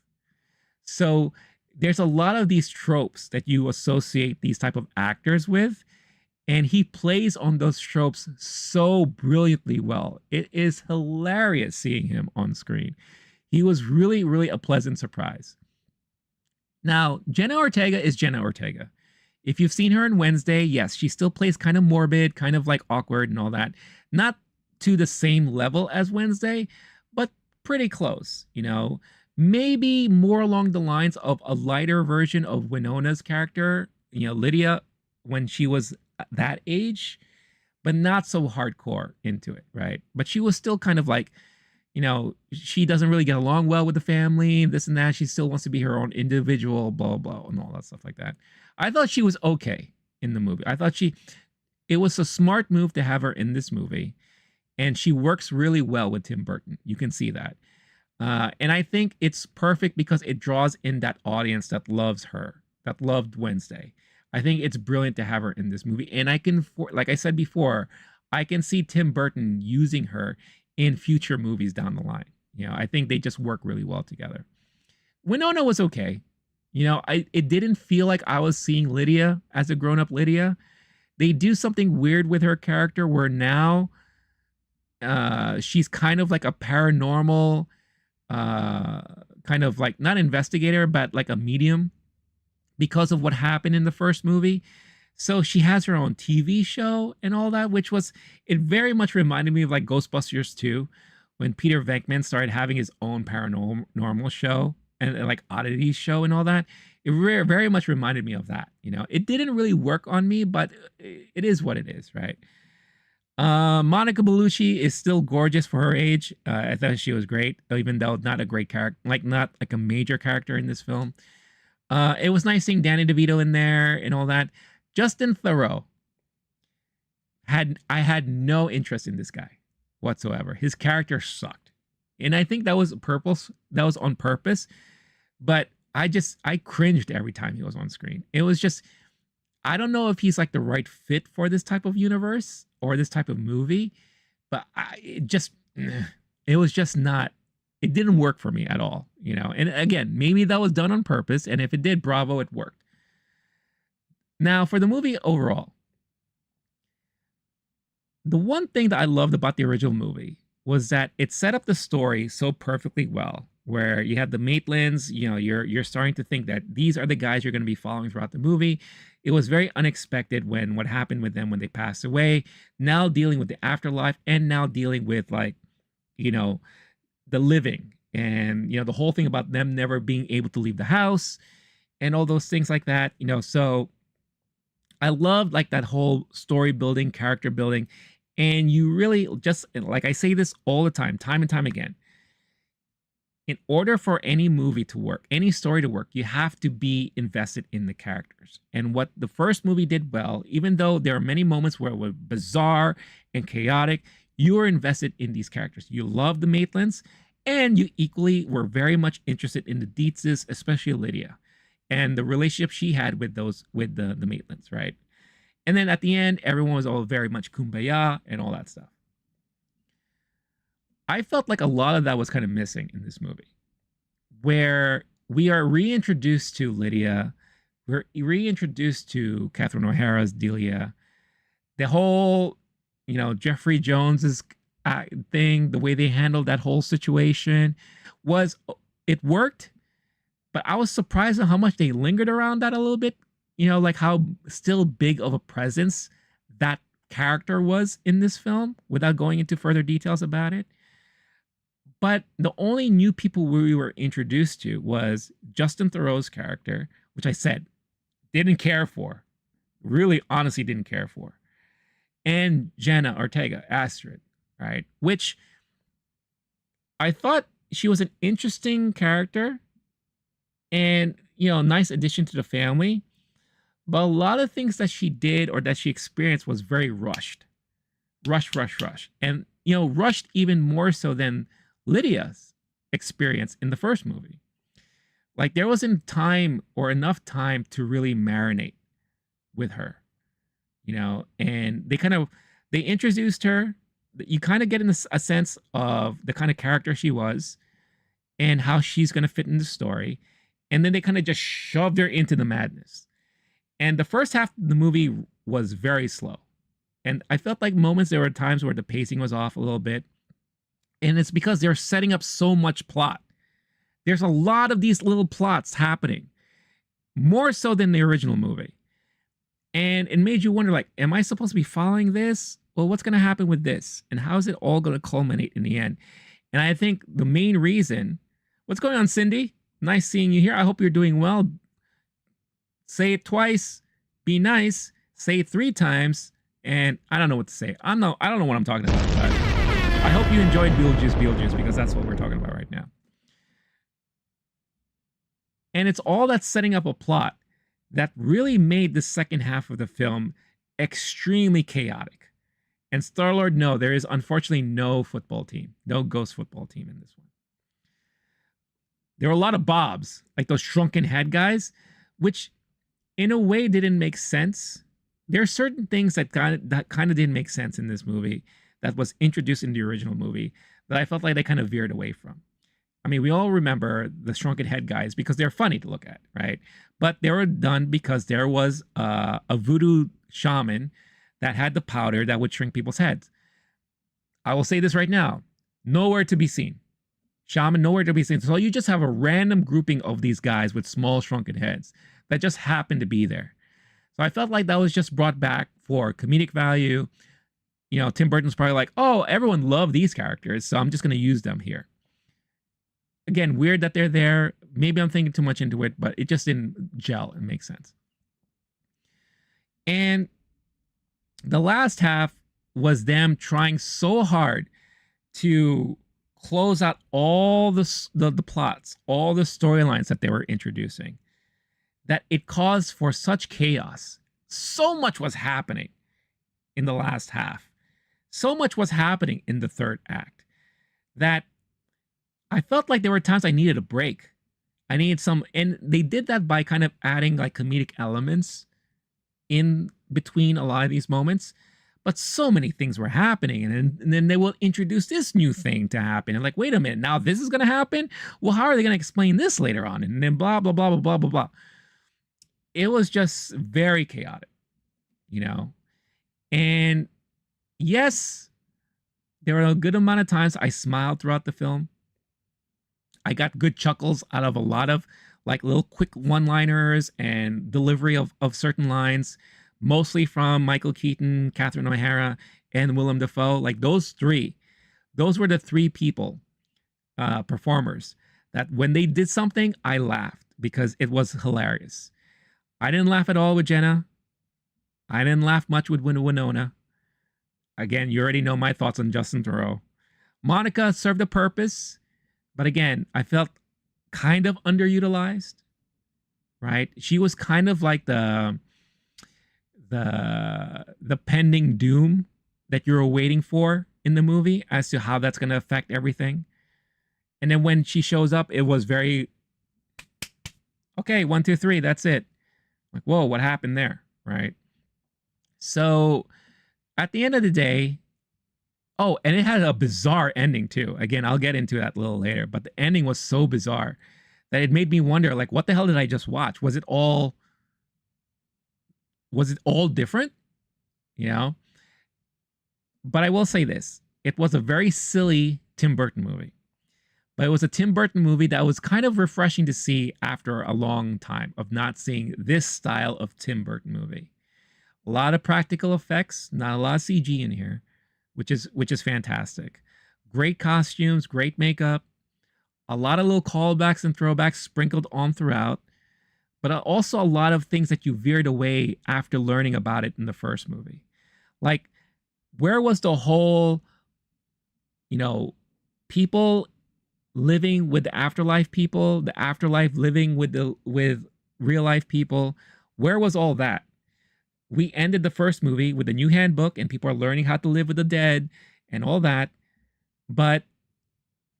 So there's a lot of these tropes that you associate these type of actors with, and he plays on those tropes so brilliantly well. It is hilarious seeing him on screen. He was really, really a pleasant surprise. Now, Jenna Ortega is Jenna Ortega. If you've seen her in Wednesday, yes, she still plays kind of morbid, kind of like awkward and all that. Not to the same level as Wednesday, but pretty close, you know. Maybe more along the lines of a lighter version of Winona's character, you know, Lydia, when she was that age, but not so hardcore into it, right? But she was still kind of like, you know, she doesn't really get along well with the family, this and that. She still wants to be her own individual, blah, blah, and all that stuff like that. I thought she was okay in the movie. I thought it was a smart move to have her in this movie. And she works really well with Tim Burton. You can see that. And I think it's perfect because it draws in that audience that loves her, that loved Wednesday. I think it's brilliant to have her in this movie. And I can, like I said before, I can see Tim Burton using her in future movies down the line. You know, I think they just work really well together. Winona was okay. You know, it didn't feel like I was seeing Lydia as a grown-up Lydia. They do something weird with her character where now she's kind of like a paranormal, kind of like not investigator, but like a medium because of what happened in the first movie. So she has her own TV show and all that, which was, it very much reminded me of like Ghostbusters 2, when Peter Venkman started having his own paranormal show and like oddities show and all that. It very much reminded me of that. You know, it didn't really work on me, but it is what it is, right? Monica Bellucci is still gorgeous for her age. I thought she was great, even though not a great character, like not like a major character in this film. It was nice seeing Danny DeVito in there and all that. Justin Theroux, I had no interest in this guy whatsoever. His character sucked. And I think that was on purpose, but I cringed every time he was on screen. It was just, I don't know if he's like the right fit for this type of universe or this type of movie, but it was just not, it didn't work for me at all, you know? And again, maybe that was done on purpose. And if it did, bravo, it worked. Now, for the movie overall, the one thing that I loved about the original movie was that it set up the story so perfectly well, where you had the Maitlands, you know, you're starting to think that these are the guys you're going to be following throughout the movie. It was very unexpected when what happened with them when they passed away, now dealing with the afterlife and now dealing with, like, you know, the living and, you know, the whole thing about them never being able to leave the house and all those things like that, you know. So I loved like that whole story building, character building. And you really just, like I say this all the time and time again, in order for any movie to work, any story to work, you have to be invested in the characters. And what the first movie did well, even though there are many moments where it was bizarre and chaotic, you were invested in these characters. You loved the Maitlands, and you equally were very much interested in the Dietzes, especially Lydia, and the relationship she had with the Maitlands, right? And then at the end, everyone was all very much kumbaya and all that stuff. I felt like a lot of that was kind of missing in this movie, where we are reintroduced to Lydia, we're reintroduced to Catherine O'Hara's Delia, the whole, you know, Jeffrey Jones's thing, the way they handled that whole situation it worked, but I was surprised at how much they lingered around that a little bit, you know, like how still big of a presence that character was in this film without going into further details about it. But the only new people we were introduced to was Justin Theroux's character, which I said didn't care for, really honestly didn't care for, and Jenna Ortega, Astrid, right? Which I thought she was an interesting character and, you know, nice addition to the family. But a lot of things that she did or that she experienced was very rushed. Rush. And, you know, rushed even more so than Lydia's experience in the first movie. Like, there wasn't time or enough time to really marinate with her, you know, and they introduced her. You kind of get in a sense of the kind of character she was and how she's going to fit in the story. And then they kind of just shoved her into the madness. And the first half of the movie was very slow. And I felt like there were times where the pacing was off a little bit. And it's because they're setting up so much plot. There's a lot of these little plots happening, more so than the original movie. And it made you wonder, like, am I supposed to be following this? Well, what's going to happen with this? And how is it all going to culminate in the end? And I think the main reason, what's going on, Cindy? Nice seeing you here. I hope you're doing well. Say it twice. Be nice. Say it 3 times. And I don't know what to say. I don't know what I'm talking about. But I hope you enjoyed Beetlejuice, because that's what we're talking about right now. And it's all that setting up a plot that really made the second half of the film extremely chaotic. And Star-Lord, no, there is unfortunately no football team, no ghost football team in this one. There were a lot of Bobs, like those shrunken head guys, which in a way didn't make sense. There are certain things that kind of didn't make sense in this movie that was introduced in the original movie that I felt like they kind of veered away from. I mean, we all remember the shrunken head guys because they're funny to look at, right? But they were done because there was a voodoo shaman that had the powder that would shrink people's heads. I will say this right now, nowhere to be seen. Shaman, nowhere to be seen. So you just have a random grouping of these guys with small shrunken heads that just happened to be there. So I felt like that was just brought back for comedic value. You know, Tim Burton's probably like, oh, everyone loved these characters, so I'm just going to use them here. Again, weird that they're there. Maybe I'm thinking too much into it, but it just didn't gel and make sense. And the last half was them trying so hard to close out all the plots, all the storylines that they were introducing, that it caused for such chaos. So much was happening in the last half. So much was happening in the third act that I felt like there were times I needed a break. I needed some, and they did that by kind of adding like comedic elements in between a lot of these moments. But so many things were happening, and then they will introduce this new thing to happen. And like, wait a minute, now this is going to happen? Well, how are they going to explain this later on? And then blah, blah, blah, blah, blah, blah, blah. It was just very chaotic, you know? And yes, there were a good amount of times I smiled throughout the film. I got good chuckles out of a lot of like little quick one-liners and delivery of certain lines, mostly from Michael Keaton, Catherine O'Hara, and Willem Dafoe. Like those were the 3 people, performers, that when they did something, I laughed because it was hilarious. I didn't laugh at all with Jenna. I didn't laugh much with Winona. Again, you already know my thoughts on Justin Theroux. Monica served a purpose, but again, I felt kind of underutilized, right? She was kind of like the pending doom that you're waiting for in the movie as to how that's going to affect everything. And then when she shows up, it was very, okay, 1, 2, 3, that's it. Like, whoa, what happened there, right? So at the end of the day, oh, and it had a bizarre ending too. Again, I'll get into that a little later, but the ending was so bizarre that it made me wonder, like, what the hell did I just watch? Was it all different? You know? But I will say this. It was a very silly Tim Burton movie. But it was a Tim Burton movie that was kind of refreshing to see after a long time of not seeing this style of Tim Burton movie. A lot of practical effects, not a lot of CG in here, which is fantastic. Great costumes, great makeup, a lot of little callbacks and throwbacks sprinkled on throughout, but also a lot of things that you veered away after learning about it in the first movie. Like, where was the whole, you know, people living with the afterlife people, the afterlife living with real life people? Where was all that? We ended the first movie with a new handbook and people are learning how to live with the dead and all that. But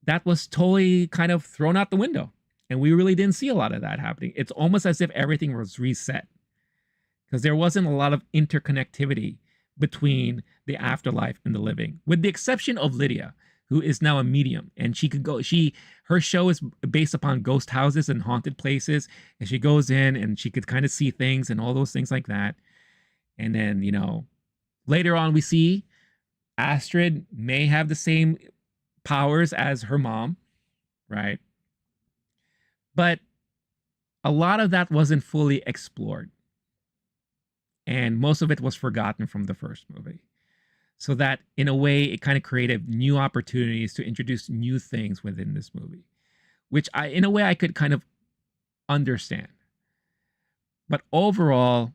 that was totally kind of thrown out the window. And we really didn't see a lot of that happening. It's almost as if everything was reset because there wasn't a lot of interconnectivity between the afterlife and the living, with the exception of Lydia, who is now a medium, and she could go, her show is based upon ghost houses and haunted places, and she goes in and she could kind of see things and all those things like that. And then, you know, later on we see Astrid may have the same powers as her mom, right? But a lot of that wasn't fully explored. And most of it was forgotten from the first movie. So that in a way, it kind of created new opportunities to introduce new things within this movie, which in a way, I could kind of understand. But overall,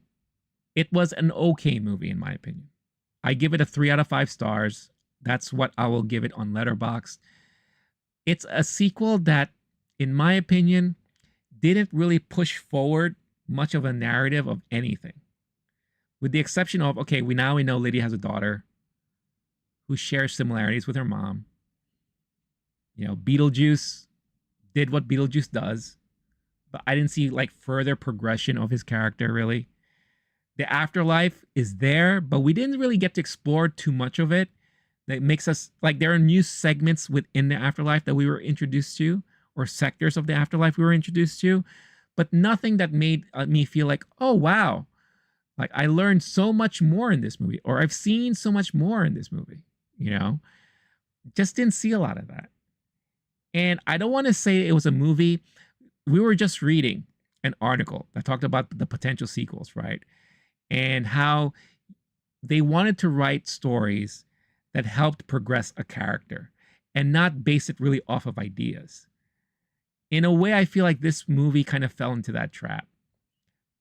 it was an okay movie, in my opinion. I give it a 3 out of 5 stars. That's what I will give it on Letterboxd. It's a sequel that, in my opinion, didn't really push forward much of a narrative of anything. With the exception of, okay, we know Lydia has a daughter who shares similarities with her mom. You know, Beetlejuice did what Beetlejuice does, but I didn't see like further progression of his character, really. The afterlife is there, but we didn't really get to explore too much of it. That makes us, like, there are new segments within the afterlife that we were introduced to, or sectors of the afterlife we were introduced to, but nothing that made me feel like, oh, wow, like I learned so much more in this movie, or I've seen so much more in this movie, you know? Just didn't see a lot of that. And I don't want to say it was a movie. We were just reading an article that talked about the potential sequels, right? And how they wanted to write stories that helped progress a character and not base it really off of ideas. In a way, I feel like this movie kind of fell into that trap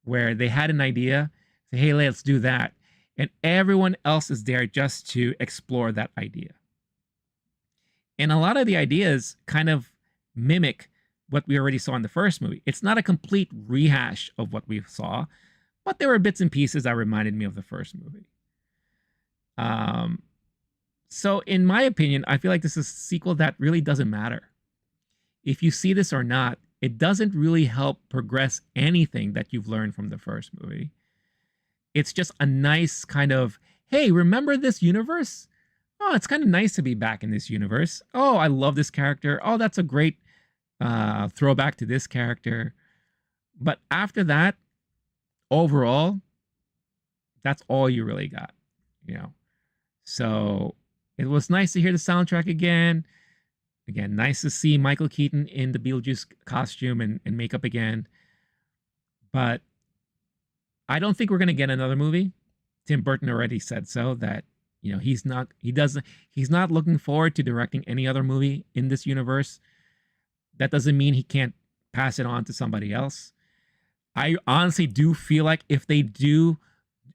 where they had an idea, say, hey, let's do that. And everyone else is there just to explore that idea. And a lot of the ideas kind of mimic what we already saw in the first movie. It's not a complete rehash of what we saw, but there were bits and pieces that reminded me of the first movie. So in my opinion, I feel like this is a sequel that really doesn't matter. If you see this or not, it doesn't really help progress anything that you've learned from the first movie. It's just a nice kind of, hey, remember this universe? Oh, it's kind of nice to be back in this universe. Oh, I love this character. Oh, that's a great throwback to this character. But after that, overall, that's all you really got, you know? So it was nice to hear the soundtrack again. Again, nice to see Michael Keaton in the Beetlejuice costume and makeup again. But I don't think we're going to get another movie. Tim Burton already said so, that, you know, he's not looking forward to directing any other movie in this universe. That doesn't mean he can't pass it on to somebody else. I honestly do feel like if they do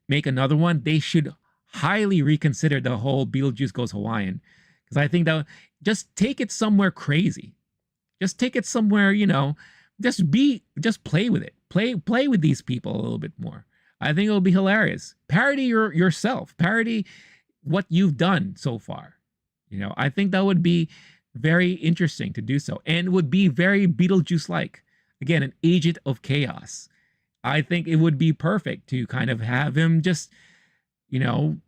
make another one, they should highly reconsider the whole Beetlejuice Goes Hawaiian. Because I think that just take it somewhere crazy. Just take it somewhere, you know, just play with it. Play with these people a little bit more. I think it'll be hilarious. Parody yourself. Parody what you've done so far. You know, I think that would be very interesting to do so. And would be very Beetlejuice-like. Again, an agent of chaos. I think it would be perfect to kind of have him just, you know,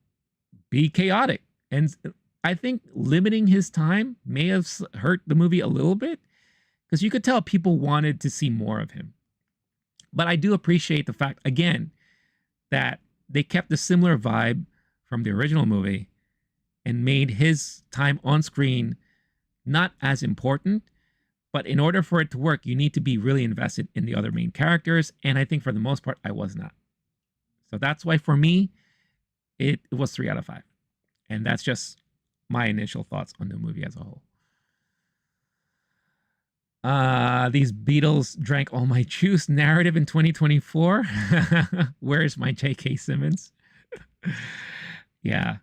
be chaotic. And I think limiting his time may have hurt the movie a little bit, because you could tell people wanted to see more of him. But I do appreciate the fact, again, that they kept a similar vibe from the original movie and made his time on screen not as important. But in order for it to work, you need to be really invested in the other main characters. And I think for the most part, I was not. So that's why for me, it was 3 out of 5. And that's just my initial thoughts on the movie as a whole. These Beatles drank all my juice narrative in 2024. Where's my J.K. Simmons? Yeah.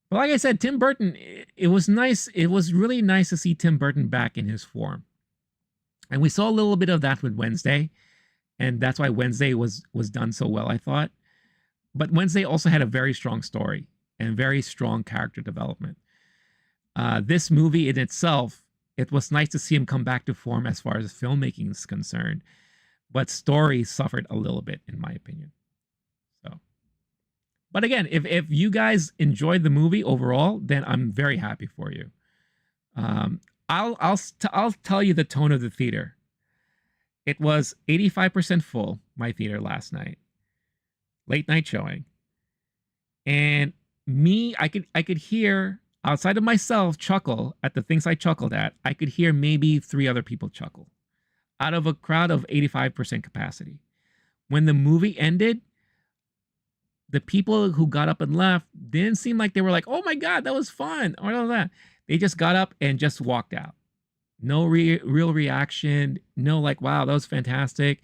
But like I said, Tim Burton, it was nice. It was really nice to see Tim Burton back in his form. And we saw a little bit of that with Wednesday. And that's why Wednesday was done so well, I thought. But Wednesday also had a very strong story and very strong character development. This movie in itself, it was nice to see him come back to form as far as filmmaking is concerned. But story suffered a little bit, in my opinion. So, but again, if you guys enjoyed the movie overall, then I'm very happy for you. I'll tell you the tone of the theater. It was 85% full, my theater last night. Late night showing. And me, I could hear, outside of myself, chuckle at the things I chuckled at. I could hear maybe 3 other people chuckle. out of a crowd of 85% capacity. When the movie ended, the people who got up and left didn't seem like they were like, oh my God, that was fun, or all that. They just got up and just walked out. No real reaction. No, like, wow, that was fantastic.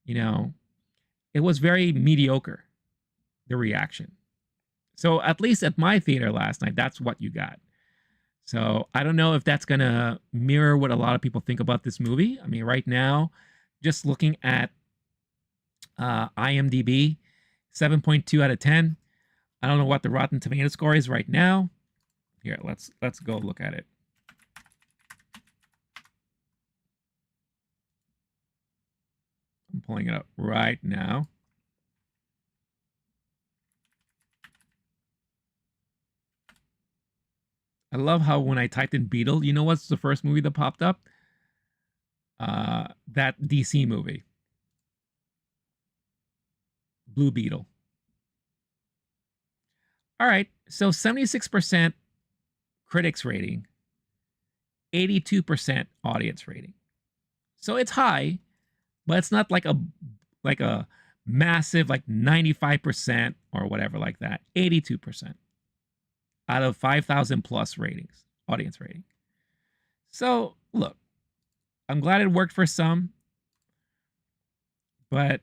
You know, it was very mediocre, the reaction. So at least at my theater last night, that's what you got. So I don't know if that's going to mirror what a lot of people think about this movie. I mean, right now, just looking at IMDb, 7.2 out of 10. I don't know what the Rotten Tomato score is right now. Here, let's go look at it. I'm pulling it up right now. I love how when I typed in Beetle, you know what's the first movie that popped up? That DC movie. Blue Beetle. All right, so 76% critics rating, 82% audience rating. So it's high, but it's not like a massive like 95% or whatever like that. 82% out of 5,000 plus ratings, audience rating. So look, I'm glad it worked for some, but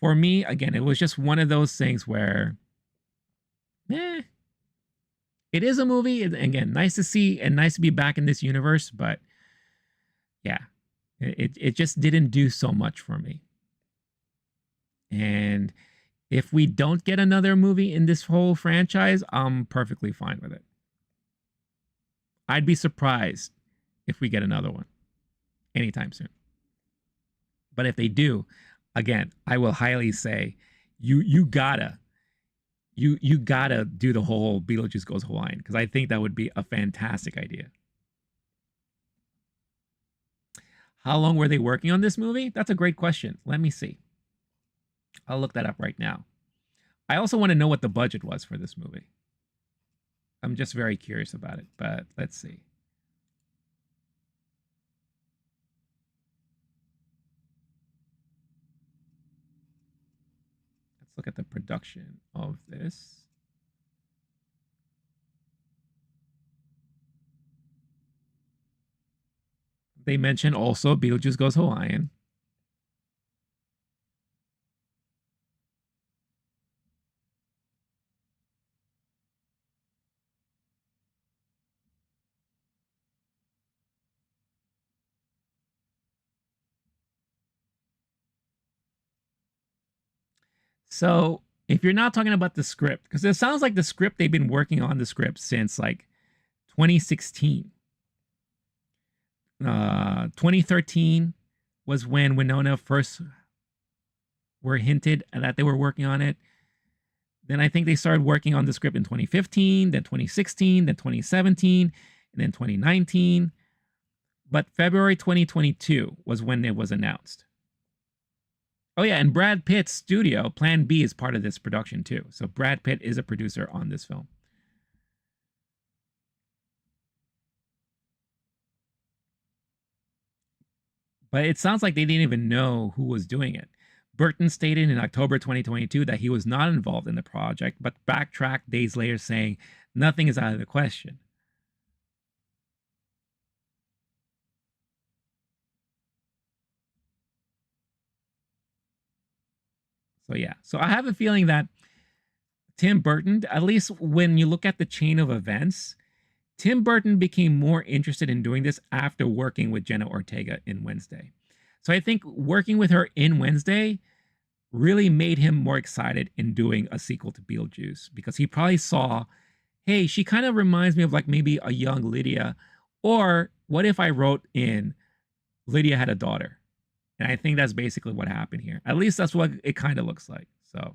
for me, again, it was just one of those things where, it is a movie. Again, nice to see and nice to be back in this universe, but yeah, it just didn't do so much for me. And if we don't get another movie in this whole franchise, I'm perfectly fine with it. I'd be surprised if we get another one anytime soon. But if they do, again, I will highly say you gotta do the whole Beetlejuice Goes Hawaiian, because I think that would be a fantastic idea. How long were they working on this movie? That's a great question. Let me see. I'll look that up right now. I also want to know what the budget was for this movie. I'm just very curious about it, but let's see. Let's look at the production of this. They mention also Beetlejuice Goes Hawaiian. So if you're not talking about the script, because it sounds like the script, they've been working on the script since like 2016. 2013 was when Winona first were hinted that they were working on it. Then I think they started working on the script in 2015, then 2016, then 2017, and then 2019. But February 2022 was when it was announced. Oh yeah, and Brad Pitt's studio, Plan B, is part of this production too. So Brad Pitt is a producer on this film. But it sounds like they didn't even know who was doing it. Burton stated in October 2022 that he was not involved in the project, but backtracked days later saying nothing is out of the question. So yeah, so I have a feeling that Tim Burton, at least when you look at the chain of events, Tim Burton became more interested in doing this after working with Jenna Ortega in Wednesday. So I think working with her in Wednesday really made him more excited in doing a sequel to Beetlejuice, because he probably saw, hey, she kind of reminds me of like maybe a young Lydia, or what if I wrote in Lydia had a daughter? And I think that's basically what happened here. At least that's what it kind of looks like. So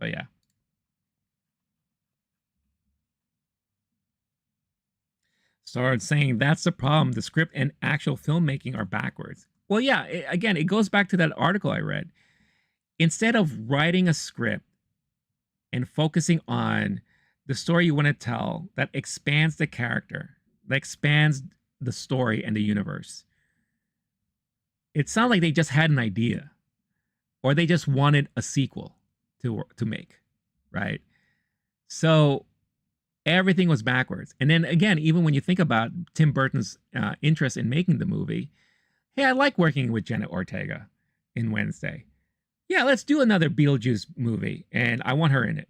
yeah. Started saying that's the problem. The script and actual filmmaking are backwards. Well, yeah, again, it goes back to that article I read. Instead of writing a script and focusing on the story you want to tell that expands the character, that expands the story and the universe. It sounds like they just had an idea, or they just wanted a sequel to make, right? So everything was backwards. And then again, even when you think about Tim Burton's interest in making the movie, hey, I like working with Jenna Ortega in Wednesday. Yeah, let's do another Beetlejuice movie, and I want her in it.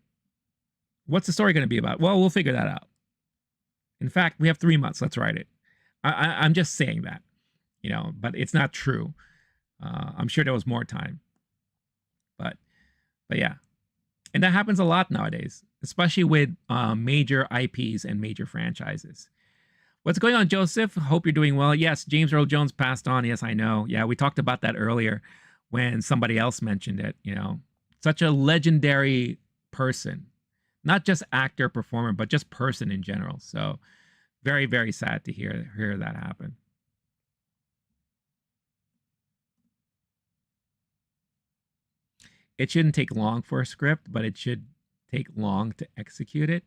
What's the story going to be about? Well, we'll figure that out. In fact, we have 3 months. Let's write it. I'm just saying that, but it's not true. I'm sure there was more time. But yeah. And that happens a lot nowadays, especially with major IPs and major franchises. What's going on, Joseph? Hope you're doing well. Yes, James Earl Jones passed on. Yes, I know. Yeah, we talked about that earlier when somebody else mentioned it. Such a legendary person, not just actor, performer, but just person in general. So very, very sad to hear that happen. It shouldn't take long for a script, but it should take long to execute it.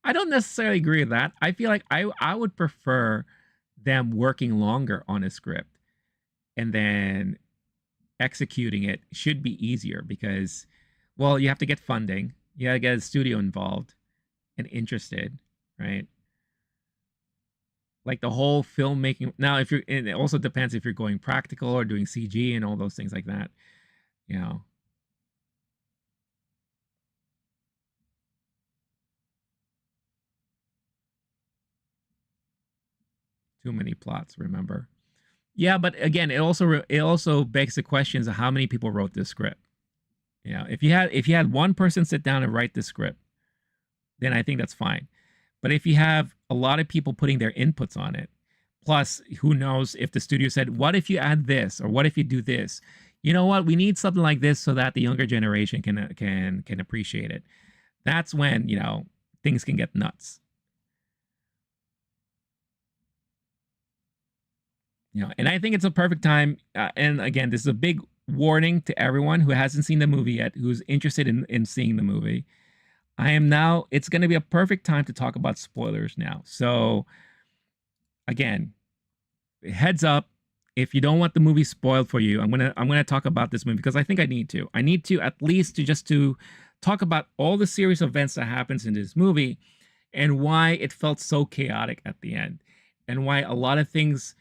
I don't necessarily agree with that. I feel like I would prefer them working longer on a script, and then executing it should be easier because, well, you have to get funding. You got to get a studio involved and interested, right? Like the whole filmmaking. Now, it also depends if you're going practical or doing CG and all those things like that. Too many plots, remember? Yeah, but again, it also begs the questions of how many people wrote this script. If you had one person sit down and write the script, then I think that's fine. But if you have a lot of people putting their inputs on it, plus who knows if the studio said, "What if you add this?" or "What if you do this?" You know what? We need something like this so that the younger generation can appreciate it. That's when things can get nuts. And I think it's a perfect time. And again, this is a big warning to everyone who hasn't seen the movie yet, who's interested in seeing the movie. It's going to be a perfect time to talk about spoilers now. So again, heads up, if you don't want the movie spoiled for you, I'm going to talk about this movie because I think I need to. I need to at least to talk about all the series of events that happens in this movie and why it felt so chaotic at the end, and why a lot of things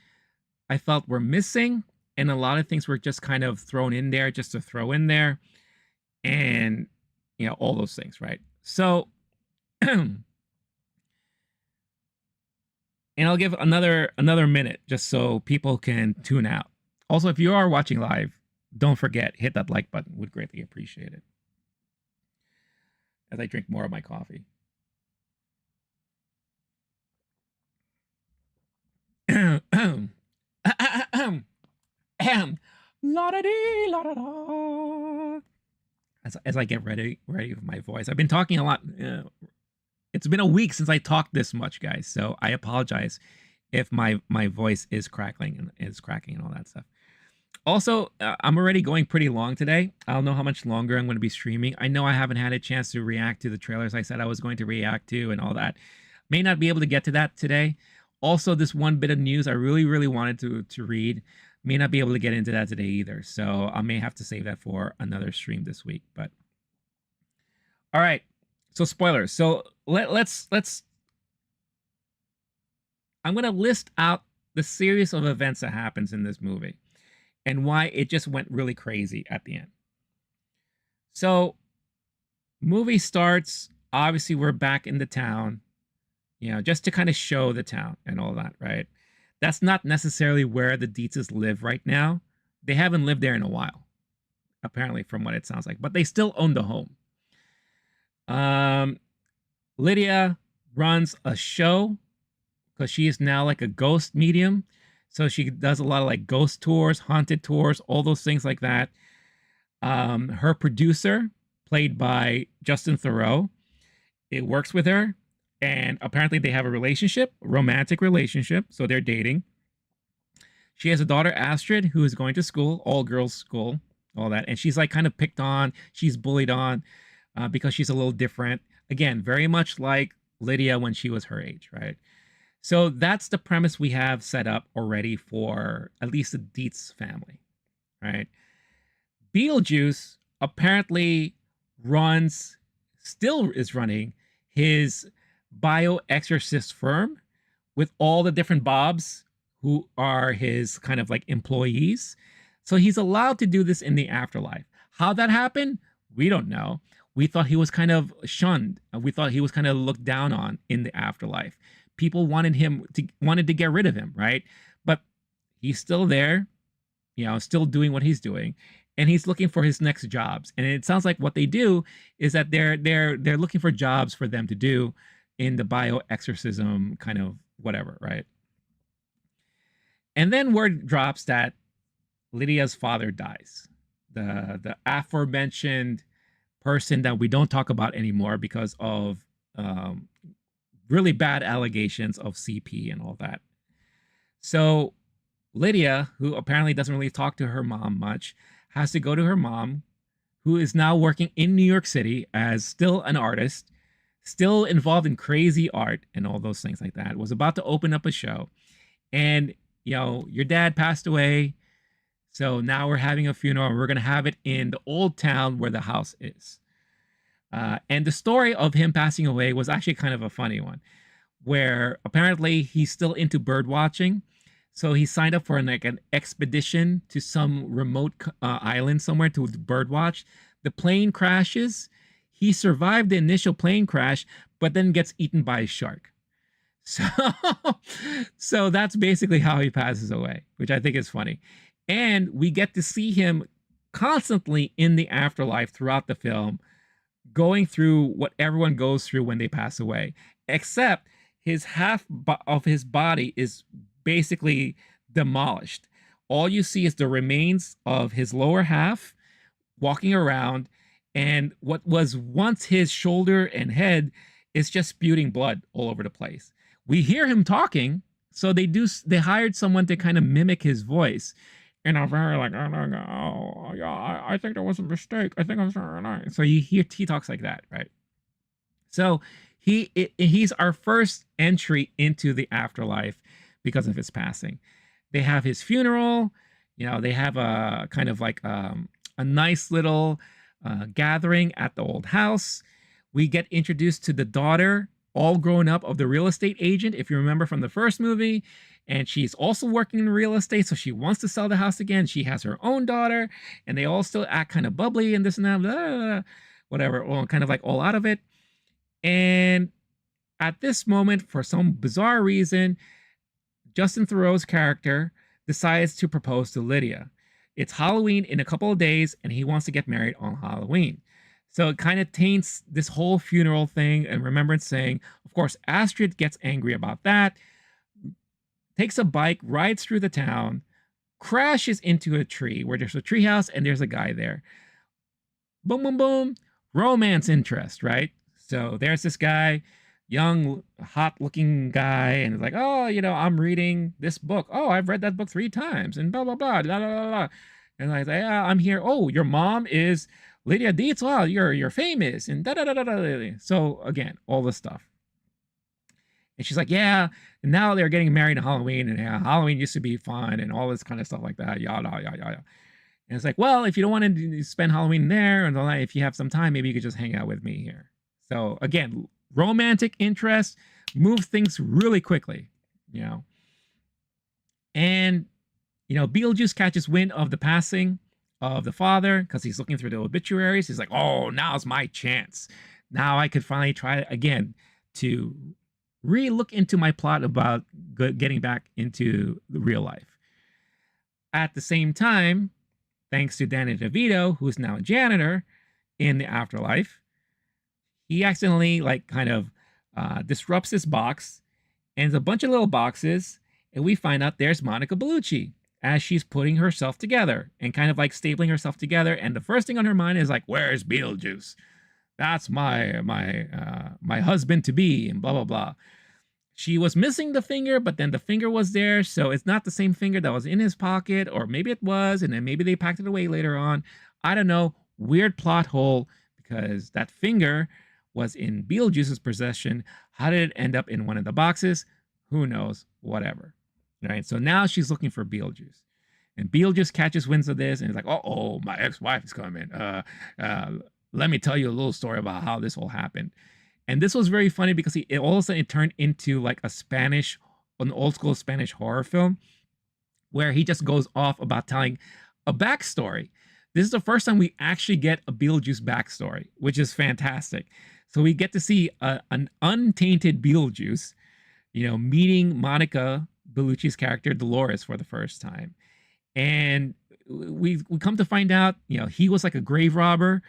I felt were missing, and a lot of things were just kind of thrown in there just to throw in there, and all those things, right? So, and I'll give another minute just so people can tune out. Also, if you are watching live, don't forget, hit that like button. Would greatly appreciate it. As I drink more of my coffee. La-da-dee, la-da-da. As I get ready with my voice. I've been talking a lot. It's been a week since I talked this much, guys. So I apologize if my voice is cracking and all that stuff. Also, I'm already going pretty long today. I don't know how much longer I'm going to be streaming. I know I haven't had a chance to react to the trailers I said I was going to react to and all that. May not be able to get to that today. Also, this one bit of news I really, really wanted to read. May not be able to get into that today either. So I may have to save that for another stream this week. But all right. So spoilers. So let's I'm going to list out the series of events that happens in this movie and why it just went really crazy at the end. So movie starts, obviously we're back in the town, just to kind of show the town and all that, right? That's not necessarily where the Dietzes live right now. They haven't lived there in a while, apparently, from what it sounds like, but they still own the home. Lydia runs a show because she is now like a ghost medium. So she does a lot of like ghost tours, haunted tours, all those things like that. Her producer, played by Justin Theroux, it works with her. And apparently they have a relationship, romantic relationship. So they're dating. She has a daughter, Astrid, who is going to school, all girls school, all that. And she's like kind of picked on. She's bullied on. because she's a little different. Again, very much like Lydia when she was her age, right? So that's the premise we have set up already for at least the Dietz family, right? Beetlejuice apparently runs, still is running his bioexorcist firm with all the different Bobs who are his kind of like employees. So he's allowed to do this in the afterlife. How that happened, we don't know. We thought he was kind of shunned. We thought he was kind of looked down on in the afterlife. People wanted to get rid of him, right? But he's still there, still doing what he's doing, and he's looking for his next jobs. And it sounds like what they do is that they're looking for jobs for them to do in the bioexorcism kind of whatever, right? And then word drops that Lydia's father dies. The aforementioned person that we don't talk about anymore because of really bad allegations of CP and all that. So Lydia, who apparently doesn't really talk to her mom much, has to go to her mom, who is now working in New York City as still an artist, still involved in crazy art and all those things like that, was about to open up a show. And, your dad passed away. So now we're having a funeral, and we're going to have it in the old town where the house is. And the story of him passing away was actually kind of a funny one, where apparently he's still into bird watching. So he signed up for an expedition to some remote island somewhere to bird watch. The plane crashes. He survived the initial plane crash, but then gets eaten by a shark. So that's basically how he passes away, which I think is funny. And we get to see him constantly in the afterlife throughout the film, going through what everyone goes through when they pass away, except his half of his body is basically demolished. All you see is the remains of his lower half walking around, and what was once his shoulder and head is just spewing blood all over the place. We hear him talking, so they hired someone to kind of mimic his voice. And I'm very like, oh, yeah, I think there was a mistake. I think I'm sorry. So you hear he talks like that, right? So he's our first entry into the afterlife because of his passing. They have his funeral. They have a kind of like a nice little gathering at the old house. We get introduced to the daughter, all grown up, of the real estate agent, if you remember from the first movie. And she's also working in real estate, so she wants to sell the house again. She has her own daughter, and they all still act kind of bubbly and this and that, blah, blah, blah, whatever, all kind of like all out of it. And at this moment, for some bizarre reason, Justin Theroux's character decides to propose to Lydia. It's Halloween in a couple of days, and he wants to get married on Halloween. So it kind of taints this whole funeral thing and remembrance thing. Of course, Astrid gets angry about that, takes a bike, rides through the town, crashes into a tree where there's a treehouse and there's a guy there. Boom, boom, boom. Romance interest, right? So there's this guy, young, hot-looking guy, and it's like, oh, I'm reading this book. Oh, I've read that book 3 times, and blah, blah, blah, blah, blah, blah. And I say, yeah, I'm here. Oh, your mom is Lydia Dietz. Wow, you're famous, and da da da da da. So again, all this stuff. And she's like, yeah, and now they're getting married on Halloween, and yeah, Halloween used to be fun, and all this kind of stuff like that. Yada yada yada. And it's like, well, if you don't want to spend Halloween there, and if you have some time, maybe you could just hang out with me here. So again, romantic interest moves things really quickly, And Beetlejuice catches wind of the passing of the father because he's looking through the obituaries. He's like, oh, now's my chance. Now I could finally try again to re-look into my plot about getting back into the real life. At the same time, thanks to Danny DeVito, who's now a janitor in the afterlife, he accidentally disrupts this box, and it's a bunch of little boxes, and we find out there's Monica Bellucci as she's putting herself together and kind of like stapling herself together. And the first thing on her mind is like, where's Beetlejuice? That's my husband to be, and blah, blah, blah. She was missing the finger, but then the finger was there. So it's not the same finger that was in his pocket, or maybe it was, and then maybe they packed it away later on. I don't know. Weird plot hole, because that finger was in Beetlejuice's possession. How did it end up in one of the boxes? Who knows? Whatever. Right? So now she's looking for Beetlejuice. And Beetlejuice catches winds of this and is like, oh, my ex-wife is coming. Let me tell you a little story about how this all happened. And this was very funny because all of a sudden it turned into like an old school Spanish horror film where he just goes off about telling a backstory. This is the first time we actually get a Beetlejuice backstory, which is fantastic. So we get to see an untainted Beetlejuice, meeting Monica Bellucci's character Dolores for the first time. And we come to find out, he was like a grave robber,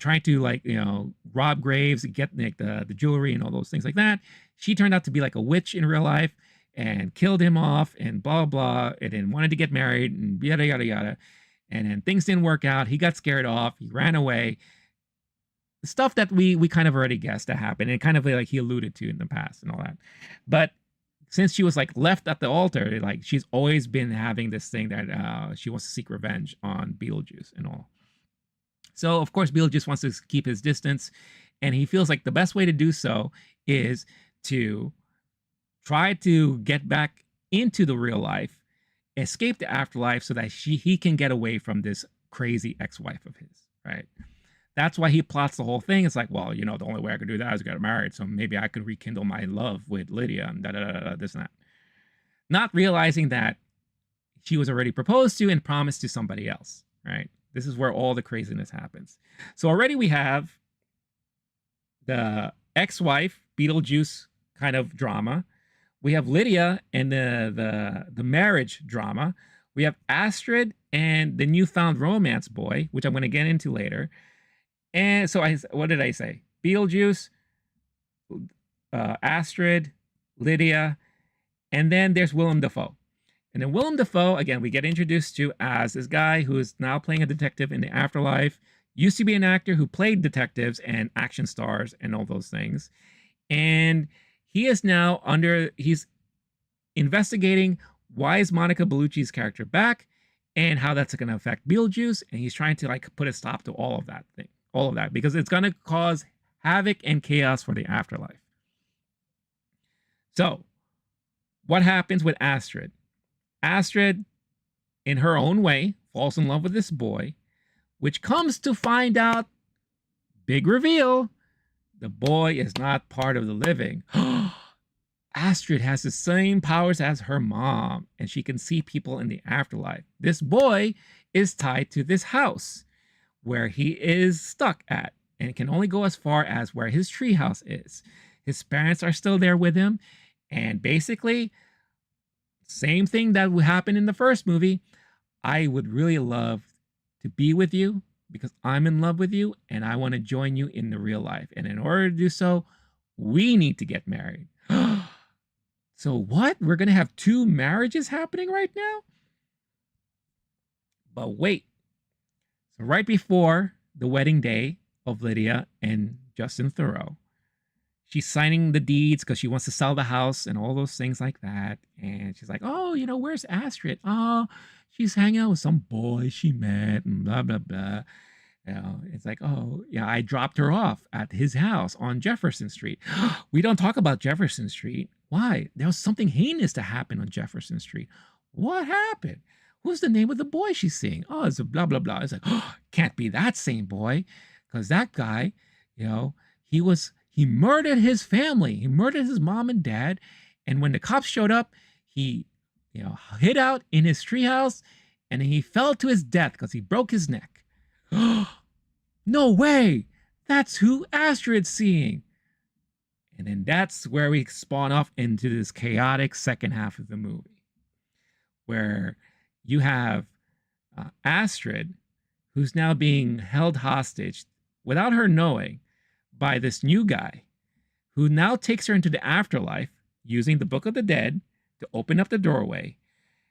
trying to rob graves, get like the jewelry and all those things like that. She turned out to be like a witch in real life and killed him off and blah, blah, and then wanted to get married and yada, yada, yada. And then things didn't work out. He got scared off. He ran away. The stuff that we kind of already guessed that happened, and kind of like he alluded to in the past and all that. But since she was like left at the altar, like she's always been having this thing that she wants to seek revenge on Beetlejuice and all. So of course Beetlejuice wants to keep his distance, and he feels like the best way to do so is to try to get back into the real life, escape the afterlife, so that he can get away from this crazy ex-wife of his, right? That's why he plots the whole thing. It's like, well, the only way I could do that is get married, so maybe I could rekindle my love with Lydia and this and that. Not realizing that she was already proposed to and promised to somebody else, right? This is where all the craziness happens. So already we have the ex-wife Beetlejuice kind of drama. We have Lydia and the marriage drama. We have Astrid and the newfound romance boy, which I'm going to get into later. And so what did I say? Beetlejuice, Astrid, Lydia, and then there's Willem Dafoe. And then Willem Dafoe, again, we get introduced to as this guy who is now playing a detective in the afterlife. Used to be an actor who played detectives and action stars and all those things. And he is now he's investigating why is Monica Bellucci's character back and how that's going to affect Beetlejuice. And he's trying to like put a stop to all of that, because it's going to cause havoc and chaos for the afterlife. So what happens with Astrid? Astrid, in her own way, falls in love with this boy, which comes to find out, big reveal, the boy is not part of the living. Astrid has the same powers as her mom, and she can see people in the afterlife. This boy is tied to this house where he is stuck at, and can only go as far as where his treehouse is. His parents are still there with him, and basically, same thing that would happen in the first movie. I would really love to be with you because I'm in love with you and I want to join you in the real life. And in order to do so, we need to get married. So what? We're going to have 2 marriages happening right now? But wait. So right before the wedding day of Lydia and Justin Theroux, she's signing the deeds because she wants to sell the house and all those things like that. And she's like, oh, where's Astrid? Oh, she's hanging out with some boy she met and blah, blah, blah. It's like, oh, yeah, I dropped her off at his house on Jefferson Street. We don't talk about Jefferson Street. Why? There was something heinous to happen on Jefferson Street. What happened? Who's the name of the boy she's seeing? Oh, it's a blah, blah, blah. It's like, oh, can't be that same boy. Because that guy, he murdered his family. He murdered his mom and dad. And when the cops showed up, he, hid out in his treehouse and he fell to his death because he broke his neck. No way. That's who Astrid's seeing. And then that's where we spawn off into this chaotic second half of the movie, where you have Astrid, who's now being held hostage without her knowing by this new guy who now takes her into the afterlife using the Book of the Dead to open up the doorway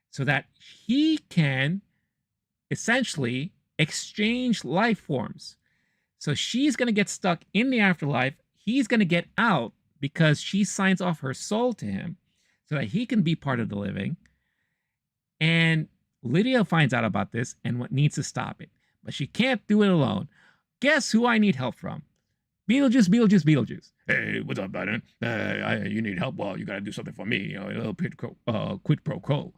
so that he can essentially exchange life forms. So she's going to get stuck in the afterlife. He's going to get out because she signs off her soul to him so that he can be part of the living. And Lydia finds out about this and what needs to stop it. But she can't do it alone. Guess who I need help from? Beetlejuice, Beetlejuice, Beetlejuice. Hey, what's up, Biden? You need help? Well, you got to do something for me. You know, a little quid pro quo.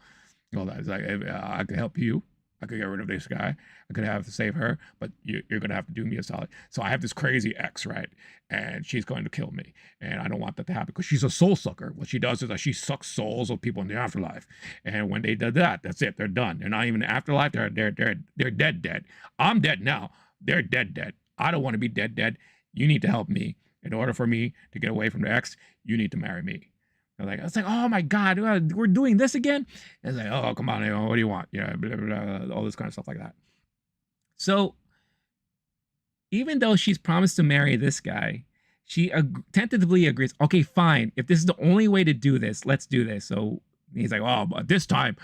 All that. It's like, I could help you. I could get rid of this guy. I could have to save her, but you're going to have to do me a solid. So I have this crazy ex, right? And she's going to kill me. And I don't want that to happen because she's a soul sucker. What she does is that she sucks souls of people in the afterlife. And when they do that, that's it. They're done. They're not even in the afterlife. They're dead. I'm dead now. They're dead. I don't want to be dead. You need to help me. In order for me to get away from the ex, you need to marry me. It's like, oh my God, we're doing this again? And it's like, oh, come on, what do you want? Yeah, blah, blah, blah, all this kind of stuff like that. So even though she's promised to marry this guy, she tentatively agrees, okay, fine. If this is the only way to do this, let's do this. So he's like, oh, but this time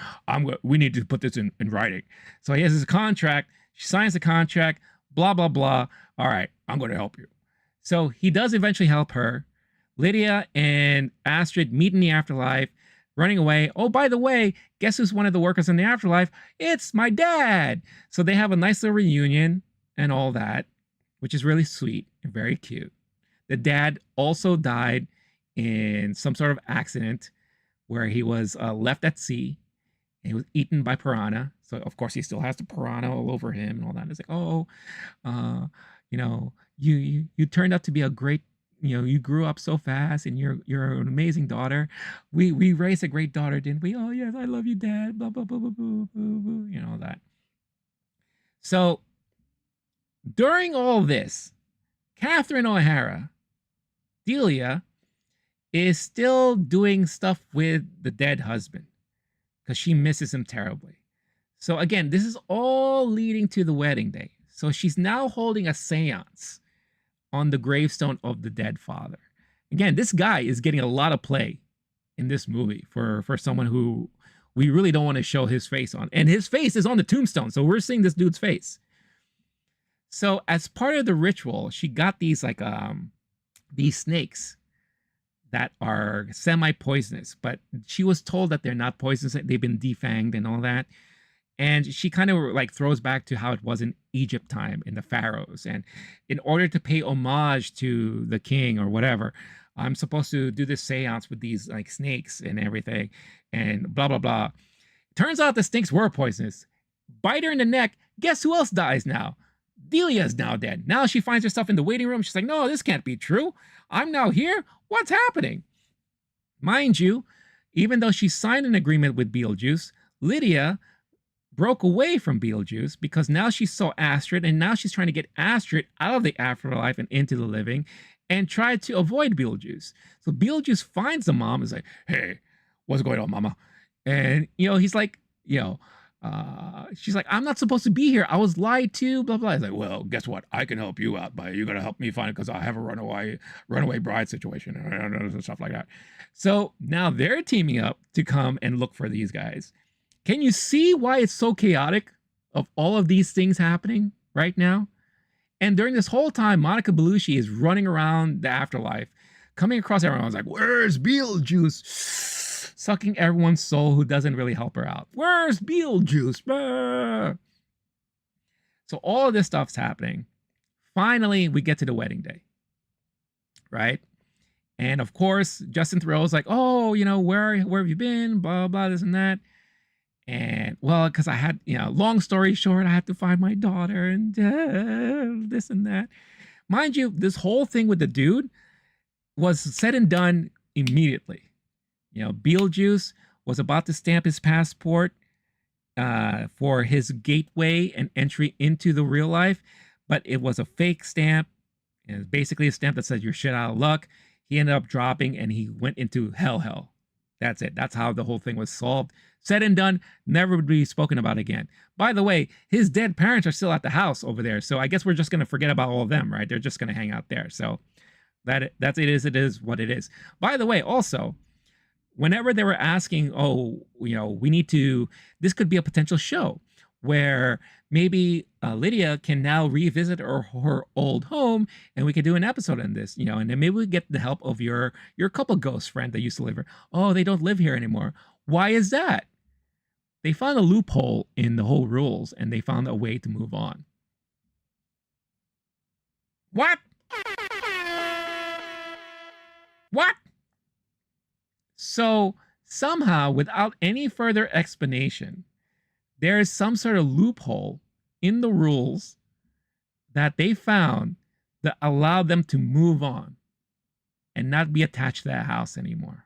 we need to put this in writing. So he has his contract. She signs the contract, blah, blah, blah. All right, I'm going to help you. So he does eventually help her. Lydia and Astrid meet in the afterlife, running away. Oh, by the way, guess who's one of the workers in the afterlife? It's my dad. So they have a nice little reunion and all that, which is really sweet and very cute. The dad also died in some sort of accident where he was left at sea and he was eaten by piranha. So, of course, he still has the piranha all over him and all that. And it's like, oh, you know, you turned out to be a great, you know, you grew up so fast and you're an amazing daughter. We raised a great daughter, didn't we? Oh, yes, I love you, Dad. Blah, blah, blah, blah, blah, blah, blah, you know, that. So during all this, Catherine O'Hara, Delia, is still doing stuff with the dead husband because she misses him terribly. So again, this is all leading to the wedding day. So she's now holding a seance on the gravestone of the dead father. Again, this guy is getting a lot of play in this movie for someone who we really don't want to show his face on. And his face is on the tombstone, so we're seeing this dude's face. So as part of the ritual, she got these like these snakes that are semi-poisonous, but she was told that they're not poisonous, they've been defanged and all that. And she kind of like throws back to how it was in Egypt time in the pharaohs. And in order to pay homage to the king or whatever, I'm supposed to do this seance with these like snakes and everything and blah, blah, blah. Turns out the snakes were poisonous. Bite her in the neck. Guess who else dies now? Delia's now dead. Now she finds herself in the waiting room. She's like, no, this can't be true. I'm now here. What's happening? Mind you, even though she signed an agreement with Beetlejuice, Lydia broke away from Beetlejuice because now she saw Astrid and now she's trying to get Astrid out of the afterlife and into the living and tried to avoid Beetlejuice. So Beetlejuice finds the mom and is like, hey, what's going on, mama? And, you know, he's like, you know, she's like, I'm not supposed to be here. I was lied to, blah, blah. He's like, well, guess what? I can help you out, but you got to help me find it because I have a runaway bride situation and stuff like that. So now they're teaming up to come and look for these guys. Can you see why it's so chaotic of all of these things happening right now? And during this whole time, Monica Bellucci is running around the afterlife, coming across everyone. I was like, where's Beetlejuice? Sucking everyone's soul who doesn't really help her out. Where's Beetlejuice? Ah. So all of this stuff's happening. Finally, we get to the wedding day, right? And of course, Justin Theroux's like, oh, you know, where have you been? Blah, blah, this and that. And well, because I had, you know, long story short, I had to find my daughter and this and that. Mind you, this whole thing with the dude was said and done immediately. You know, Beetlejuice was about to stamp his passport for his gateway and entry into the real life, but it was a fake stamp. And it's basically a stamp that says you're shit out of luck. He ended up dropping and he went into hell. That's it. That's how the whole thing was solved. Said and done, never would be spoken about again. By the way, his dead parents are still at the house over there. So I guess we're just going to forget about all of them, right? They're just going to hang out there. So that's it is what it is. By the way, also, whenever they were asking, oh, you know, this could be a potential show where maybe Lydia can now revisit her old home and we could do an episode on this, you know, and then maybe we get the help of your couple ghost friend that used to live here. Oh, they don't live here anymore. Why is that? They found a loophole in the whole rules and they found a way to move on. What? What? So somehow, without any further explanation, there is some sort of loophole in the rules that they found that allowed them to move on and not be attached to that house anymore.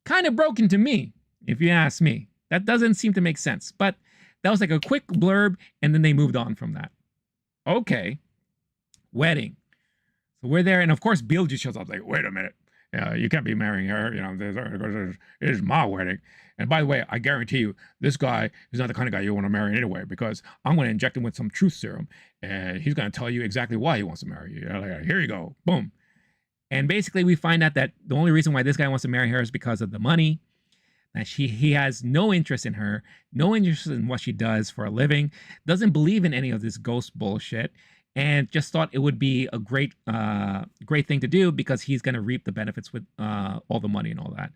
Kind of broken to me, if you ask me. That doesn't seem to make sense. But that was like a quick blurb, and then they moved on from that. Okay. Wedding. So we're there, and of course, Beetlejuice shows up like, wait a minute. You can't be marrying her. You know, it is my wedding. And by the way, I guarantee you, this guy is not the kind of guy you want to marry anyway, because I'm going to inject him with some truth serum, and he's going to tell you exactly why he wants to marry you. Like, here you go. Boom. And basically, we find out that the only reason why this guy wants to marry her is because of the money. That he has no interest in her, no interest in what she does for a living, doesn't believe in any of this ghost bullshit, and just thought it would be a great thing to do because he's going to reap the benefits with all the money and all that.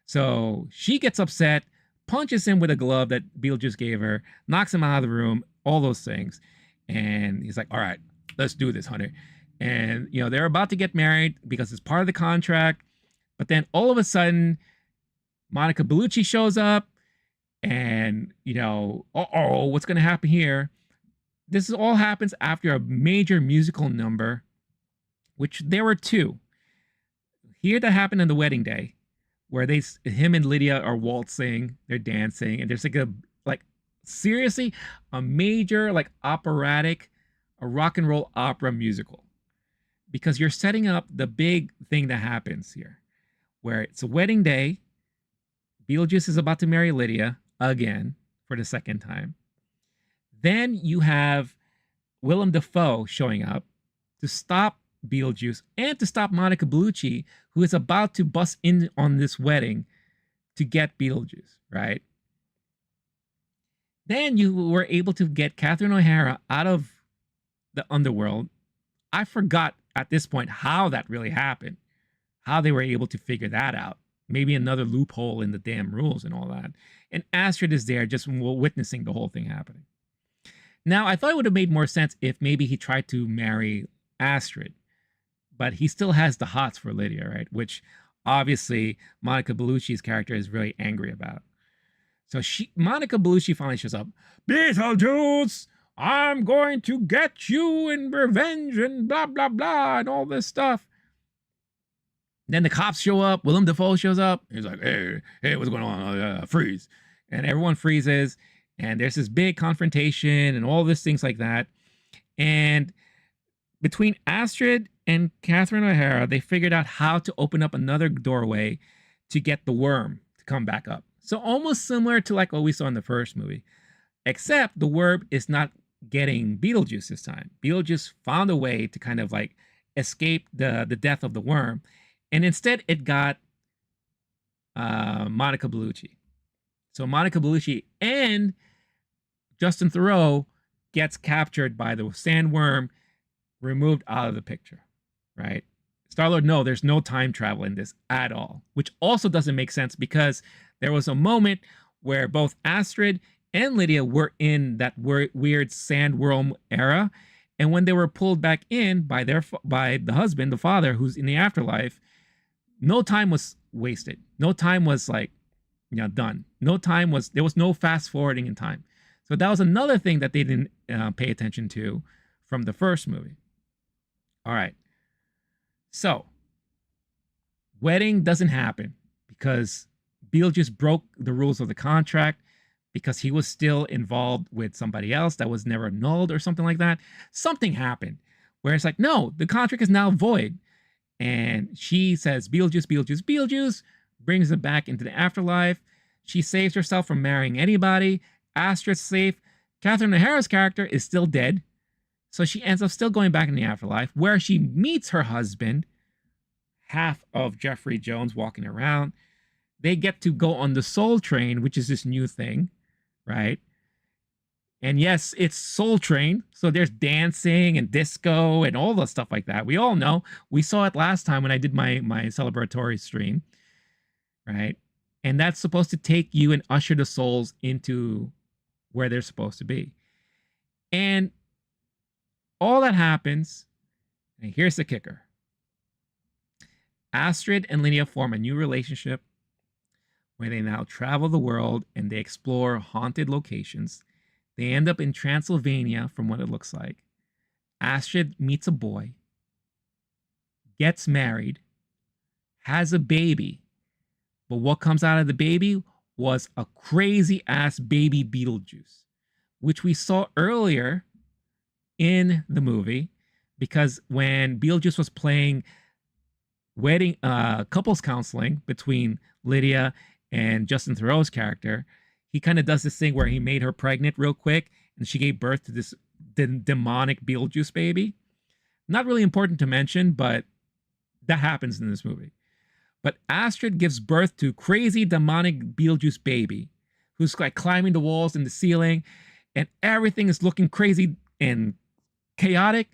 So she gets upset, punches him with a glove that Beetlejuice gave her, knocks him out of the room, all those things. And he's like, all right, let's do this, honey. And, you know, they're about to get married because it's part of the contract. But then all of a sudden, Monica Bellucci shows up and, you know, what's going to happen here? This all happens after a major musical number, which there were two. Here that happened on the wedding day, where him and Lydia are waltzing, they're dancing, and there's like seriously, a major like operatic, a rock and roll opera musical. Because you're setting up the big thing that happens here, where it's a wedding day. Beetlejuice is about to marry Lydia again for the second time. Then you have Willem Dafoe showing up to stop Beetlejuice and to stop Monica Bellucci, who is about to bust in on this wedding to get Beetlejuice, right? Then you were able to get Catherine O'Hara out of the underworld. I forgot at this point how that really happened, how they were able to figure that out. Maybe another loophole in the damn rules and all that. And Astrid is there just witnessing the whole thing happening. Now, I thought it would have made more sense if maybe he tried to marry Astrid, but he still has the hots for Lydia, right? Which obviously Monica Bellucci's character is really angry about. So Monica Bellucci finally shows up. Beetlejuice, I'm going to get you in revenge and blah, blah, blah, and all this stuff. Then the cops show up. Willem Dafoe shows up. He's like, hey, what's going on? Freeze. And everyone freezes. And there's this big confrontation and all these things like that. And between Astrid and Catherine O'Hara, they figured out how to open up another doorway to get the worm to come back up. So almost similar to like what we saw in the first movie. Except the worm is not getting Beetlejuice this time. Beetlejuice found a way to kind of like escape the death of the worm. And instead, it got Monica Bellucci. So Monica Bellucci and Justin Theroux gets captured by the sandworm, removed out of the picture, right? Star-Lord, no, there's no time travel in this at all, which also doesn't make sense because there was a moment where both Astrid and Lydia were in that weird sandworm era. And when they were pulled back in by the husband, the father, who's in the afterlife, no time was wasted. No time was like, done. There was no fast forwarding in time. So that was another thing that they didn't pay attention to from the first movie. All right. So, wedding doesn't happen because Beetlejuice broke the rules of the contract because he was still involved with somebody else that was never annulled or something like that. Something happened where it's like, no, the contract is now void. And she says, Beetlejuice, Beetlejuice, Beetlejuice, brings him back into the afterlife. She saves herself from marrying anybody. Astrid's safe. Catherine O'Hara's character is still dead. So she ends up still going back in the afterlife where she meets her husband, half of Jeffrey Jones walking around. They get to go on the Soul Train, which is this new thing, right? And yes, it's Soul Train. So there's dancing and disco and all the stuff like that. We all know. We saw it last time when I did my celebratory stream, right? And that's supposed to take you and usher the souls into where they're supposed to be. And all that happens, and here's the kicker. Astrid and Lydia form a new relationship where they now travel the world and they explore haunted locations. They end up in Transylvania, from what it looks like. Astrid meets a boy, gets married, has a baby. But what comes out of the baby was a crazy ass baby Beetlejuice, which we saw earlier in the movie, because when Beetlejuice was playing wedding couples counseling between Lydia and Justin Theroux's character, he kind of does this thing where he made her pregnant real quick and she gave birth to this demonic Beetlejuice baby. Not really important to mention, but that happens in this movie. But Astrid gives birth to crazy demonic Beetlejuice baby, who's like climbing the walls and the ceiling, and everything is looking crazy and chaotic.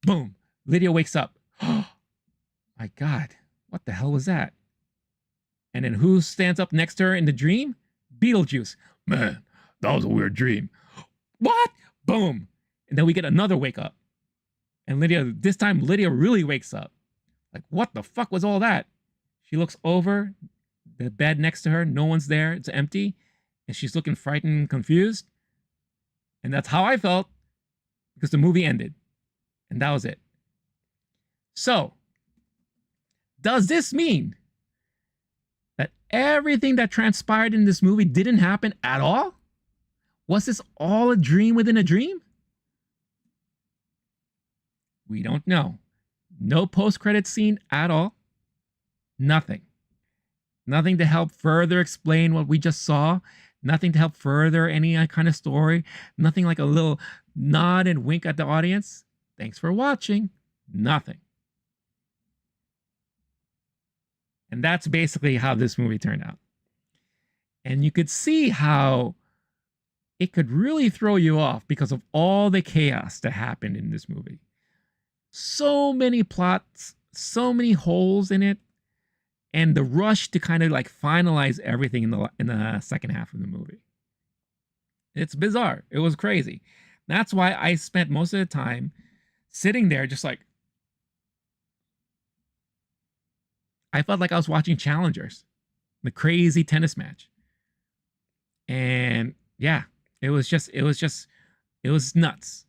Boom, Lydia wakes up. Oh my God, what the hell was that? And then who stands up next to her in the dream? Beetlejuice. Man, that was a weird dream. What? Boom. And then we get another wake up. And Lydia, this time Lydia really wakes up. Like, what the fuck was all that? She looks over the bed next to her. No one's there. It's empty. And she's looking frightened and confused. And that's how I felt, because the movie ended. And that was it. So, does this mean that everything that transpired in this movie didn't happen at all? Was this all a dream within a dream? We don't know. No post-credit scene at all. Nothing. Nothing to help further explain what we just saw. Nothing to help further any kind of story. Nothing like a little nod and wink at the audience. Thanks for watching. Nothing. And that's basically how this movie turned out. And you could see how it could really throw you off because of all the chaos that happened in this movie. So many plots, so many holes in it, and the rush to kind of like finalize everything in the second half of the movie. It's bizarre. It was crazy. That's why I spent most of the time sitting there just like, I felt like I was watching Challengers, the crazy tennis match. And yeah, it was nuts.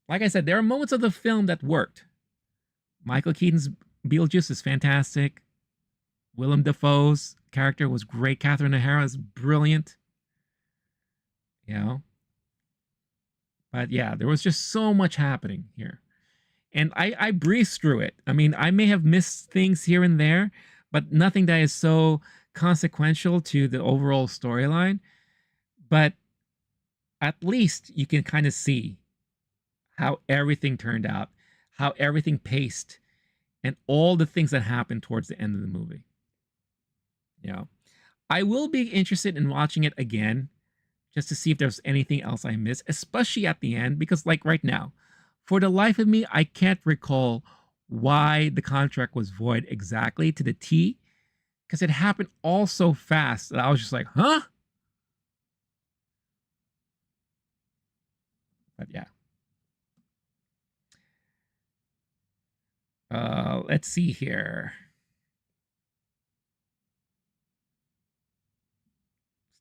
Like I said, there are moments of the film that worked. Michael Keaton's Beetlejuice is fantastic. Willem Dafoe's character was great. Catherine O'Hara is brilliant. You know? But yeah, there was just so much happening here. And I breezed through it. I mean, I may have missed things here and there, but nothing that is so consequential to the overall storyline. But at least you can kind of see how everything turned out, how everything paced, and all the things that happened towards the end of the movie. You know, I will be interested in watching it again just to see if there's anything else I missed, especially at the end, because like right now, for the life of me, I can't recall why the contract was void exactly to the T, because it happened all so fast that I was just like, huh? But yeah. Let's see here.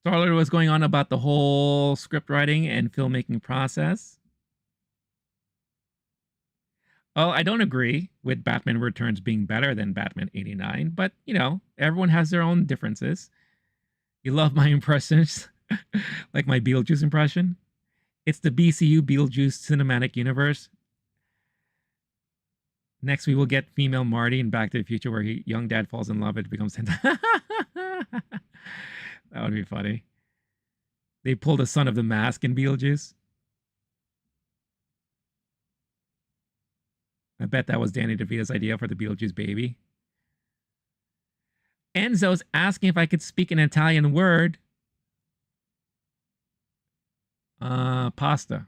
Starler was going on about the whole script writing and filmmaking process. Oh, I don't agree with Batman Returns being better than Batman 89, but, you know, everyone has their own differences. You love my impressions, like my Beetlejuice impression. It's the BCU Beetlejuice Cinematic Universe. Next, we will get female Marty in Back to the Future, where young dad falls in love and becomes... That would be funny. They pulled the son of the mask in Beetlejuice. I bet that was Danny DeVito's idea for the Beetlejuice baby. Enzo's asking if I could speak an Italian word. Pasta.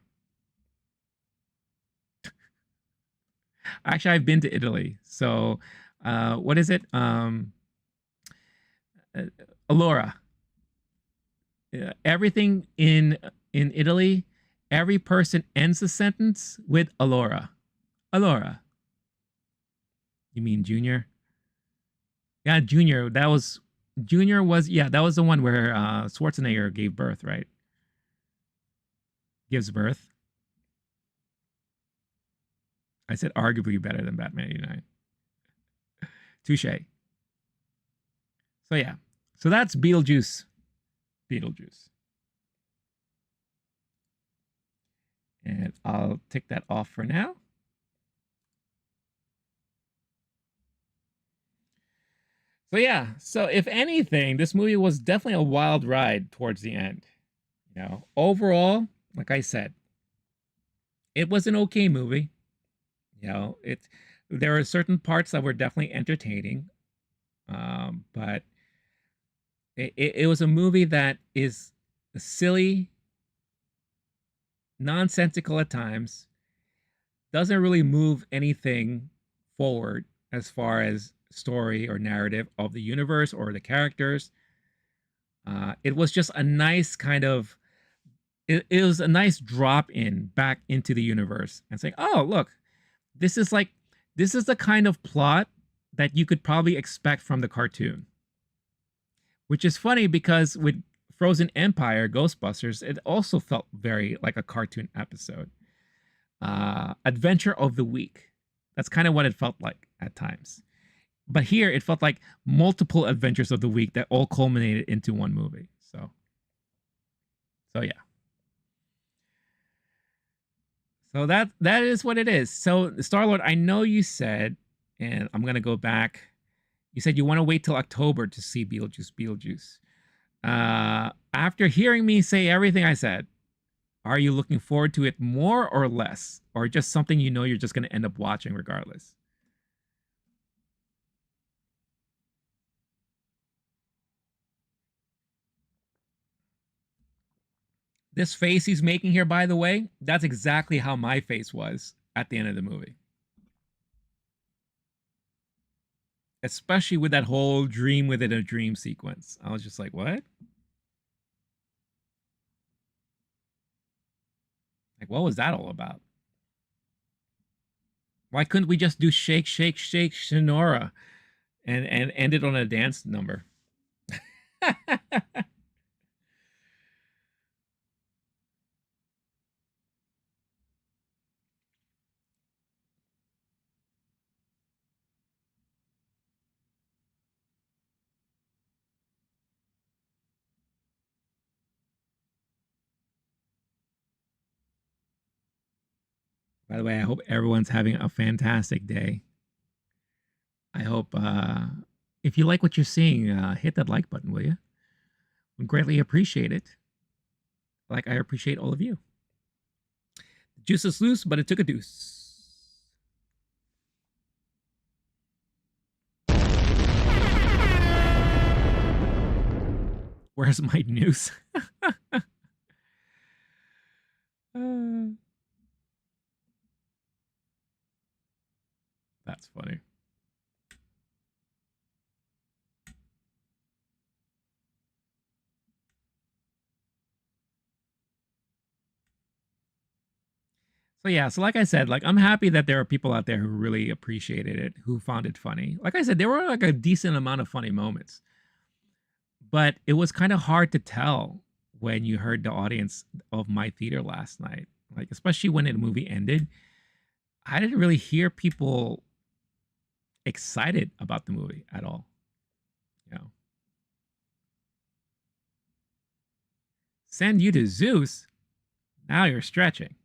Actually, I've been to Italy. So, what is it? Allora. Everything in Italy, every person ends the sentence with Alora. Alora. You mean Junior? Yeah, Junior. That was Junior was that was the one where Schwarzenegger gave birth, right? Gives birth. I said arguably better than Batman 89. Touche. So yeah. So that's Beetlejuice. Beetlejuice. And I'll take that off for now. So yeah, so if anything, this movie was definitely a wild ride towards the end. You know, overall, like I said, it was an okay movie. You know, there are certain parts that were definitely entertaining, but it was a movie that is silly, nonsensical at times, doesn't really move anything forward as far as story or narrative of the universe or the characters. It was just a nice kind of it was a nice drop in back into the universe and saying, oh look, this is the kind of plot that you could probably expect from the cartoon. Which is funny because with Frozen Empire, Ghostbusters, it also felt very like a cartoon episode. Adventure of the week. That's kind of what it felt like at times. But here it felt like multiple adventures of the week that all culminated into one movie. So yeah. So that is what it is. So Star-Lord, I know you said, and I'm gonna go back. You said you want to wait till October to see Beetlejuice. After hearing me say everything I said, are you looking forward to it more or less, or just something you know you're just gonna end up watching regardless? This face he's making here, by the way, that's exactly how my face was at the end of the movie. Especially with that whole dream within a dream sequence. I was just like, what? Like, what was that all about? Why couldn't we just do shake, shake, shake, Sonora and end it on a dance number? By the way, I hope everyone's having a fantastic day. I hope if you like what you're seeing, hit that like button, will you? Would greatly appreciate it. Like I appreciate all of you. The juice is loose, but it took a deuce. Where's my noose? That's funny. So yeah, so like I said, like I'm happy that there are people out there who really appreciated it, who found it funny. Like I said, there were like a decent amount of funny moments. But it was kind of hard to tell when you heard the audience of my theater last night. Like especially when the movie ended, I didn't really hear people excited about the movie at all. You know. Send you to Zeus? Now you're stretching.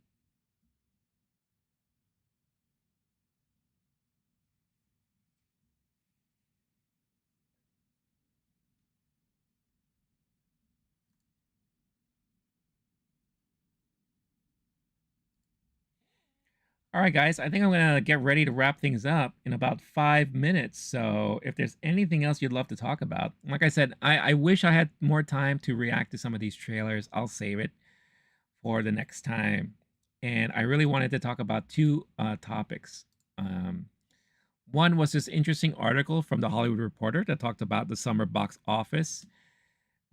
All right, guys, I think I'm going to get ready to wrap things up in about 5 minutes. So if there's anything else you'd love to talk about, like I said, I wish I had more time to react to some of these trailers. I'll save it for the next time. And I really wanted to talk about two topics. One was this interesting article from the Hollywood Reporter that talked about the summer box office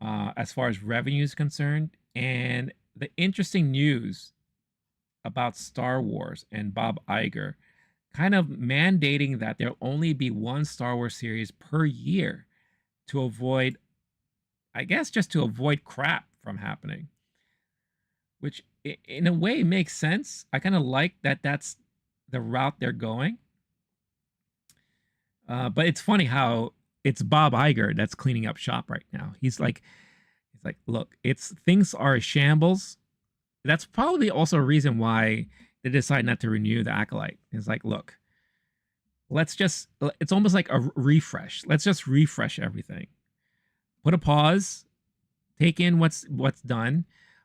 as far as revenue is concerned, and the interesting news about Star Wars and Bob Iger kind of mandating that there'll only be one Star Wars series per year to avoid, I guess, just to avoid crap from happening, which in a way makes sense. I kind of like that that's the route they're going. But it's funny how it's Bob Iger that's cleaning up shop right now. He's like, look, it's things are a shambles. That's probably also a reason why they decide not to renew the Acolyte. It's like, look, it's almost like a refresh. Let's just refresh everything. Put a pause, take in what's done.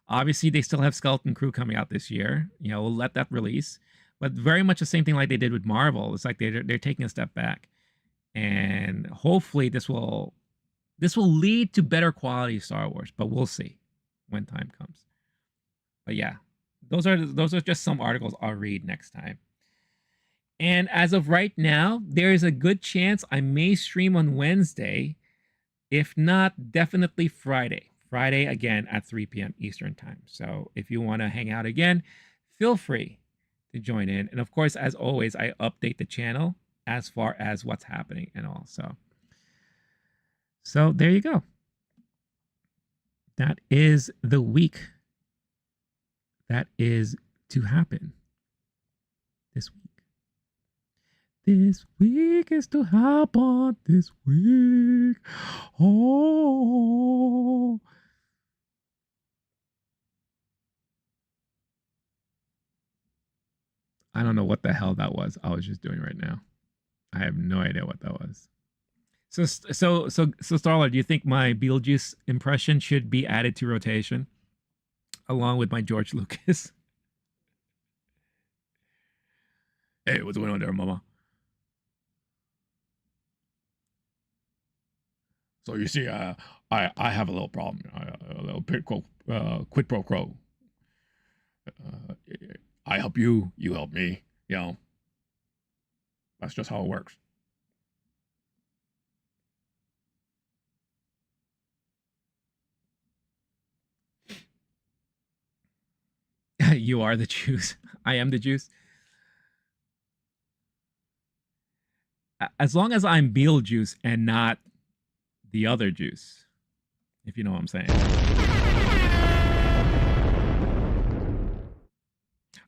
Obviously, they still have Skeleton Crew coming out this year. You know, we'll let that release. But very much the same thing like they did with Marvel. It's like they're taking a step back. And hopefully this will lead to better quality Star Wars, but we'll see when time comes. But yeah, those are just some articles I'll read next time. And as of right now, there is a good chance I may stream on Wednesday, if not, definitely Friday. Friday again at 3 p.m. Eastern time. So if you want to hang out again, feel free to join in. And of course, as always, I update the channel as far as what's happening and all. So there you go. That is the week that is to happen this week. This week is to happen this week. Oh. I don't know what the hell that was. I was just doing right now. I have no idea what that was. So Starlord, do you think my Beetlejuice impression should be added to rotation along with my George Lucas? Hey, what's going on there, Mama? So you see, I have a little problem, a little quid pro quo. I help you, you help me. You know, that's just how it works. You are the juice. I am the juice. As long as I'm Beetlejuice and not the other juice, if you know what I'm saying.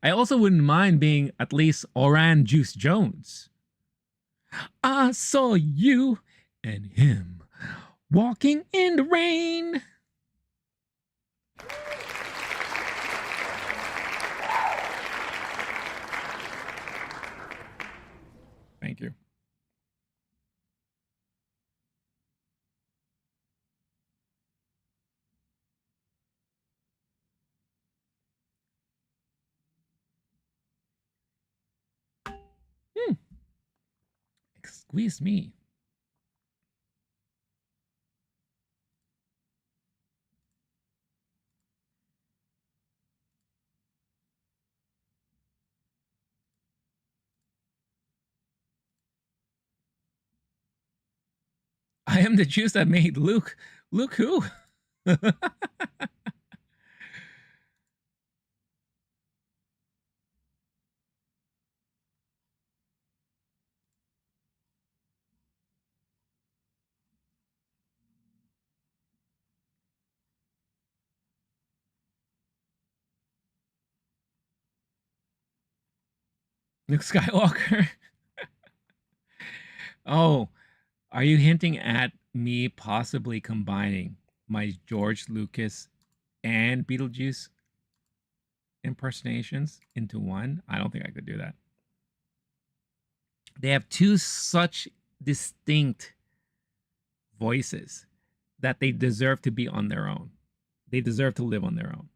I also wouldn't mind being at least Oran Juice Jones. I saw you and him walking in the rain. Thank you. Excuse me. I am the juice that made Luke. Luke who? Luke Skywalker. Oh, are you hinting at me possibly combining my George Lucas and Beetlejuice impersonations into one? I don't think I could do that. They have two such distinct voices that they deserve to be on their own. They deserve to live on their own.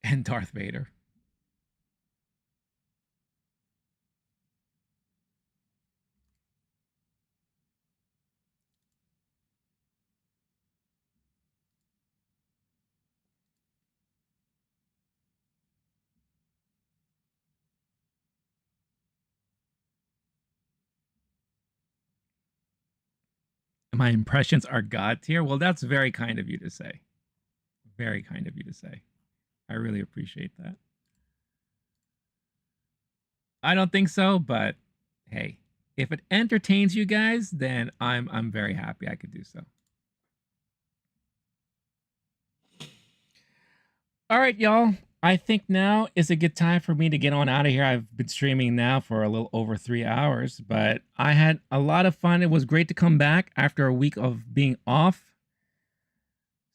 And Darth Vader. My impressions are God tier. Well, that's very kind of you to say. Very kind of you to say. I really appreciate that. I don't think so, but hey, if it entertains you guys, then I'm very happy I could do so. All right, y'all. I think now is a good time for me to get on out of here. I've been streaming now for a little over 3 hours, but I had a lot of fun. It was great to come back after a week of being off.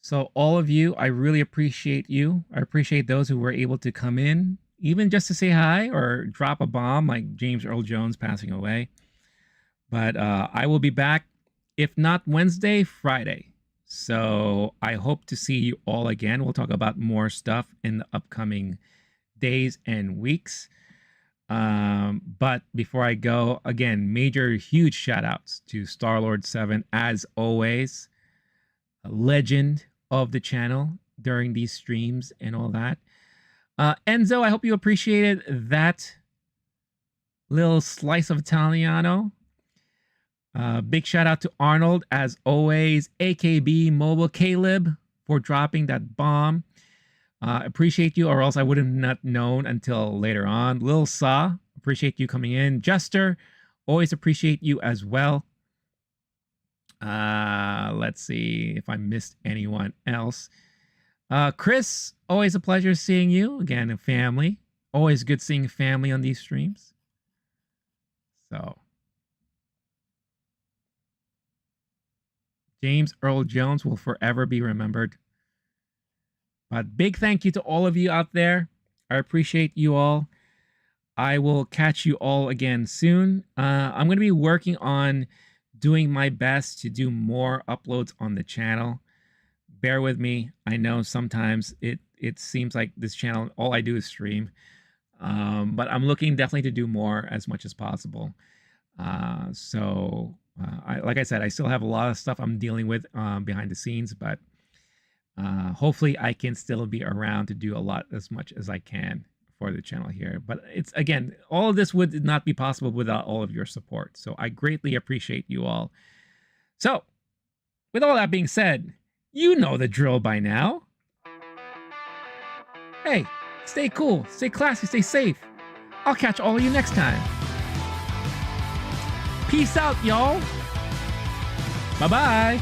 So all of you, I really appreciate you. I appreciate those who were able to come in, even just to say hi or drop a bomb like James Earl Jones passing away. But I will be back, if not Wednesday, Friday. So I hope to see you all again. We'll talk about more stuff in the upcoming days and weeks. But before I go, again, major, huge shout outs to Starlord7, as always, a legend of the channel during these streams and all that. Enzo, I hope you appreciated that little slice of Italiano. Big shout out to Arnold, as always, AKB Mobile, Caleb for dropping that bomb. Appreciate you, or else I would have not known until later on. Lil Sa, appreciate you coming in. Jester, always appreciate you as well. Let's see if I missed anyone else. Chris, always a pleasure seeing you. Again, a family. Always good seeing family on these streams. So, James Earl Jones will forever be remembered. But big thank you to all of you out there. I appreciate you all. I will catch you all again soon. I'm going to be working on doing my best to do more uploads on the channel. Bear with me. I know sometimes it seems like this channel, all I do is stream. But I'm looking definitely to do more as much as possible. Like I said, I still have a lot of stuff I'm dealing with behind the scenes, but hopefully I can still be around to do a lot as much as I can for the channel here. But it's, again, all of this would not be possible without all of your support. So I greatly appreciate you all. So with all that being said, you know the drill by now. Hey, stay cool, stay classy, stay safe. I'll catch all of you next time. Peace out, y'all. Bye-bye.